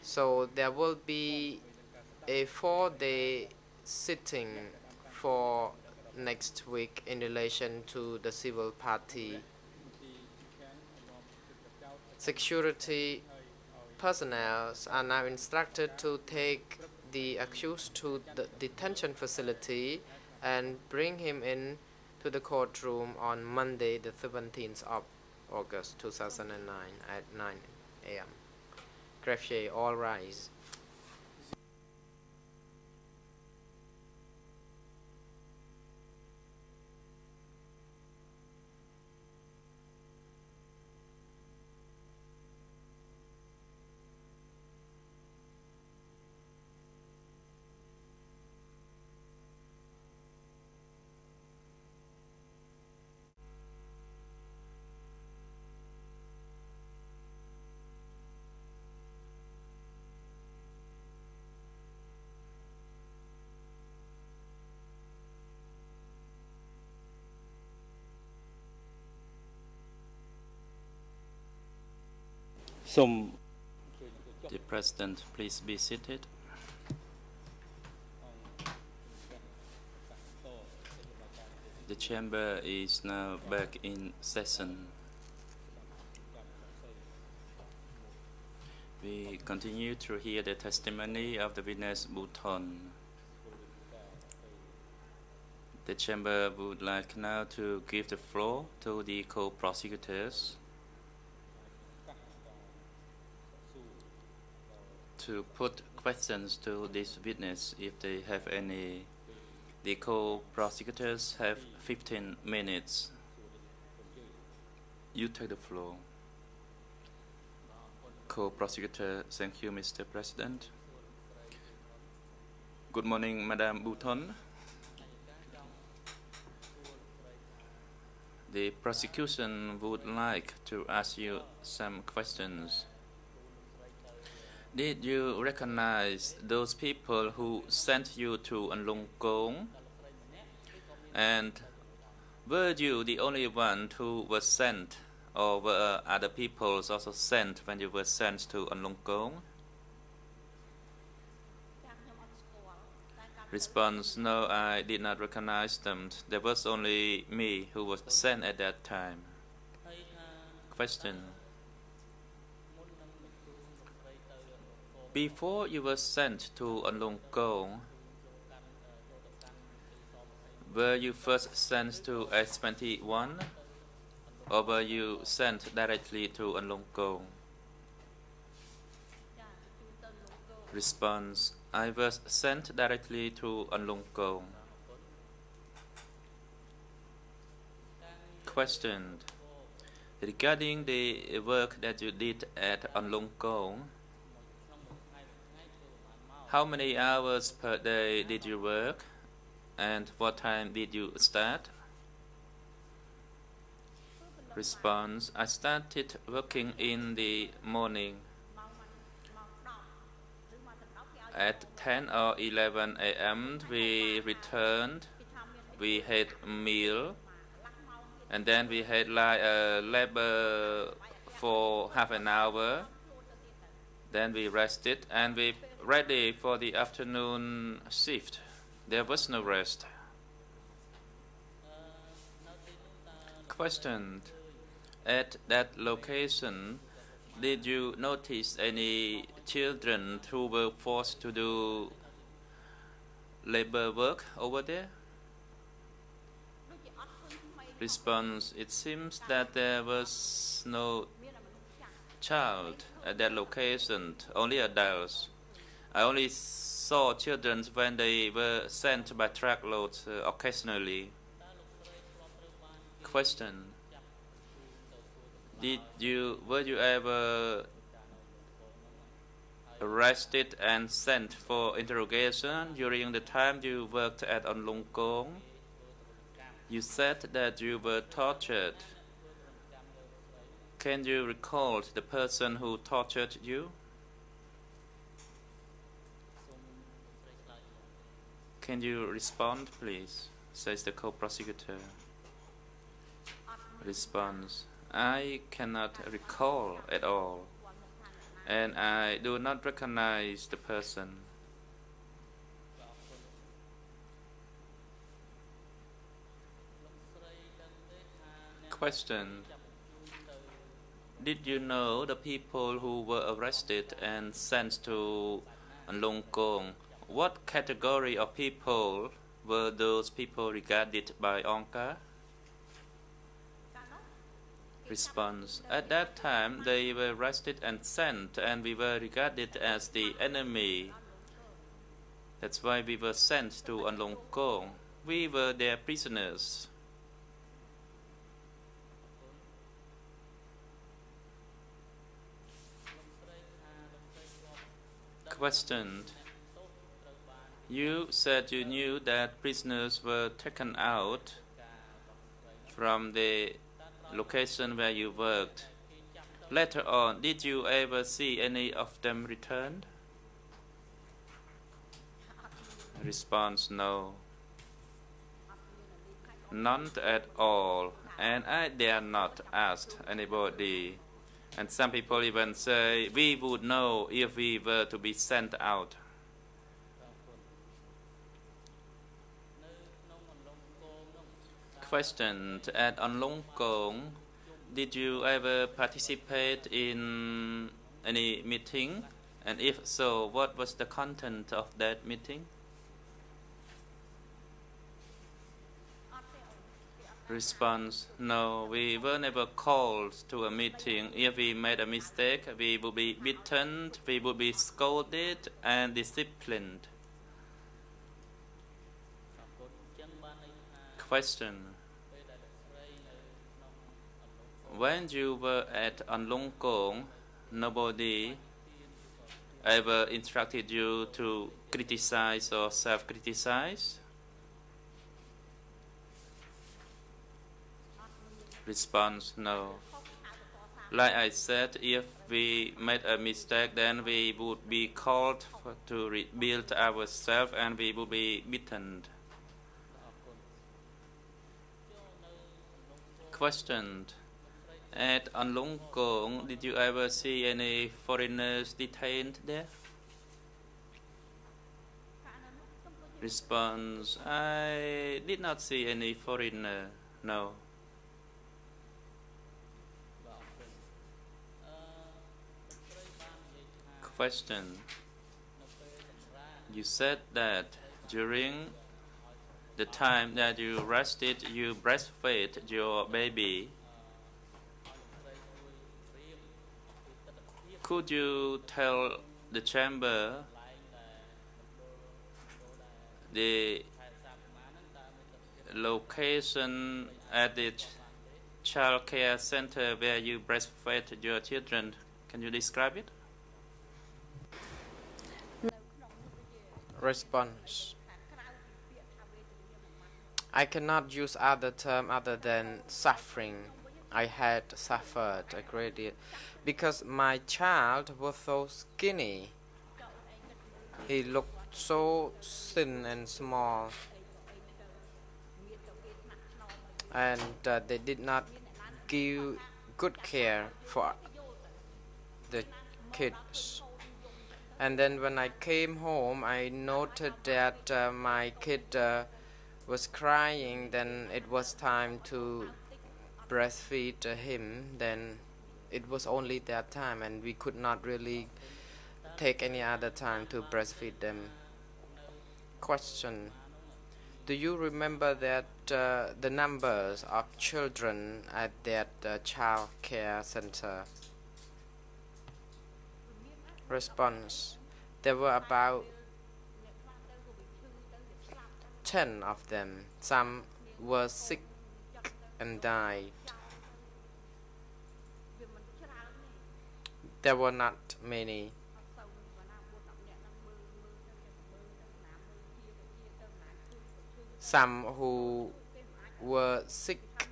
So there will be a 4-day sitting for next week in relation to the civil party. Security personnel are now instructed to take the accused to the detention facility and bring him in to the courtroom on Monday, the 17th of August 2009 at 9 a.m. Greffier, all rise. The President, please be seated. The chamber is now back in session. We continue to hear the testimony of the witness Bhutan. The chamber would like now to give the floor to the co-prosecutors to put questions to this witness if they have any. The co-prosecutors have 15 minutes. You take the floor. Co-prosecutor, thank you, Mr. President. Good morning, Madam Bhutan. The prosecution would like to ask you some questions. Did you recognize those people who sent you to Anlung Kong? And were you the only one who was sent, or were other people also sent when you were sent to Anlung Kong? Response: no, I did not recognize them. There was only me who was sent at that time. Question: before you were sent to Anlung Kong, were you first sent to S21, or were you sent directly to Anlung Kong? Response: I was sent directly to Anlung Kong. Question: regarding the work that you did at Anlung Kong, how many hours per day did you work, and what time did you start? Response: I started working in the morning. At 10 or 11 a.m. we returned. We had a meal, and then we had like a labor for half an hour. Then we rested, and we ready for the afternoon shift. There was no rest. Question: at that location, did you notice any children who were forced to do labor work over there? Response: it seems that there was no child at that location, only adults. I only saw children when they were sent by truckloads occasionally. Question: were you ever arrested and sent for interrogation during the time you worked at Onlong Kong. You said that you were tortured. Can you recall the person who tortured you? Can you respond, please? Says the co-prosecutor. Response: I cannot recall at all, and I do not recognize the person. Question: did you know the people who were arrested and sent to Long Kong? What category of people were those people regarded by Onka? Response: at that time they were arrested and sent, and we were regarded as the enemy. That's why we were sent to Long Kong. We were their prisoners. Question: you said you knew that prisoners were taken out from the location where you worked. Later on, did you ever see any of them returned? Response: no. None at all, and I dare not ask anybody. And some people even say, we would know if we were to be sent out. Question: at Onlong Kong, did you ever participate in any meeting? And if so, what was the content of that meeting? Response: no, we were never called to a meeting. If we made a mistake, we would be beaten, we would be scolded and disciplined. Question: when you were at Onlong Kong, nobody ever instructed you to criticize or self-criticize? Response: no. Like I said, if we made a mistake, then we would be called to rebuild ourselves and we would be beaten. Question: at Onlong Kong, did you ever see any foreigners detained there? Response: I did not see any foreigner, no. Question: you said that during the time that you rested, you breastfed your baby. Could you tell the chamber the location at the child care center where you breastfed your children? Can you describe it? Response: I cannot use other term other than suffering. I had suffered a great deal because my child was so skinny. He looked so thin and small, and they did not give good care for the kids. And then when I came home, I noted that my kid was crying. Then it was time to breastfeed him. Then it was only that time, and we could not really take any other time to breastfeed them. Question: do you remember that the numbers of children at that child care center? Response: there were about 10 of them. Some were sick and died. There were not many. Some who were sick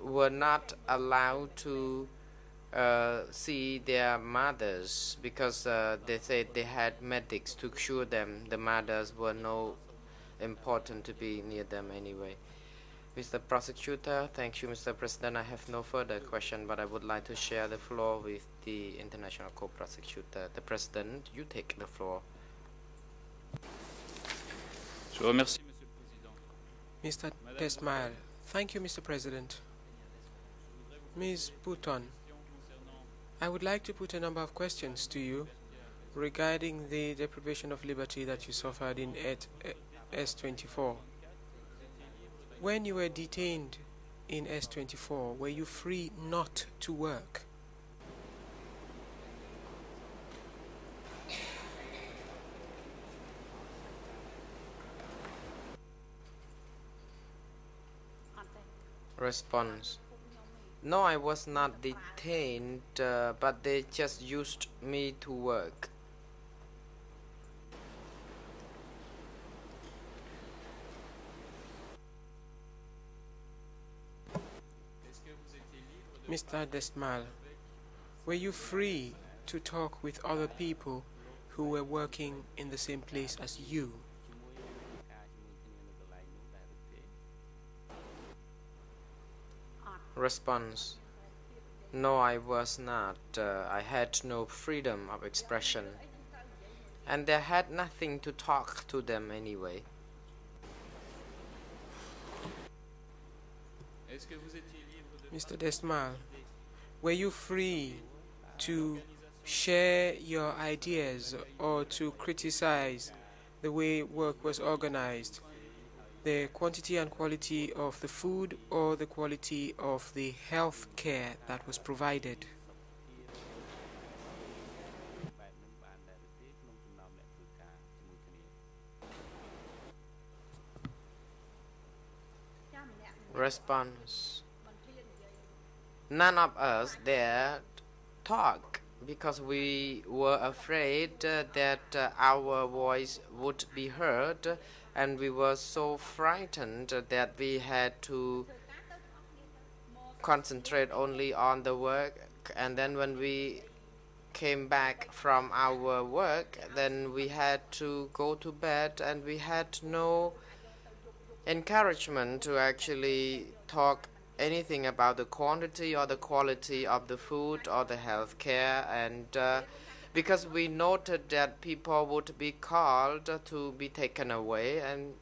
were not allowed to see their mothers because they said they had medics to cure them. The mothers were no important to be near them anyway. Mr. Prosecutor, thank you, Mr. President. I have no further question, but I would like to share the floor with the International Co-Prosecutor. The President, you take the floor. Je vous remercie, Mr. Desmail. Thank you, Mr. President. Ms. Bouton, I would like to put a number of questions to you regarding the deprivation of liberty that you suffered in S24. When you were detained in S24, were you free not to work? Response. No, I was not detained, but they just used me to work. Mr. Desmal, were you free to talk with other people who were working in the same place as you? Response. No, I was not. I had no freedom of expression. And they had nothing to talk to them anyway. Mr. Desmal, were you free to share your ideas or to criticize the way work was organized, the quantity and quality of the food or the quality of the health care that was provided? Response. None of us dared talk because we were afraid that our voice would be heard, and we were so frightened that we had to concentrate only on the work. And then when we came back from our work, then we had to go to bed, and we had no encouragement to actually talk anything about the quantity or the quality of the food or the health care, and because we noted that people would be called to be taken away, and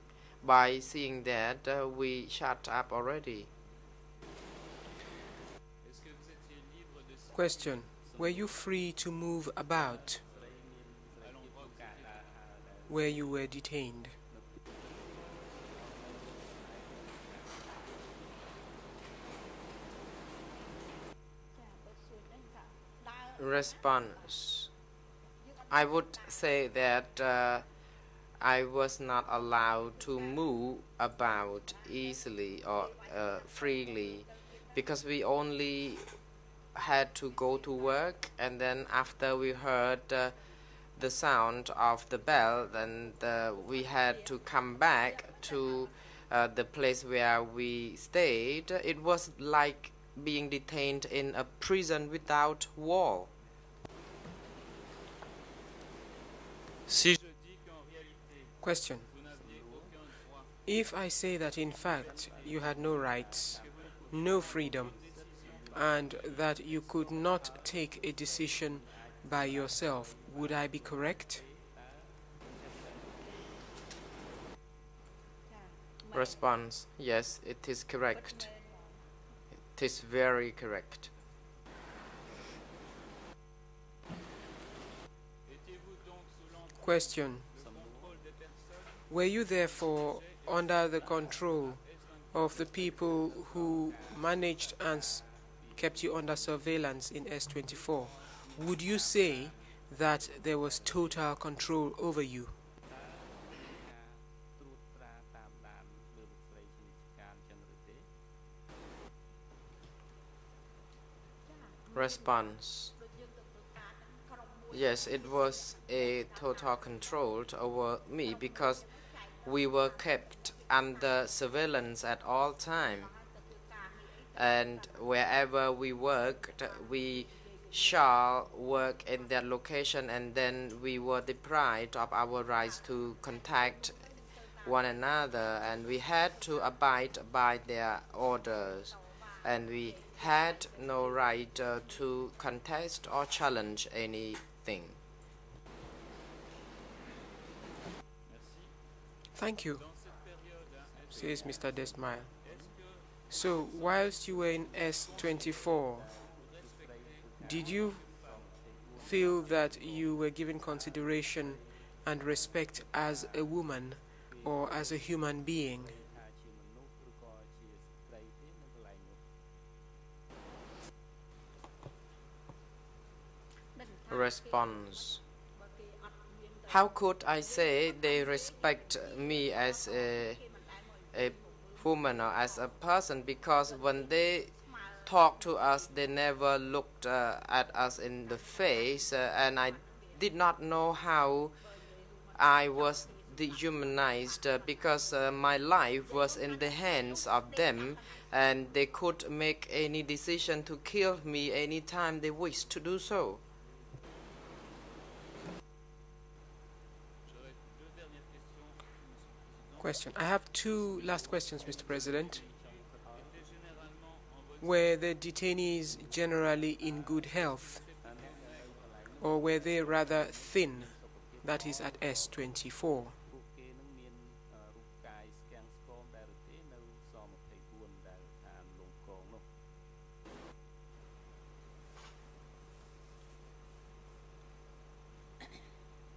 by seeing that we shut up already. Question. Were you free to move about where you were detained? Response. I would say that I was not allowed to move about easily or freely, because we only had to go to work, and then after we heard the sound of the bell, then we had to come back to the place where we stayed. It was like being detained in a prison without wall. Question. If I say that in fact you had no rights, no freedom, and that you could not take a decision by yourself, would I be correct? Response. Yes, it is correct. It is very correct. Question. Were you therefore under the control of the people who managed and kept you under surveillance in S24? Would you say that there was total control over you? Response. Yes, it was a total control over me, because we were kept under surveillance at all time. And wherever we worked, we shall work in that location, and then we were deprived of our rights to contact one another, and we had to abide by their orders, and we had no right to contest or challenge anything. Thank you, says Mr. Desmile. So, whilst you were in S24, did you feel that you were given consideration and respect as a woman or as a human being? Response: how could I say they respect me as a woman or as a person, because when they talked to us, they never looked at us in the face, and I did not know how I was dehumanized because my life was in the hands of them, and they could make any decision to kill me anytime they wished to do so. Question. I have two last questions, Mr. President. Were the detainees generally in good health, or were they rather thin, that is at S24?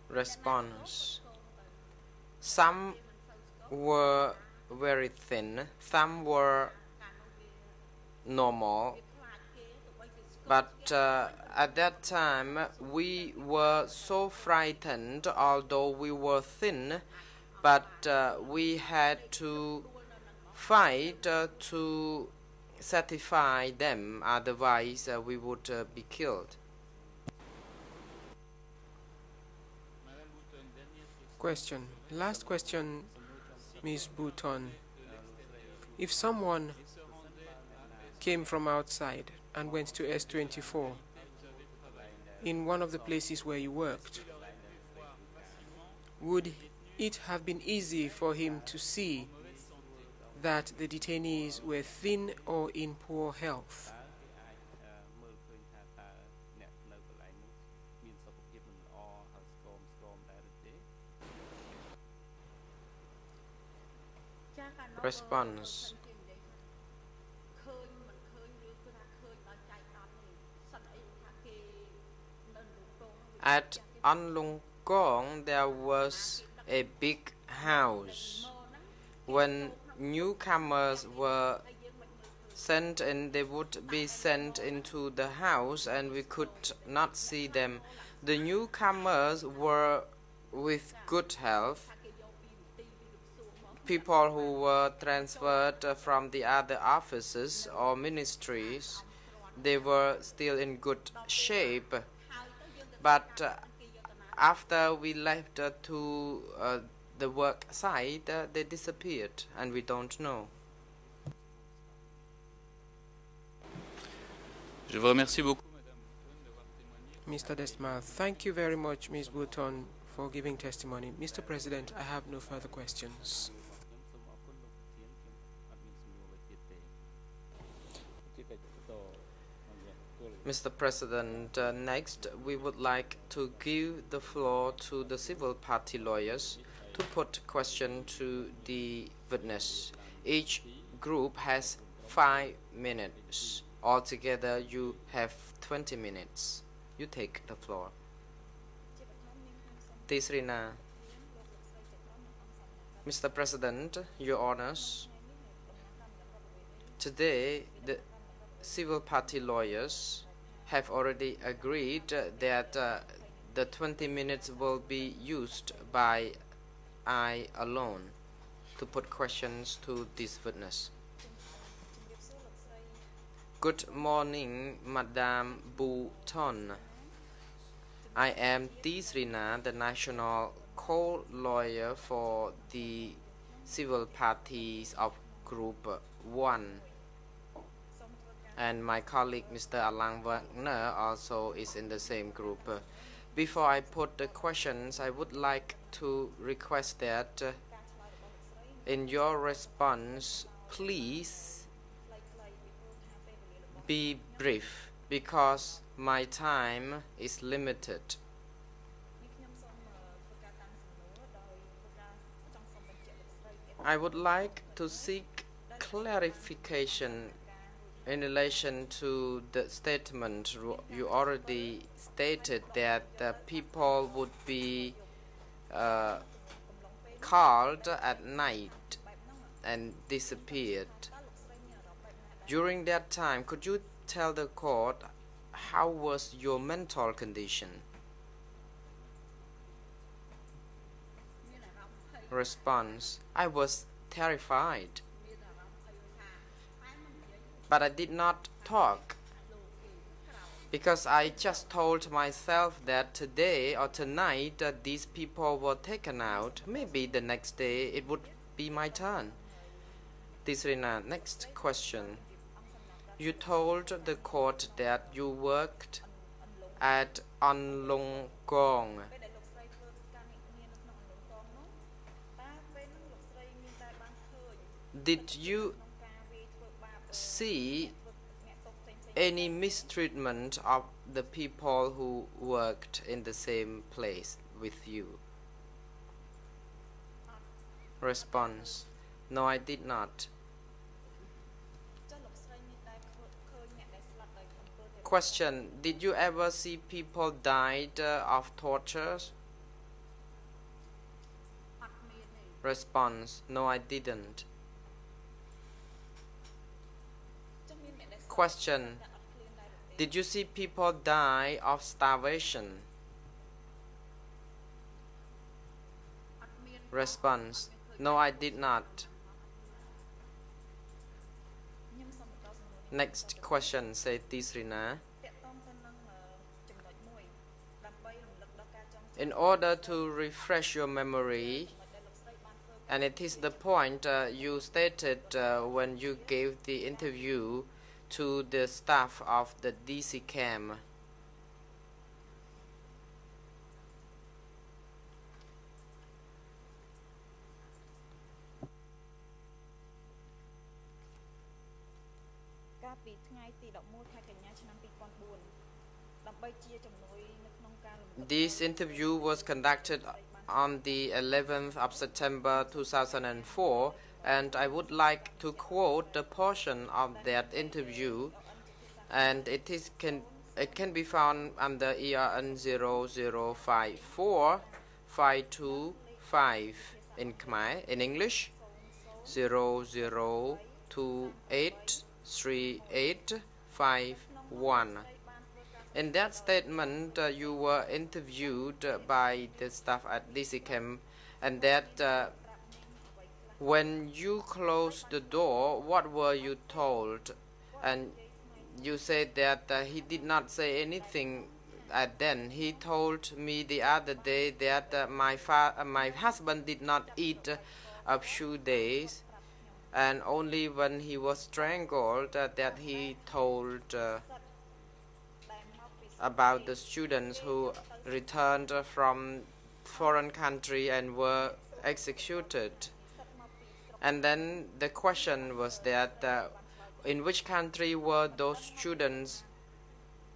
Response: some were very thin, some were normal, but at that time we were so frightened, although we were thin, but we had to fight to satisfy them, otherwise we would be killed. Question. Last question, Ms. Bouton. If someone came from outside and went to S24 in one of the places where you worked, would it have been easy for him to see that the detainees were thin or in poor health? Response: at An Lung Kong there was a big house. When newcomers were sent in, they would be sent into the house and we could not see them. The newcomers were with good health. People who were transferred from the other offices or ministries, they were still in good shape. But after we left to the work site, they disappeared and we don't know. Je vous remercie beaucoup, Mr. Desmile, thank you very much, Ms. Bouton, for giving testimony. Mr. President, I have no further questions. Mr. President, next we would like to give the floor to the civil party lawyers to put question to the witness. Each group has 5 minutes. Altogether, you have 20 minutes. You take the floor. Tisrina. Mr. President, Your Honors, today the civil party lawyers have already agreed that the 20 minutes will be used by I alone to put questions to this witness. Good morning, Madame Bouton. I am Tisrina, the National co-lawyer for the civil parties of Group 1. And my colleague Mr. Alang Wagner also is in the same group. Before I put the questions, I would like to request that in your response, please be brief because my time is limited. I would like to seek clarification in relation to the statement. You already stated that the people would be called at night and disappeared. During that time, could you tell the court how was your mental condition? Response: I was terrified, but I did not talk because I just told myself that today or tonight these people were taken out. Maybe the next day it would be my turn. Tisrina, next question. You told the court that you worked at An Long Gong. Did you see any mistreatment of the people who worked in the same place with you? Response: no, I did not. Question: did you ever see people died of tortures? Response: no, I didn't. Question: did you see people die of starvation? Response: no, I did not. Next question, said Tisrina. In order to refresh your memory, and it is the point you stated when you gave the interview to the staff of the DC camp. This interview was conducted on the 11th of September 2004, and I would like to quote the portion of that interview, and it can be found under ERN 0054525 in Khmer. In English, 00283851. In that statement, you were interviewed by the staff at DC camp, and that when you closed the door, what were you told? And you said that he did not say anything then. He told me the other day that my husband did not eat a few days, and only when he was strangled that he told about the students who returned from foreign country and were executed. And then the question was that in which country were those students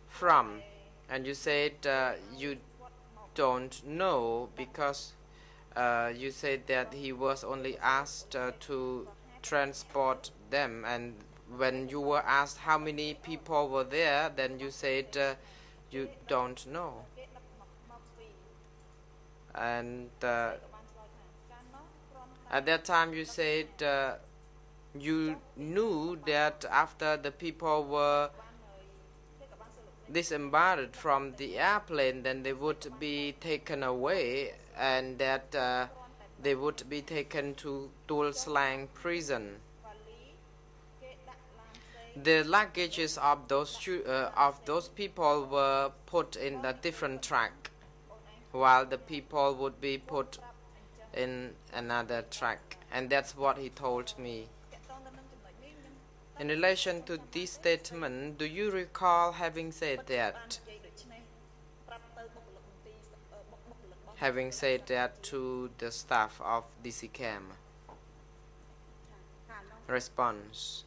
from? And you said you don't know because you said that he was only asked to transport them, and when you were asked how many people were there, then you said you don't know. And at that time you said you knew that after the people were disembarked from the airplane, then they would be taken away, and that they would be taken to Tul Slang prison. The luggages of those people were put in a different track. while the people would be put in another truck. And that's what he told me. In relation to this statement, do you recall having said that? Having said that to the staff of DC camp? Response.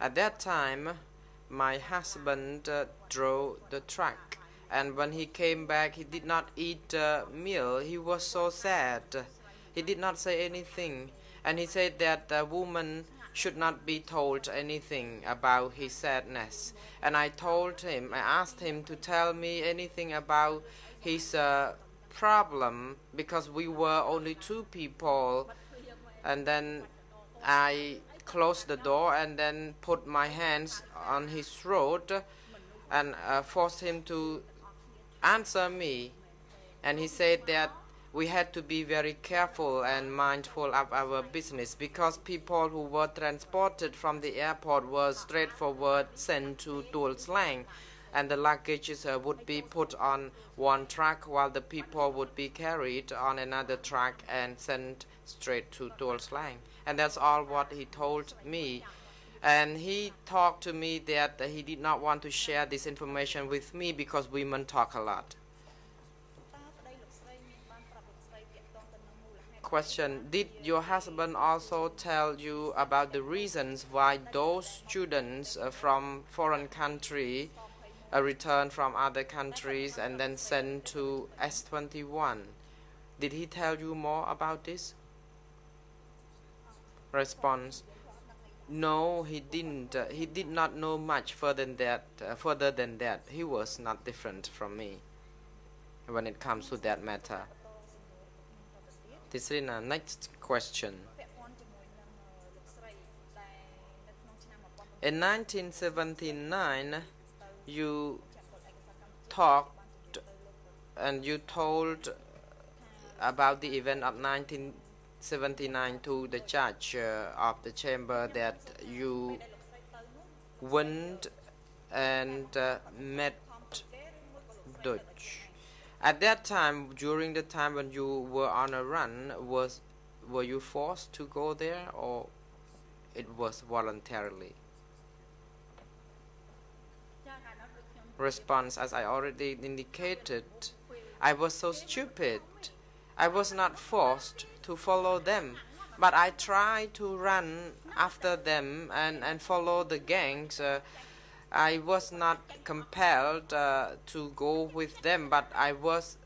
At that time, my husband drove the truck, and when he came back, he did not eat a meal. He was so sad. He did not say anything, and he said that the woman should not be told anything about his sadness. And I asked him to tell me anything about his problem, because we were only two people. And then I closed the door and then put my hands on his throat and forced him to answer me. And he said that we had to be very careful and mindful of our business, because people who were transported from the airport were straightforward sent to Tuol Sleng, and the luggages would be put on one truck while the people would be carried on another truck and sent straight to Tuol Sleng. And that's all what he told me. And he talked to me that he did not want to share this information with me because women talk a lot. Question. Did your husband also tell you about the reasons why those students from foreign countries return from other countries and then sent to S21? Did he tell you more about this? Response. No, he didn't. He did not know much further than that. He was not different from me when it comes to that matter. This is the next question. In 1979, you talked and you told about the event of 1979 to the judge of the chamber that you went and met Duch. At that time, during the time when you were on a run, were you forced to go there, or it was voluntarily? Response. As I already indicated, I was so stupid. I was not forced to follow them, but I tried to run after them and follow the gangs. I was not compelled to go with them, but I was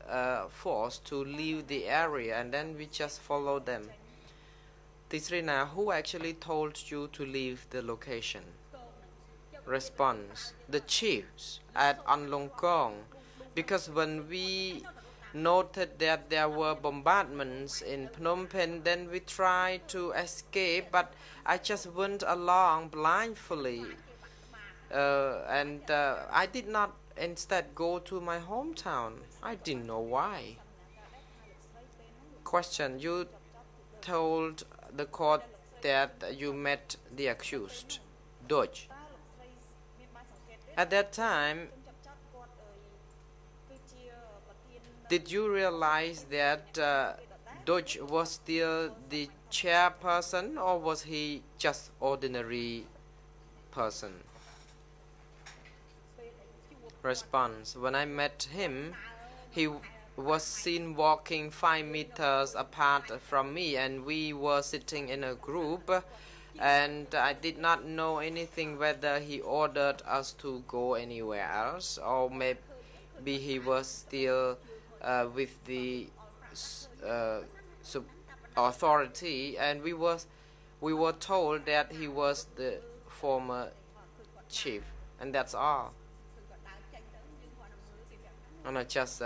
forced to leave the area, and then we just followed them. Tisrina, who actually told you to leave the location? Response. The chiefs at Anlongkong, because when we noted that there were bombardments in Phnom Penh, then we tried to escape, but I just went along blindly. I did not instead go to my hometown. I didn't know why. Question. You told the court that you met the accused, Duch. At that time, did you realize that Duch was still the chairperson, or was he just ordinary person? Response. When I met him, he was seen walking 5 meters apart from me, and we were sitting in a group, and I did not know anything whether he ordered us to go anywhere else, or maybe he was still with the authority, and we were told that he was the former chief, and that's all. And I just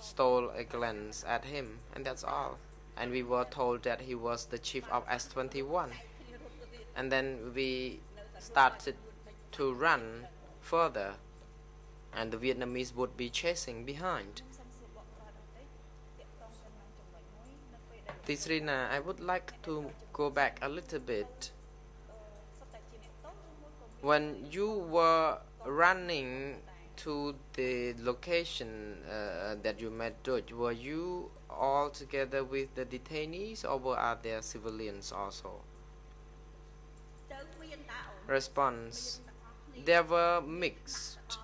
stole a glance at him, and that's all. And we were told that he was the chief of S21. And then we started to run further, and the Vietnamese would be chasing behind. Tisrina, I would like to go back a little bit. When you were running to the location that you met Duch, were you all together with the detainees, or are there civilians also? Response: there were mixed.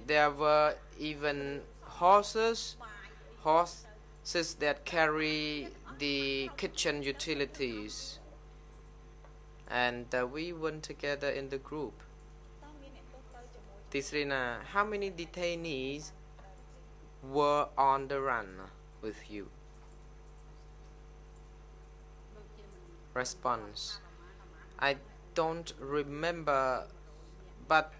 There were even horses that carry the kitchen utilities, and we went together in the group. Tisrina, how many detainees were on the run with you? Response: I don't remember, but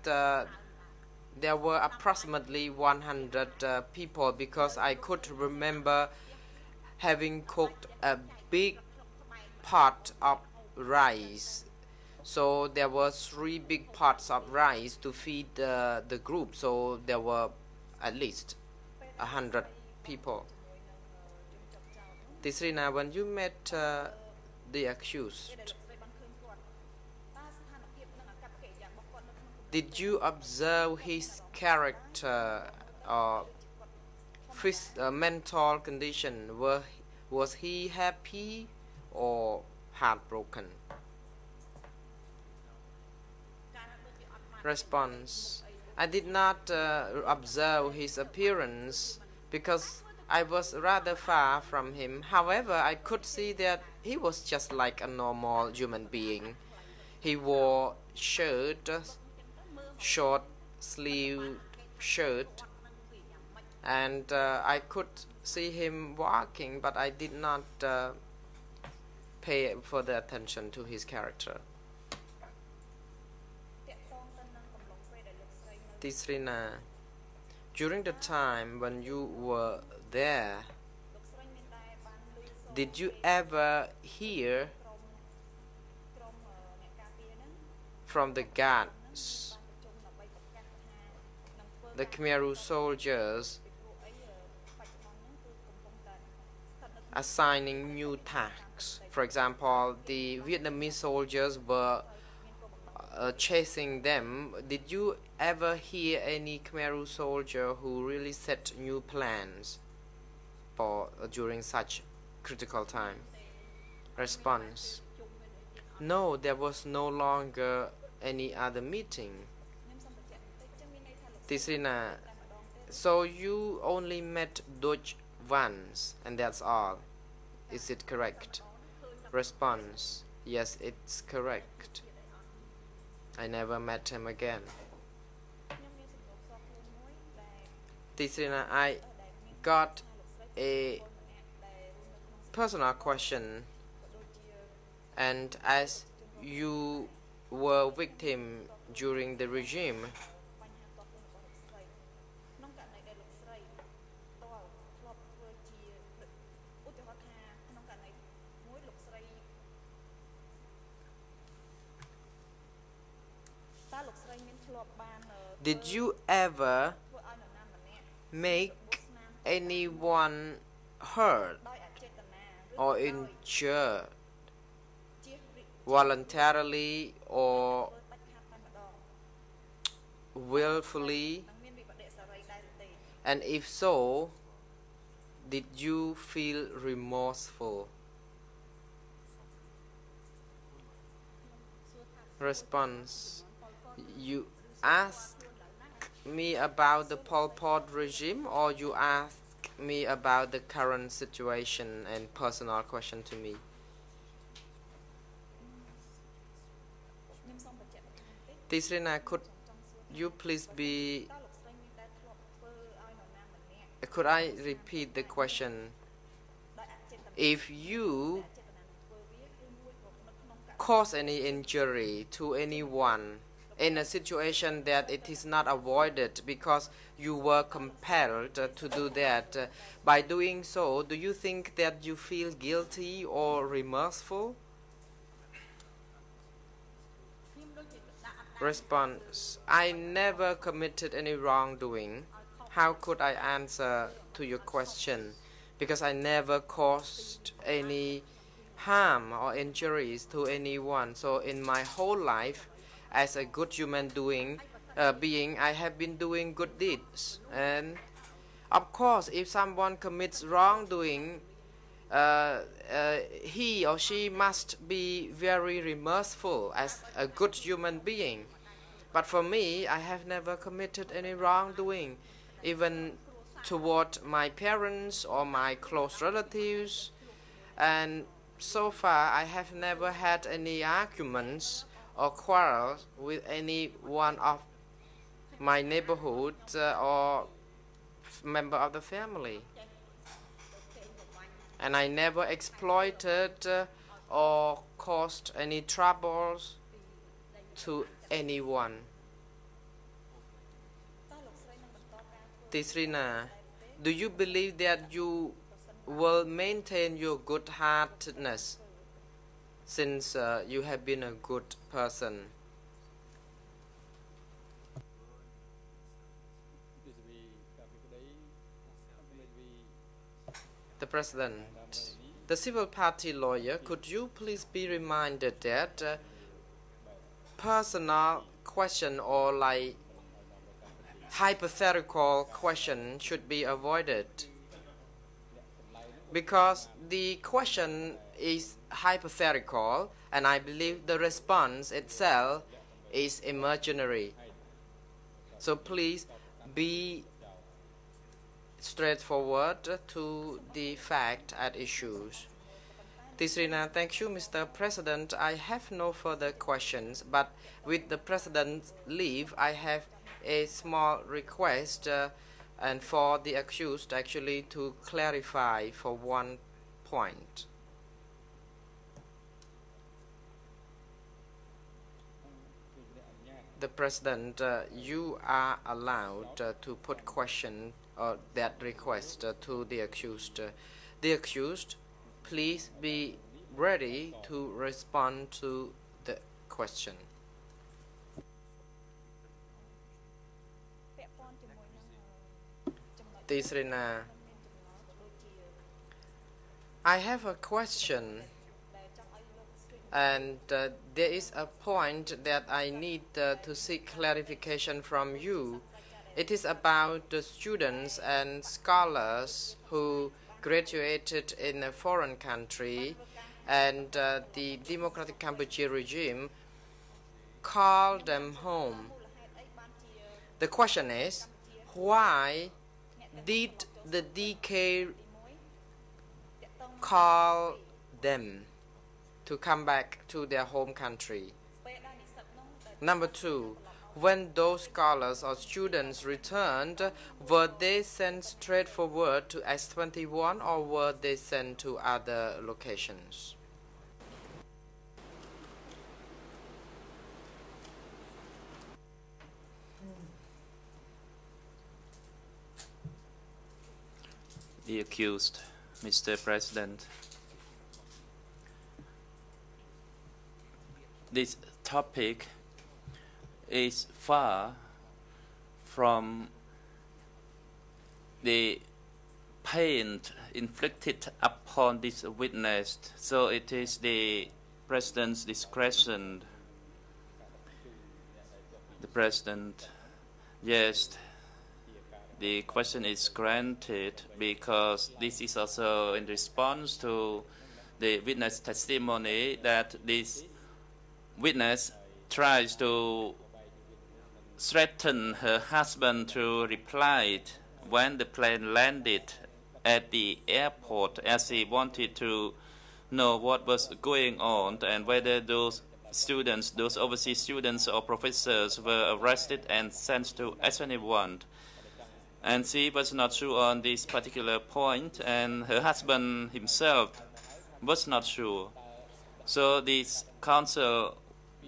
there were approximately 100 people, because I could remember having cooked a big pot of rice. So there were 3 big pots of rice to feed the group, so there were at least 100 people. Tisrina, when you met the accused, did you observe his character or mental condition? Was he happy or heartbroken? Response: I did not observe his appearance because I was rather far from him. However, I could see that he was just like a normal human being. He wore short sleeve shirt, and I could see him walking, but I did not pay further attention to his character. Tisrina, during the time when you were there, did you ever hear from the guards, the Khmer Rouge soldiers, assigning new tasks? For example, the Vietnamese soldiers were chasing them. Did you ever hear any Khmer Rouge soldier who really set new plans for during such critical time? Response: no, there was no longer any other meeting. Tisrina, so you only met Duch once, and that's all. Is it correct? Response: yes, it's correct. I never met him again. Tisrina, I got a personal question, and as you were victim during the regime, did you ever make anyone hurt or injured voluntarily or willfully? And if so, did you feel remorseful? Response: you asked me about the Pol Pot regime, or you asked me about the current situation and personal question to me? Tisrina, could you please could I repeat the question? If you cause any injury to anyone in a situation that it is not avoided because you were compelled to do that, by doing so, do you think that you feel guilty or remorseful? Response: I never committed any wrongdoing. How could I answer to your question? Because I never caused any harm or injuries to anyone. So in my whole life, as a good human being, I have been doing good deeds. And of course, if someone commits wrongdoing, he or she must be very remorseful as a good human being. But for me, I have never committed any wrongdoing, even toward my parents or my close relatives. And so far, I have never had any arguments or quarrels with any one of my neighborhood or member of the family. And I never exploited or caused any troubles to anyone. Tisrina, do you believe that you will maintain your good-heartedness since you have been a good person? The President, the civil party lawyer, could you please be reminded that personal question or like hypothetical question should be avoided, because the question is hypothetical and I believe the response itself is imaginary. So please be straightforward to the fact at issues. Tisrina, thank you, Mr. President. I have no further questions, but with the President's leave, I have a small request and for the accused actually to clarify for one point. The President, you are allowed to put question or that request to the accused. The accused, please be ready to respond to the question. Tisrina, I have a question, and there is a point that I need to seek clarification from you. It is about the students and scholars who graduated in a foreign country, and the Democratic Cambodia regime called them home. The question is, why did the DK call them to come back to their home country? Number two, when those scholars or students returned, were they sent straight forward to S21 or were they sent to other locations? The accused, Mr. President. This topic is far from the pain inflicted upon this witness, so it is the President's discretion. The President, yes, the question is granted because this is also in response to the witness testimony that this witness tries to threaten her husband to reply when the plane landed at the airport, as he wanted to know what was going on and whether those students, those overseas students or professors were arrested and sent to S21. And she was not sure on this particular point, and her husband himself was not sure. So this counsel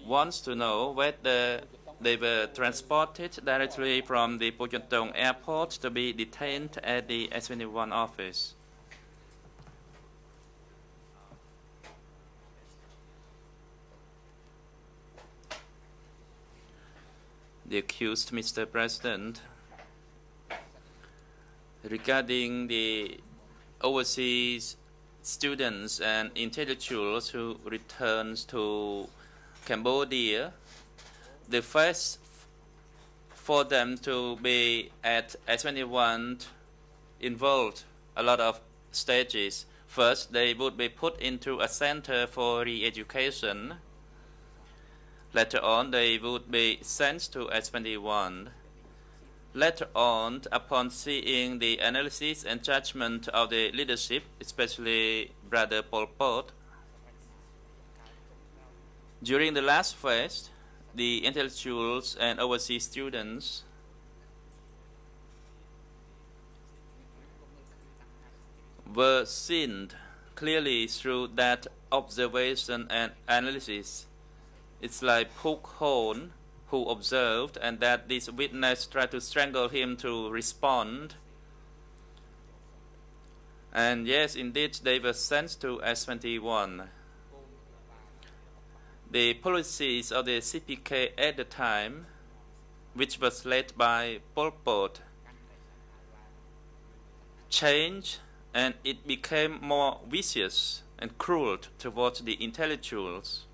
wants to know whether they were transported directly from the Pocantong airport to be detained at the S21 office. The accused, Mr. President, regarding the overseas students and intellectuals who returns to Cambodia, the first for them to be at S21 involved a lot of stages. First, they would be put into a center for re-education. Later on, they would be sent to S21. Later on, upon seeing the analysis and judgment of the leadership, especially Brother Pol Pot, during the last phase, the intellectuals and overseas students were seen clearly through that observation and analysis. It's like Puk Hon, who observed, and that this witness tried to strangle him to respond. And yes, indeed, they were sent to S21. The policies of the CPK at the time, which was led by Pol Pot, changed, and it became more vicious and cruel towards the intellectuals.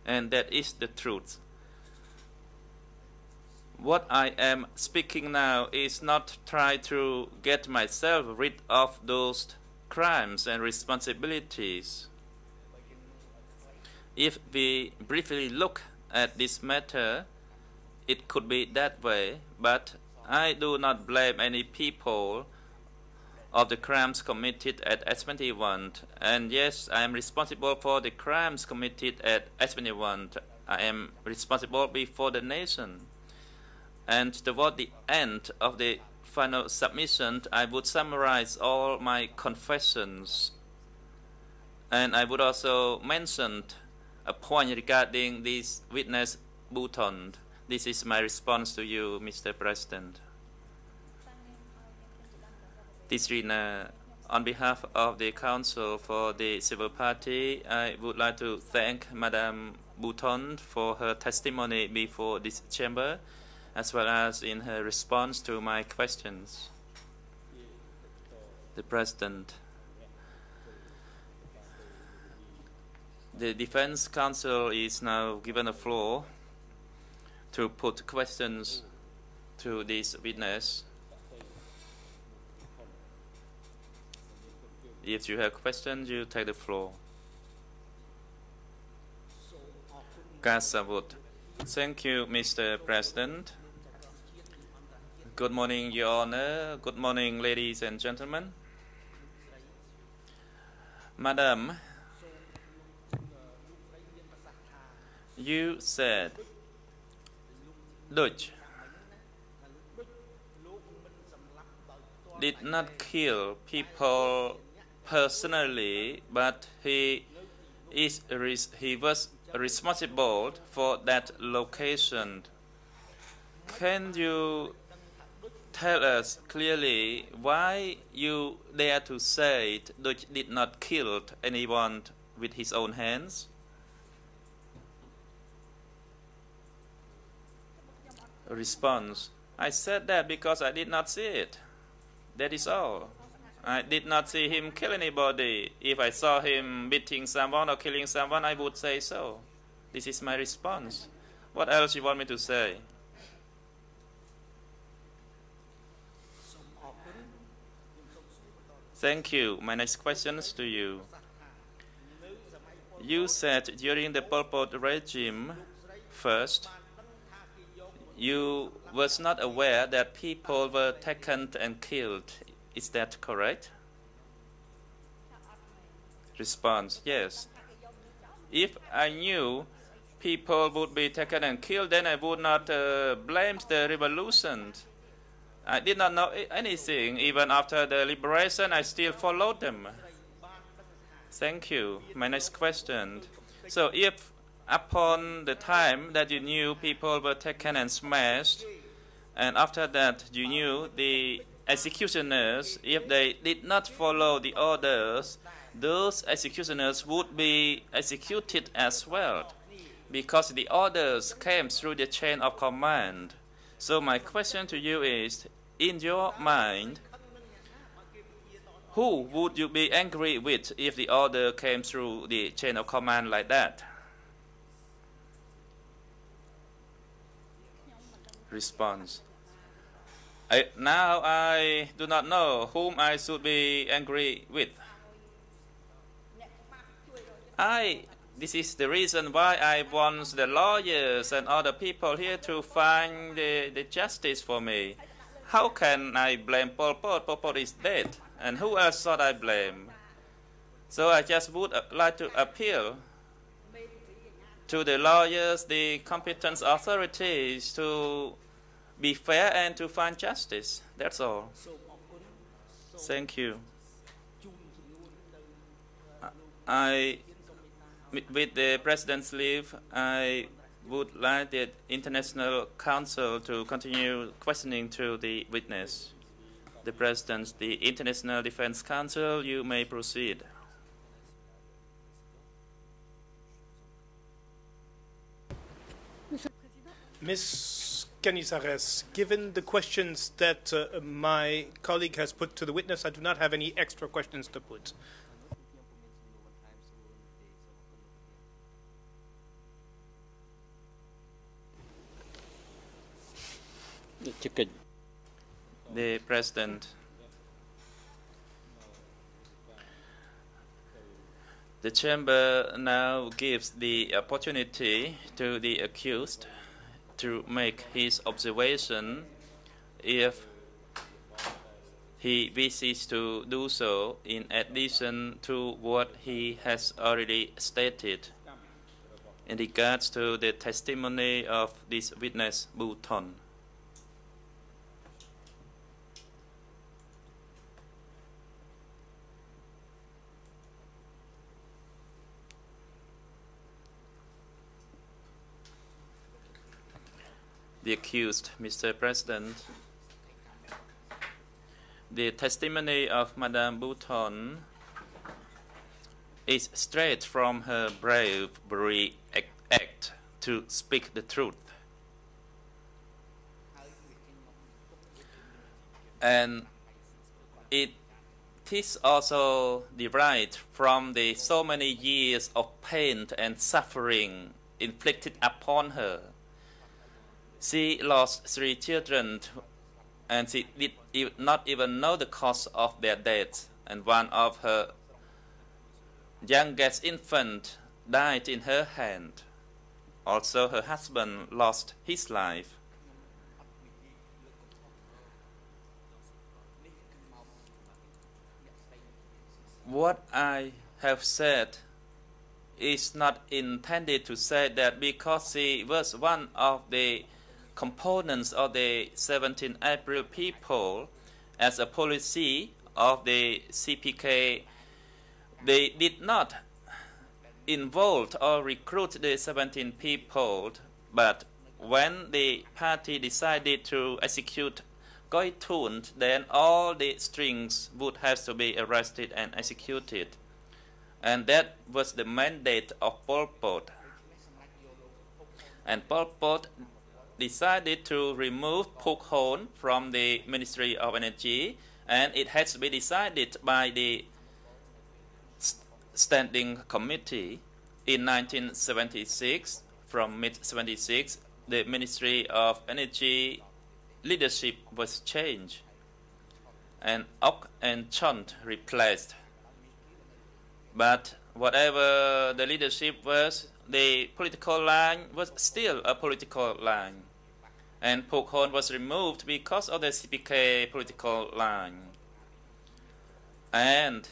And that is the truth. What I am speaking now is not try to get myself rid of those crimes and responsibilities. If we briefly look at this matter, it could be that way, but I do not blame any people of the crimes committed at S21. And yes, I am responsible for the crimes committed at S21. I am responsible before the nation. And toward the end of the final submission, I would summarize all my confessions. And I would also mention a point regarding this witness Bhutan. This is my response to you, Mr. President. Tisrina, on behalf of the Council for the Civil Party, I would like to thank Madame Bhutan for her testimony before this chamber, as well as in her response to my questions. The President. The Defense Council is now given the floor to put questions to this witness. If you have questions, you take the floor. Kasavut. Thank you, Mr. President. Good morning, Your Honor. Good morning, ladies and gentlemen. Madam, you said Duch did not kill people personally, but he was responsible for that location. Can you tell us clearly why you dare to say Duch did not kill anyone with his own hands? Response. I said that because I did not see it. That is all. I did not see him kill anybody. If I saw him beating someone or killing someone, I would say so. This is my response. What else you want me to say? Thank you. My next question is to you. You said during the Pol Pot regime, first, you was not aware that people were taken and killed. Is that correct? Response, yes. If I knew people would be taken and killed, then I would not blame the revolution. I did not know anything. Even after the liberation, I still followed them. Thank you. My next question. So if upon the time that you knew people were taken and smashed, and after that you knew the executioners, if they did not follow the orders, those executioners would be executed as well, because the orders came through the chain of command. So my question to you is, in your mind, who would you be angry with if the order came through the chain of command like that? response. Now I do not know whom I should be angry with. This is the reason why I want the lawyers and other people here to find the justice for me. How can I blame Pol Pot? Pol Pot is dead. And who else should I blame? So I just would like to appeal to the lawyers, the competent authorities, to be fair and to find justice. That's all. Thank you. With the President's leave, I would like the International Council to continue questioning to the witness. The President, the International Defense Council, you may proceed. Ms. Canizares, given the questions that my colleague has put to the witness, I do not have any extra questions to put. The President. The Chamber now gives the opportunity to the accused to make his observation if he wishes to do so, in addition to what he has already stated in regards to the testimony of this witness, Bhutan. The accused, Mr. President, the testimony of Madame Bhutan is straight from her bravery act to speak the truth. And it is also derived from the so many years of pain and suffering inflicted upon her. She lost 3 children, and she did not even know the cause of their death. And one of her youngest infant died in her hand. Also, her husband lost his life. What I have said is not intended to say that because she was one of the components of the 17 April people, as a policy of the CPK, they did not involve or recruit the 17 people, but when the party decided to execute Goi Thun, then all the strings would have to be arrested and executed. And that was the mandate of Pol Pot. And Pol Pot decided to remove Phuk Hon from the Ministry of Energy, and it has to be decided by the Standing Committee in 1976. From mid-76, the Ministry of Energy leadership was changed, and Ok and Chont replaced. But whatever the leadership was, the political line was still a political line. And Phuk Hon was removed because of the CPK political line. And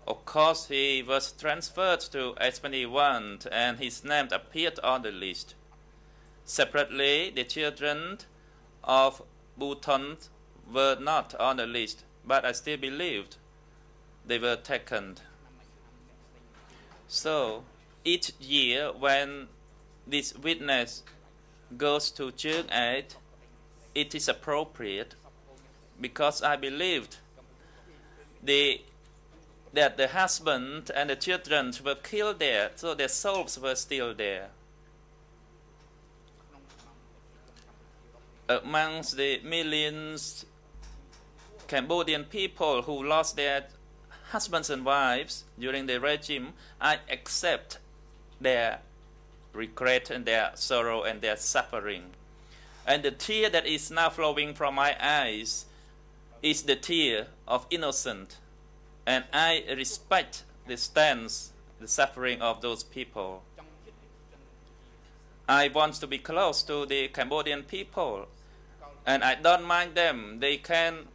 of course he was transferred to H21 and his name appeared on the list. Separately, the children of Bhutan were not on the list, but I still believed they were taken. So each year when this witness goes to June 8, it is appropriate because I believed that the husband and the children were killed there, so their souls were still there. Amongst the millions Cambodian people who lost their husbands and wives during the regime, I accept their regret and their sorrow and their suffering. And the tear that is now flowing from my eyes is the tear of innocent. And I respect the stance, the suffering of those people. I want to be close to the Cambodian people, and I don't mind them. They can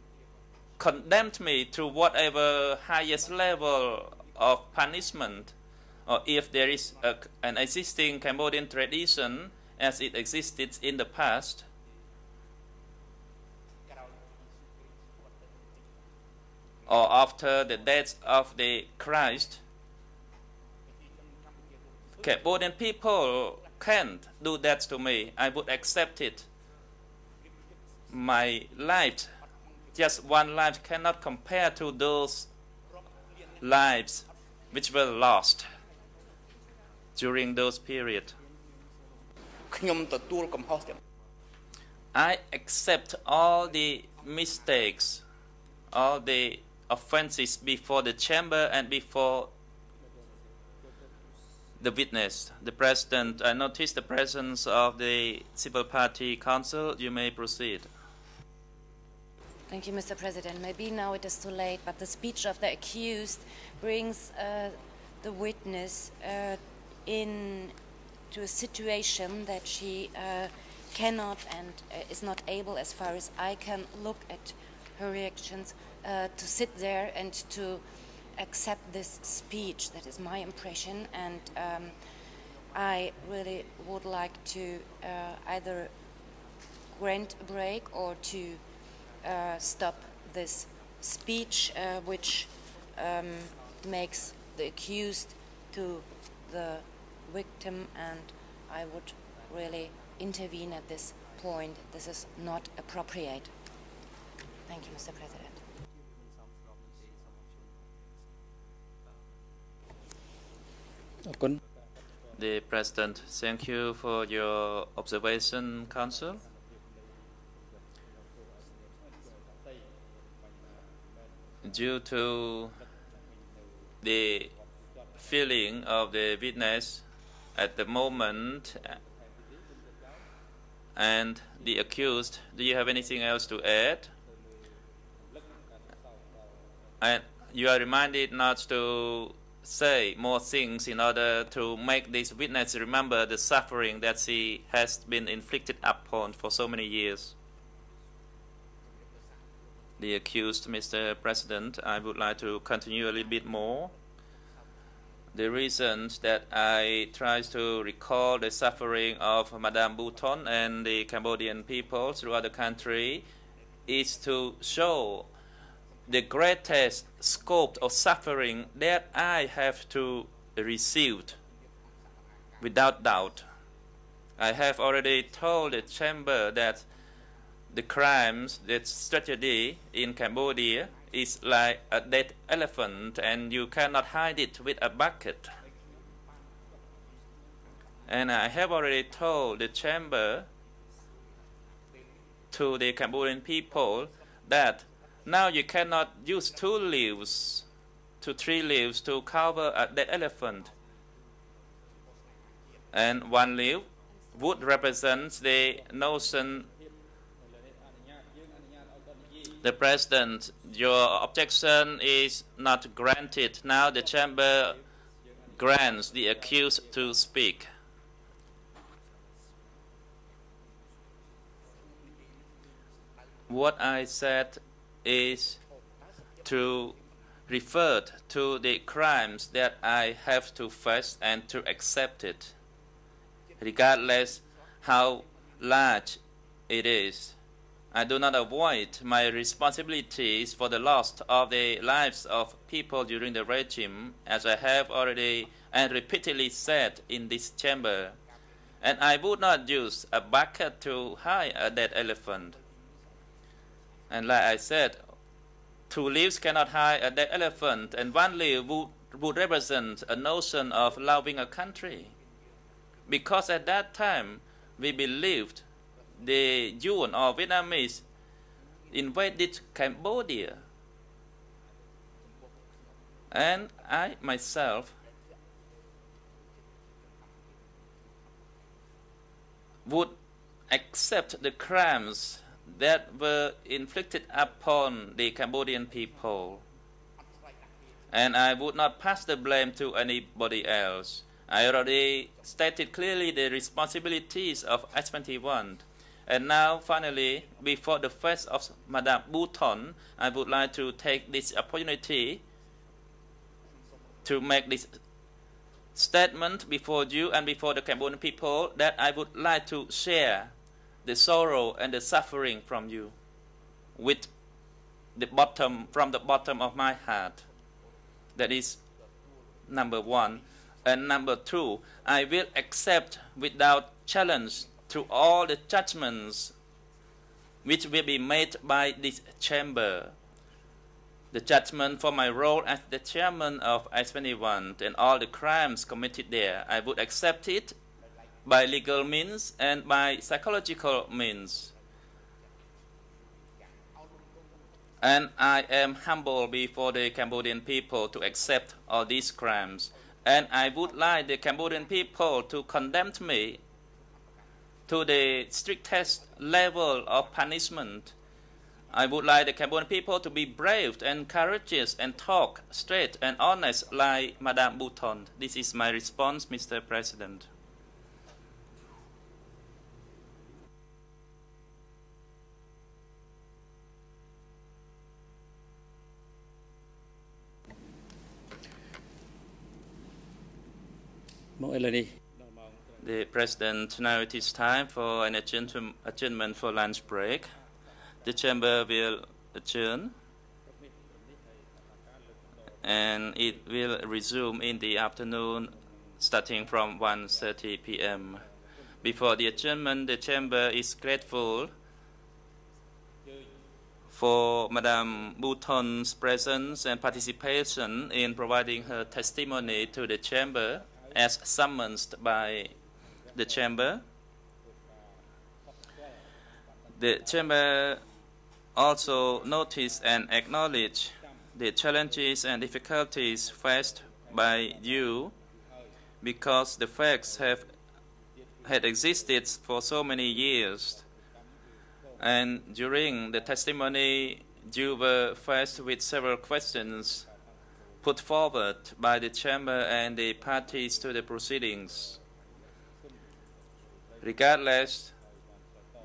condemn me to whatever highest level of punishment, or if there is an existing Cambodian tradition as it existed in the past. Or after the death of the Christ, Cambodian people can't do that to me. I would accept it. My life, just one life, cannot compare to those lives which were lost during those periods. I accept all the mistakes, all the offenses before the chamber and before the witness, the president. I notice the presence of the civil party council. You may proceed. Thank you, Mr. President. Maybe now it is too late, but the speech of the accused brings the witness into a situation that she cannot and is not able, as far as I can look at her reactions, to sit there and to accept this speech. That is my impression, and I really would like to either grant a break or to stop this speech, which makes the accused to the victim, and I would really intervene at this point. This is not appropriate. Thank you, Mr. President. The President, thank you for your observation, Council. Due to the feeling of the witness at the moment and the accused, do you have anything else to add? And you are reminded not to say more things in order to make this witness remember the suffering that she has been inflicted upon for so many years. The accused, Mr. President, I would like to continue a little bit more. The reasons that I try to recall the suffering of Madame Bouton and the Cambodian people throughout the country is to show the greatest scope of suffering that I have to receive without doubt. I have already told the chamber that the crimes, the tragedy in Cambodia is like a dead elephant, and you cannot hide it with a bucket. And I have already told the chamber, to the Cambodian people, that now you cannot use 2 leaves to 3 leaves to cover a dead elephant. And 1 leaf would represent the notion. The President, your objection is not granted. Now the chamber grants the accused to speak. What I said is to refer to the crimes that I have to face and to accept it, regardless how large it is. I do not avoid my responsibilities for the loss of the lives of people during the regime, as I have already and repeatedly said in this chamber, and I would not use a bucket to hide a dead elephant. And like I said, 2 leaves cannot hide a dead elephant, and 1 leaf would represent a notion of loving a country. Because at that time, we believed the Yun or Vietnamese invaded Cambodia. And I myself would accept the crimes that were inflicted upon the Cambodian people. And I would not pass the blame to anybody else. I already stated clearly the responsibilities of S21. And now, finally, before the face of Madame Bouton, I would like to take this opportunity to make this statement before you and before the Cambodian people that I would like to share the sorrow and the suffering from you with from the bottom of my heart. That is number one. And number two, I will accept without challenge to all the judgments which will be made by this chamber. The judgment for my role as the chairman of S21 and all the crimes committed there, I would accept it by legal means and by psychological means. And I am humble before the Cambodian people to accept all these crimes. And I would like the Cambodian people to condemn me to the strictest level of punishment. I would like the Cambodian people to be brave and courageous and talk straight and honest like Madame Bouton. This is my response, Mr. President. The President, now it is time for an adjournment for lunch break. The chamber will adjourn and it will resume in the afternoon starting from 1:30 p.m. Before the adjournment, the chamber is grateful for Madame Bouton's presence and participation in providing her testimony to the chamber as summoned by the chamber. The chamber also noticed and acknowledged the challenges and difficulties faced by you because the facts had existed for so many years. And during the testimony, you were faced with several questions put forward by the chamber and the parties to the proceedings. Regardless,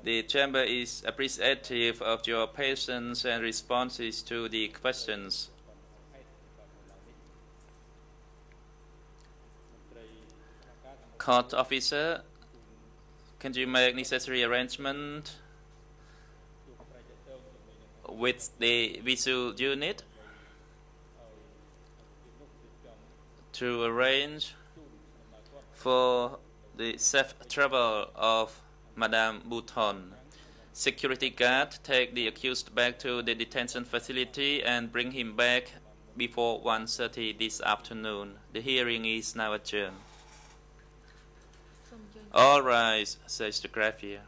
the chamber is appreciative of your patience and responses to the questions. Court officer, can you make necessary arrangement with the visual unit to arrange for the safe travel of Madame Bouton? Security guard, take the accused back to the detention facility and bring him back before 1:30 this afternoon. The hearing is now adjourned. All rise, says the graphier.